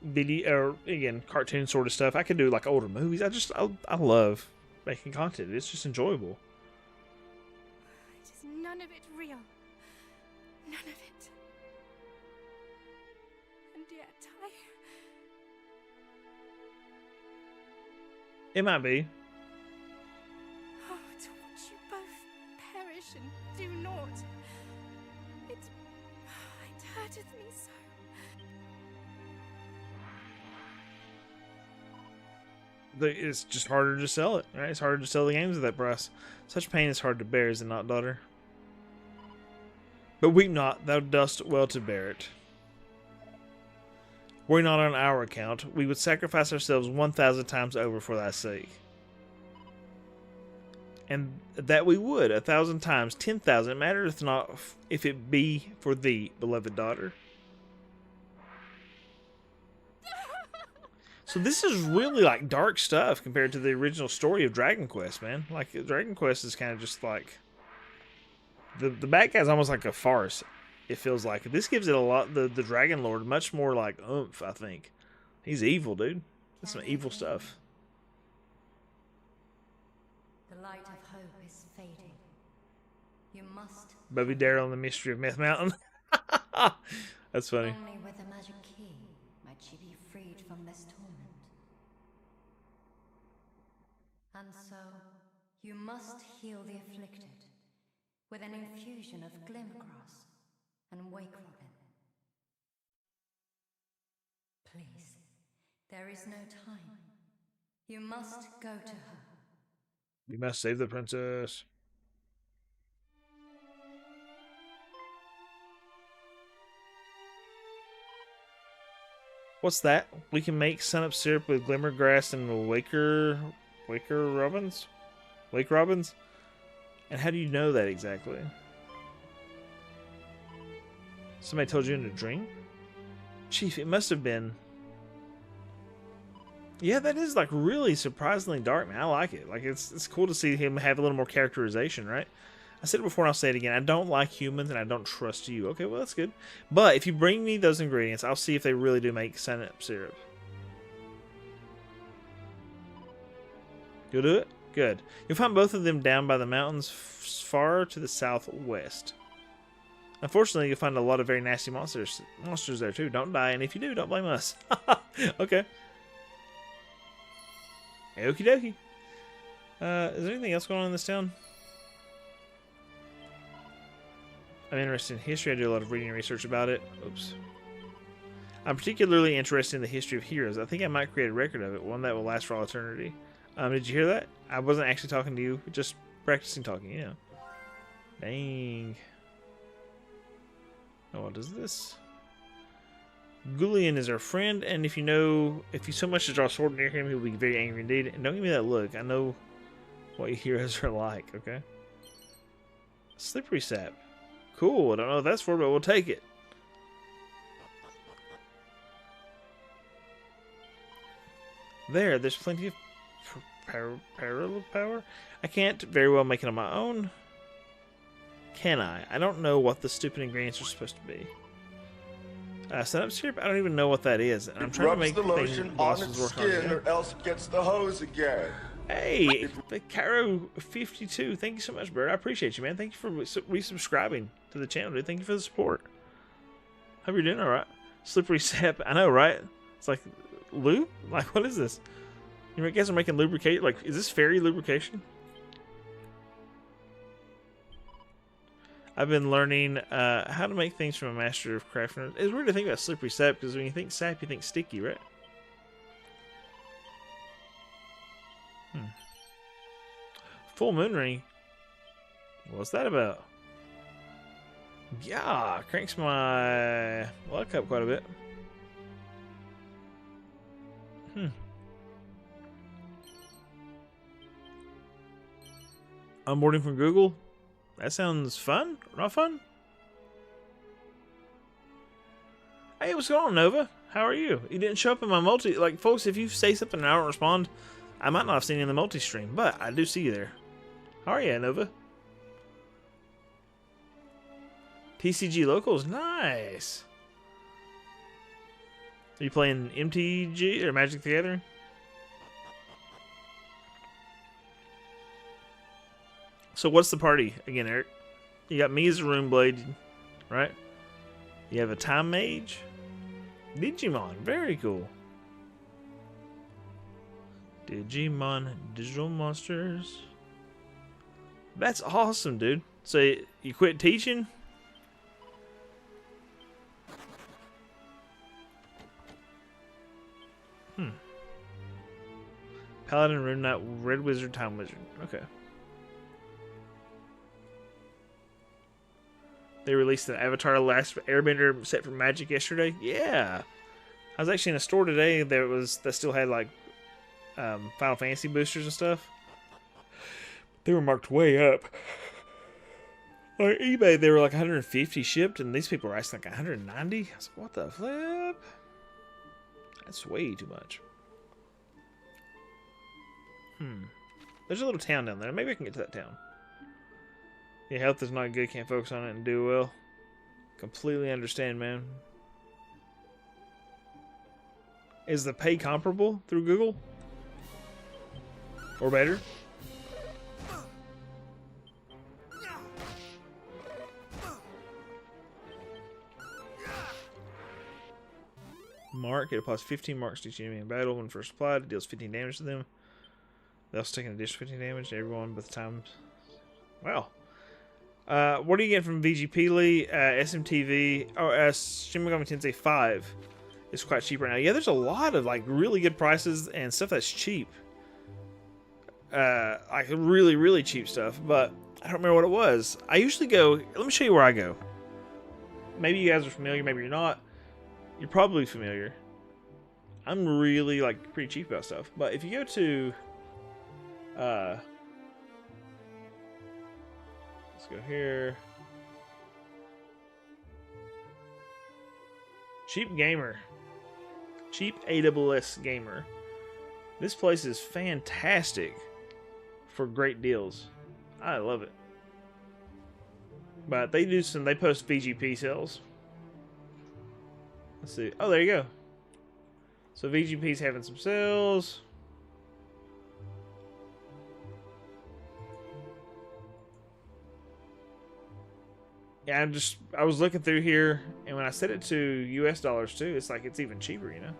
video, or again, cartoon sort of stuff. I could do like older movies. I love making content. It's just enjoyable. It is none of it real. None of it. And yet It might be. oh, to watch you both perish and do naught. It hurteth me so. It's just harder to sell it, right? It's harder to sell the games at that price. Such pain is hard to bear, is it not, daughter? But weep not, thou dost well to bear it. Were it not on our account, we would sacrifice ourselves 1,000 times over for thy sake. And that we would, 1,000 times, 10,000, it mattereth not if it be for thee, beloved daughter. So this is really like dark stuff compared to the original story of Dragon Quest, man. Like, Dragon Quest is kind of just like, the bad guy's almost like a farce, it feels like. This gives it a lot, the Dragon Lord, much more like oomph, I think. He's evil, dude. That's some evil stuff. The light of hope is fading. You must. Bobby Darrell and the Mystery of Myth Mountain. That's funny. Only with a magic key might she be freed from this torment. And so, you must heal the afflicted with an infusion of glimgrass and wake robin. Please, there is no time. You must go to her. We must save the princess. What's that? We can make sunup syrup with glimmer grass and Wake robins? Wake robins? And how do you know that exactly? Somebody told you in a dream? Chief, it must have been Yeah, that is like really surprisingly dark, man. I like it. Like it's cool to see him have a little more characterization, right? I said it before and I'll say it again. I don't like humans and I don't trust you. Okay, well that's good. But if you bring me those ingredients, I'll see if they really do make synap syrup. You'll do it? Good. You'll find both of them down by the mountains far to the southwest. Unfortunately, you'll find a lot of very nasty monsters there too. Don't die, and if you do, don't blame us. Okay. Okie dokie. Is there anything else going on in this town? I'm interested in history. I do a lot of reading and research about it. Oops. I'm particularly interested in the history of heroes. I think I might create a record of it, one that will last for all eternity. Did you hear that? I wasn't actually talking to you, just practicing talking, you know. Dang. Oh, what is this? Gullion is our friend, and if you so much as draw a sword near him, he'll be very angry indeed. And don't give me that look. I know what your heroes are like, okay? Slippery sap. Cool. I don't know what that's for, but we'll take it. There's plenty of parallel power. I can't very well make it on my own. Can I? I don't know what the stupid ingredients are supposed to be. Synap syrup? I don't even know what that is. And I'm trying to make the lotion on its skin or else it gets the hose again. Hey, the Caro 52. Thank you so much, Bird. I appreciate you, man. Thank you for resubscribing to the channel, dude. Thank you for the support. Hope you're doing all right. Slippery sap. I know, right? It's like lube? Like, what is this? You guys are making lubricate? Like, is this fairy lubrication? I've been learning how to make things from a master of crafting. It's weird to think about slippery sap because when you think sap, you think sticky, right? Full moon ring. What's that about? Yeah, cranks my luck up quite a bit. Onboarding from Google. That sounds fun. Not fun? Hey, what's going on, Nova? How are you? You didn't show up in my multi... Like, folks, if you say something and I don't respond, I might not have seen you in the multi-stream, but I do see you there. How are you, Nova? TCG Locals? Nice. Are you playing MTG or Magic the Gathering? So what's the party again, Eric? You got me as a Rune Blade, right? You have a Time Mage. Digimon, very cool. Digimon, digital monsters. That's awesome, dude. So you quit teaching? Paladin, Rune Knight, Red Wizard, Time Wizard. Okay. They released the Avatar Last Airbender set for Magic yesterday. Yeah, I was actually in a store today that still had like Final Fantasy boosters and stuff. They were marked way up. On eBay, they were like 150 shipped, and these people were asking like 190. I was like, what the flip? That's way too much. There's a little town down there. Maybe I can get to that town. Your health is not good. Can't focus on it and do well. Completely understand, man. Is the pay comparable through Google? Or better? Mark. It applies 15 marks to each enemy in battle when first applied. It deals 15 damage to them. They also take an additional 15 damage to everyone by the time. Wow. What are you getting from VGP Lee? SMTV. Oh, Shin Megami Tensei 5 is quite cheap right now. Yeah, there's a lot of like really good prices and stuff that's cheap. Like really, really cheap stuff. But I don't remember what it was. I usually go. Let me show you where I go. Maybe you guys are familiar. Maybe you're not. You're probably familiar. I'm really like pretty cheap about stuff. But if you go to let's go here. Cheap Gamer. Cheap AWS Gamer. This place is fantastic for great deals. I love it. But they post VGP sales. Let's see. Oh, there you go. So VGP's having some sales. Yeah, I was looking through here, and when I set it to US dollars too, it's like it's even cheaper, you know?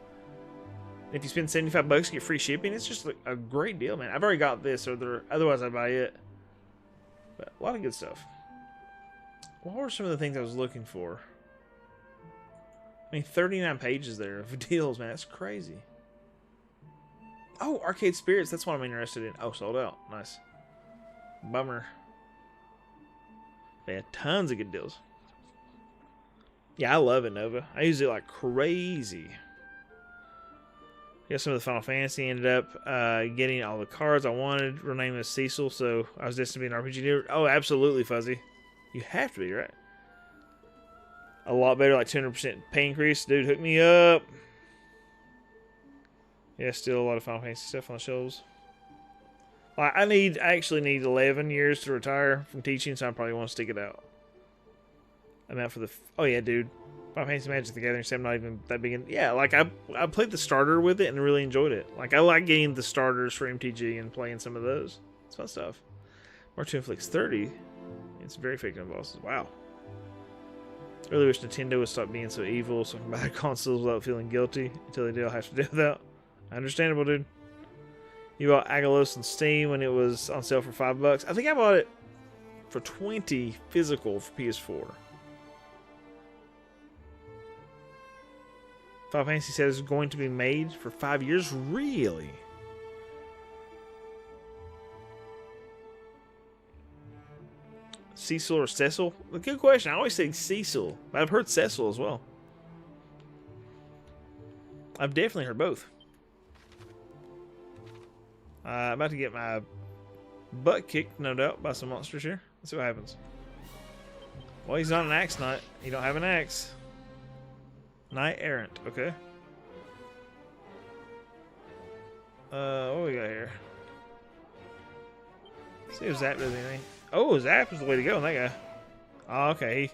If you spend $75, you get free shipping. It's just like a great deal, man. I've already got this, otherwise I'd buy it. But a lot of good stuff. What were some of the things I was looking for? I mean, 39 pages there of deals, man. That's crazy. Oh, Arcade Spirits. That's what I'm interested in. Oh, sold out. Nice. Bummer. They had tons of good deals. Yeah, I love it, Nova. I use it like crazy. Yeah, some of the Final Fantasy ended up getting all the cards I wanted. Renamed as Cecil, so I was destined to be an RPG nerd. Oh, absolutely, Fuzzy. You have to be, right? A lot better, like 200% pay increase. Dude, hook me up. Yeah, still a lot of Final Fantasy stuff on the shelves. I actually need 11 years to retire from teaching, so I probably want to stick it out. I'm out for the... Oh, yeah, dude. Final Fantasy Magic the Gathering 7, not even that big. Yeah, like, I played the starter with it and really enjoyed it. Like, I like getting the starters for MTG and playing some of those. It's fun stuff. March Inflix 30. It's very fake on bosses. Wow. Really wish Nintendo would stop being so evil so I can buy consoles without feeling guilty. Until they do, I'll have to do without. Understandable, dude. You bought Agalos on Steam when it was on sale for $5. I think I bought it for $20 physical for PS4. Final Fantasy says it's going to be made for 5 years. Really? Cecil or Cecil? A good question. I always say Cecil, but I've heard Cecil as well. I've definitely heard both. I'm about to get my butt kicked, no doubt, by some monsters here. Let's see what happens. Well, he's not an axe knight. You don't have an axe. Knight errant. Okay. What we got here? Let's see if Zap does anything. Oh, Zap is the way to go on that guy. Oh, okay.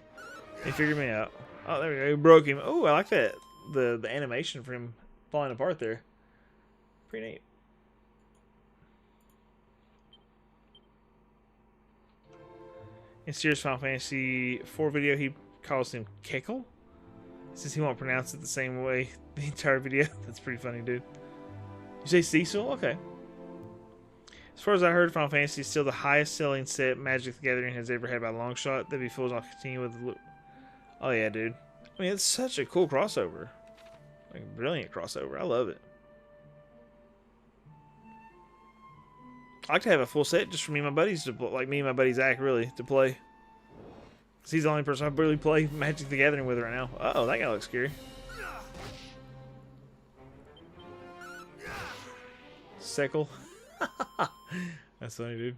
He figured me out. Oh, there we go. He broke him. Oh, I like that. The animation for him falling apart there. Pretty neat. In Sears Final Fantasy 4 video, he calls him Keckle, since he won't pronounce it the same way the entire video. That's pretty funny, dude. You say Cecil? Okay. As far as I heard, Final Fantasy is still the highest selling set Magic the Gathering has ever had by a long shot. That'd be fools. I'll continue with the loop. Oh yeah, dude. I mean, it's such a cool crossover. Like, a brilliant crossover. I love it. I like to have a full set just for me and my buddies to play. Like me and my buddy Zach, really, to play. Because he's the only person I really play Magic the Gathering with right now. Uh-oh, that guy looks scary. Seckle. That's funny, dude.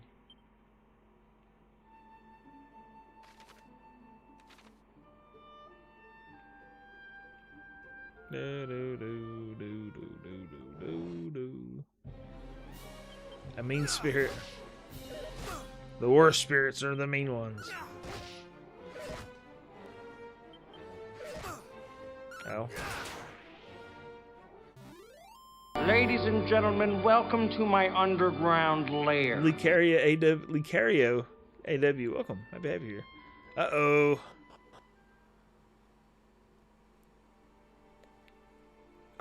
Do, do, do, do, do, do, do, do. A mean spirit. The worst spirits are the mean ones. Oh. Ladies and gentlemen, welcome to my underground lair. Licario AW, welcome. Happy to have you here. Uh-oh.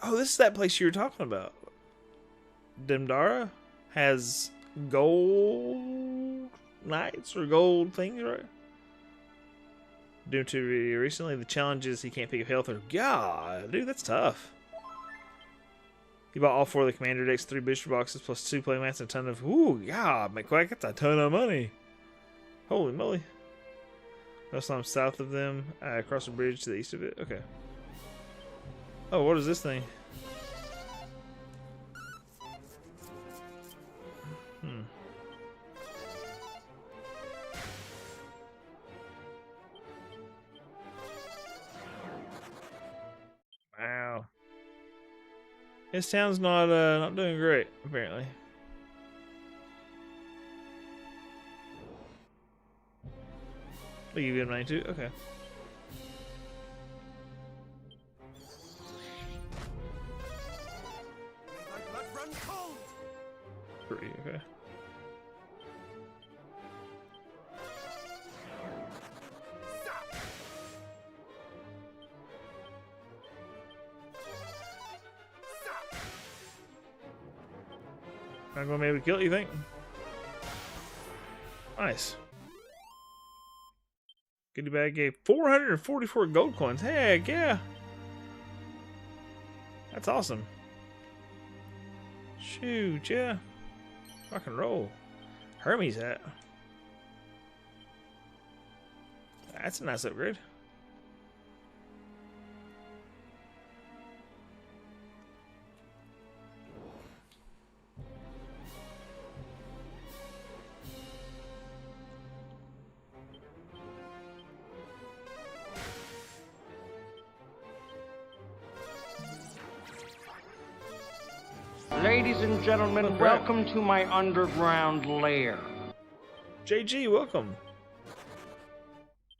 Oh, this is that place you were talking about. Demdara has gold knights or gold things, right? Due to recently, the challenge is he can't pick up health or... God, dude, that's tough. You bought all 4 of the commander decks, 3 booster boxes, plus 2 playmats, and a ton of... Ooh, God, McQuack, that's a ton of money. Holy moly. That's I'm south of them, across the bridge to the east of it. Okay. Oh, what is this thing? Wow. His town's not doing great, apparently. Will you give him 92? Okay. Three, okay. Not gonna be able to kill it, you think? Nice. Goodie bag gave 444 gold coins. Heck yeah. That's awesome. Shoot, yeah. Rock and roll. Hermes hat. That's a nice upgrade. Ladies and gentlemen, crap. welcome to my underground lair. JG, welcome.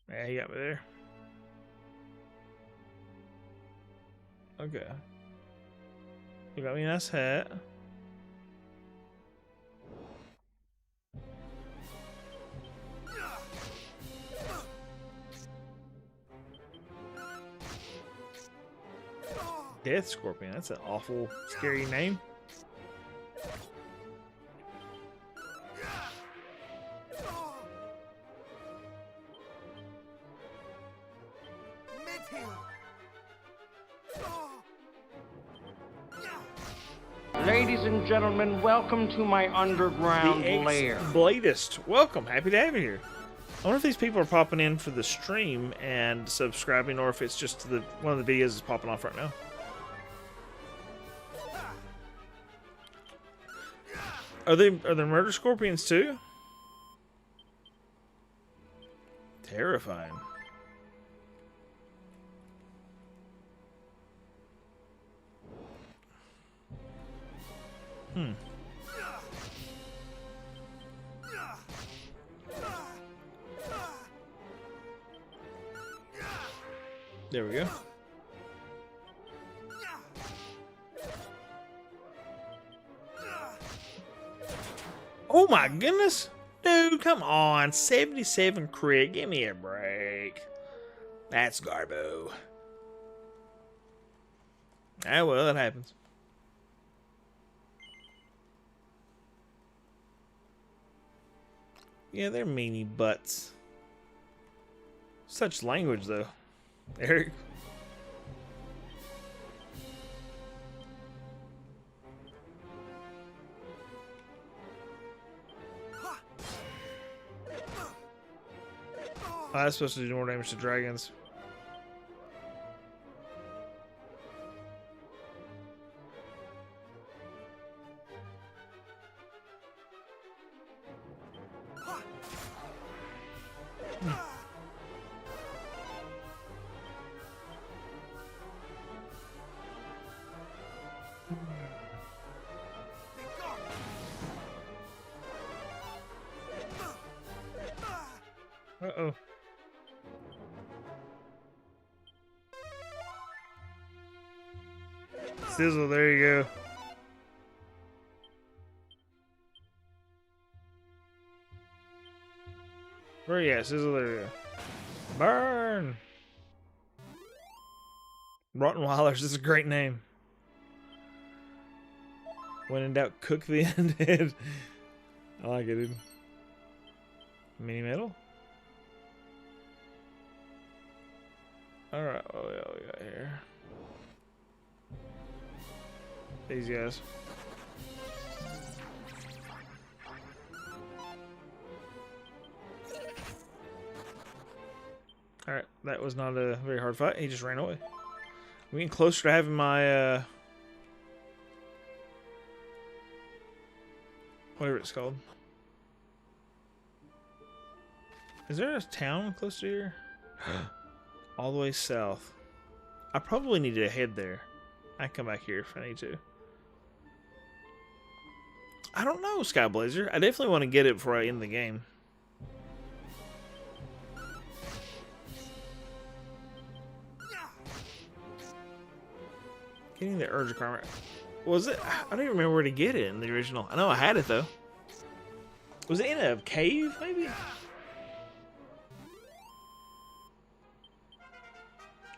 Yeah, he got me there. Okay. You got me a nice hat. Death Scorpion, that's an awful, scary name. Ladies and gentlemen, welcome to my underground lair. Bladist, welcome. Happy to have you here. I wonder if these people are popping in for the stream and subscribing, or if it's just one of the videos is popping off right now. Are there murder scorpions too? Terrifying. There we go. Oh my goodness! Dude, come on. 77 crit. Give me a break. That's Garbo. Ah, well, that happens. Yeah, they're meanie butts. Such language, though. Eric. Oh, that's supposed to do more damage to dragons. Uh-oh. Sizzle, there you go. Where you at? Sizzle, there you go. Burn! Rottenweilers is a great name. When in doubt, cook the undead. I like it, dude. Mini metal? Alright, oh yeah, we got here. These guys. Alright, that was not a very hard fight. He just ran away. We're getting closer to having my, whatever it's called. Is there a town close to here? All the way south. I probably need to head there. I can come back here if I need to. I don't know, Skyblazer. I definitely want to get it before I end the game. Getting the urge requirement. Was it? I don't even remember where to get it in the original. I know I had it though. Was it in a cave, maybe?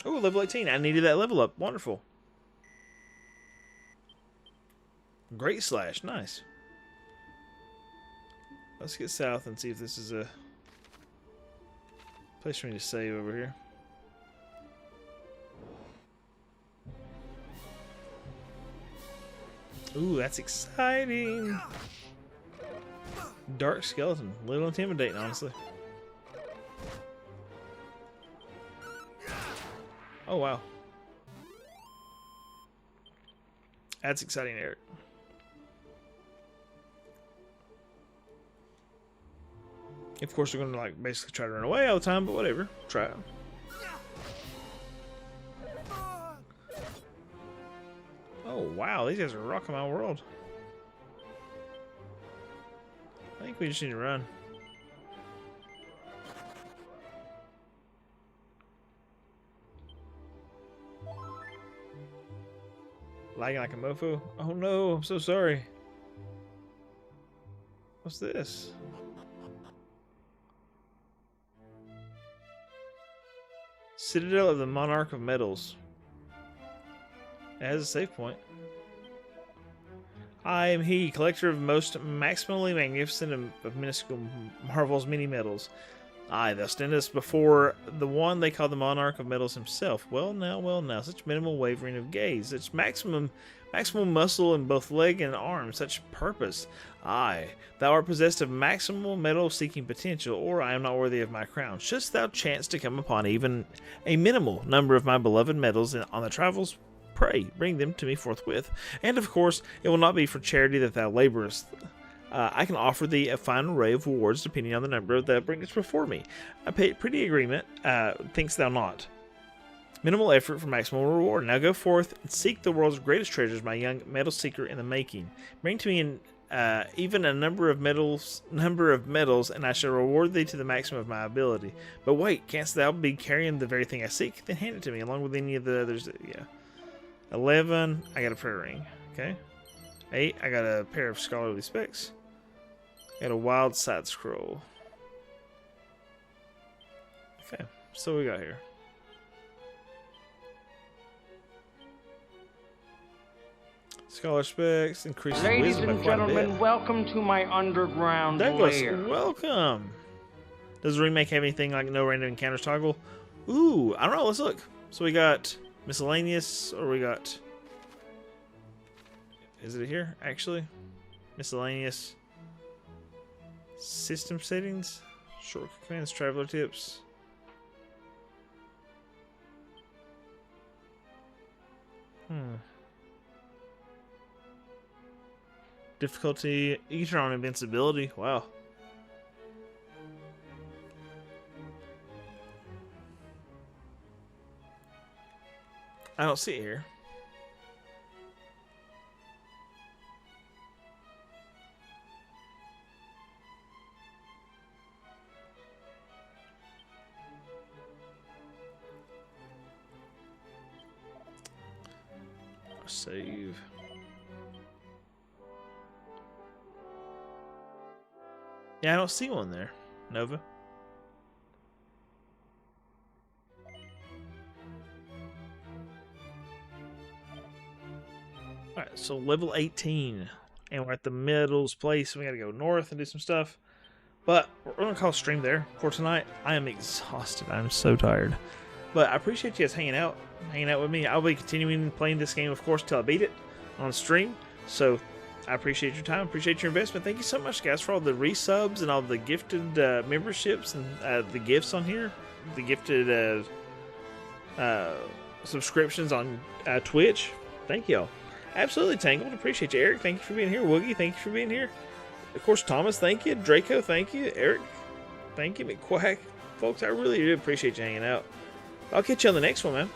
Oh, level 18. I needed that level up. Wonderful. Great slash. Nice. Let's get south and see if this is a place for me to save over here. Ooh, that's exciting. Dark skeleton. A little intimidating, honestly. Oh, wow. That's exciting, Eric. Of course, we're going to like basically try to run away all the time, but whatever. Try it. Oh, wow. These guys are rocking my world. I think we just need to run. Lagging like a mofo. Oh no, I'm so sorry. What's this? Citadel of the Monarch of Metals. It has a save point. I am he, collector of most maximally magnificent of minuscule marvels, many metals. Aye, thou standest before the one they call the Monarch of Metals himself. Well now, such minimal wavering of gaze, such maximum muscle in both leg and arm, such purpose. Aye, thou art possessed of maximal metal-seeking potential, or I am not worthy of my crown. Shouldst thou chance to come upon even a minimal number of my beloved metals on the travels, pray, bring them to me forthwith. And of course, it will not be for charity that thou laborest. I can offer thee a fine array of rewards depending on the number that bringest before me. A pretty agreement, thinkst thou not? Minimal effort for maximal reward. Now go forth and seek the world's greatest treasures, my young metal seeker in the making. Bring to me even a number of metals, and I shall reward thee to the maximum of my ability. But wait, canst thou be carrying the very thing I seek? Then hand it to me, along with any of the others. Yeah. 11, I got a prayer ring. Okay. 8, I got a pair of scholarly specs. Got a wild side scroll. Okay, so we got here. Scholar specs, increases Ladies wisdom and by quite a gentlemen, bit. welcome to my underground Douglas, lair. welcome. Does the remake have anything like no random encounters toggle? Ooh, I don't know. Let's look. So we got miscellaneous, or we got. Is it here actually? Miscellaneous. System settings, shortcut commands, traveler tips. Difficulty. You can turn on invincibility. Wow. I don't see it here. Save. Yeah, I don't see one there, Nova. Alright, so level 18. And we're at the Metals place. We gotta go north and do some stuff. But we're gonna call a stream there for tonight. I am exhausted. I'm so tired. But I appreciate you guys hanging out with me. I'll be continuing playing this game, of course, till I beat it on stream. So I appreciate your time, appreciate your investment. Thank you so much, guys, for all the resubs and all the gifted memberships and the gifts on here, the gifted subscriptions on Twitch. Thank y'all. Absolutely, Tangled. Appreciate you, Eric. Thank you for being here. Woogie, thank you for being here. Of course, Thomas, thank you. Draco, thank you. Eric, thank you. McQuack, folks, I really do appreciate you hanging out. I'll catch you on the next one, man.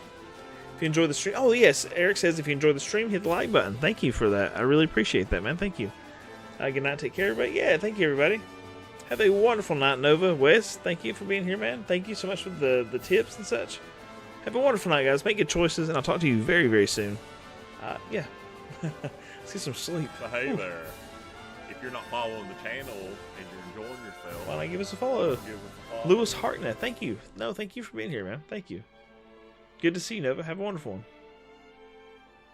If you enjoy the stream. Oh, yes. Eric says if you enjoy the stream, hit the like button. Thank you for that. I really appreciate that, man. Thank you. Good night. Take care, everybody. Yeah, thank you, everybody. Have a wonderful night, Nova. Wes, thank you for being here, man. Thank you so much for the tips and such. Have a wonderful night, guys. Make good choices, and I'll talk to you very, very soon. Yeah. Let's get some sleep. So hey there. If you're not following the channel and you're enjoying yourself, Why not give us a follow? give us a follow. Lewis Hartnett, thank you. No, thank you for being here, man. Thank you. Good to see you, Nova. Have a wonderful one.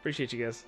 Appreciate you guys.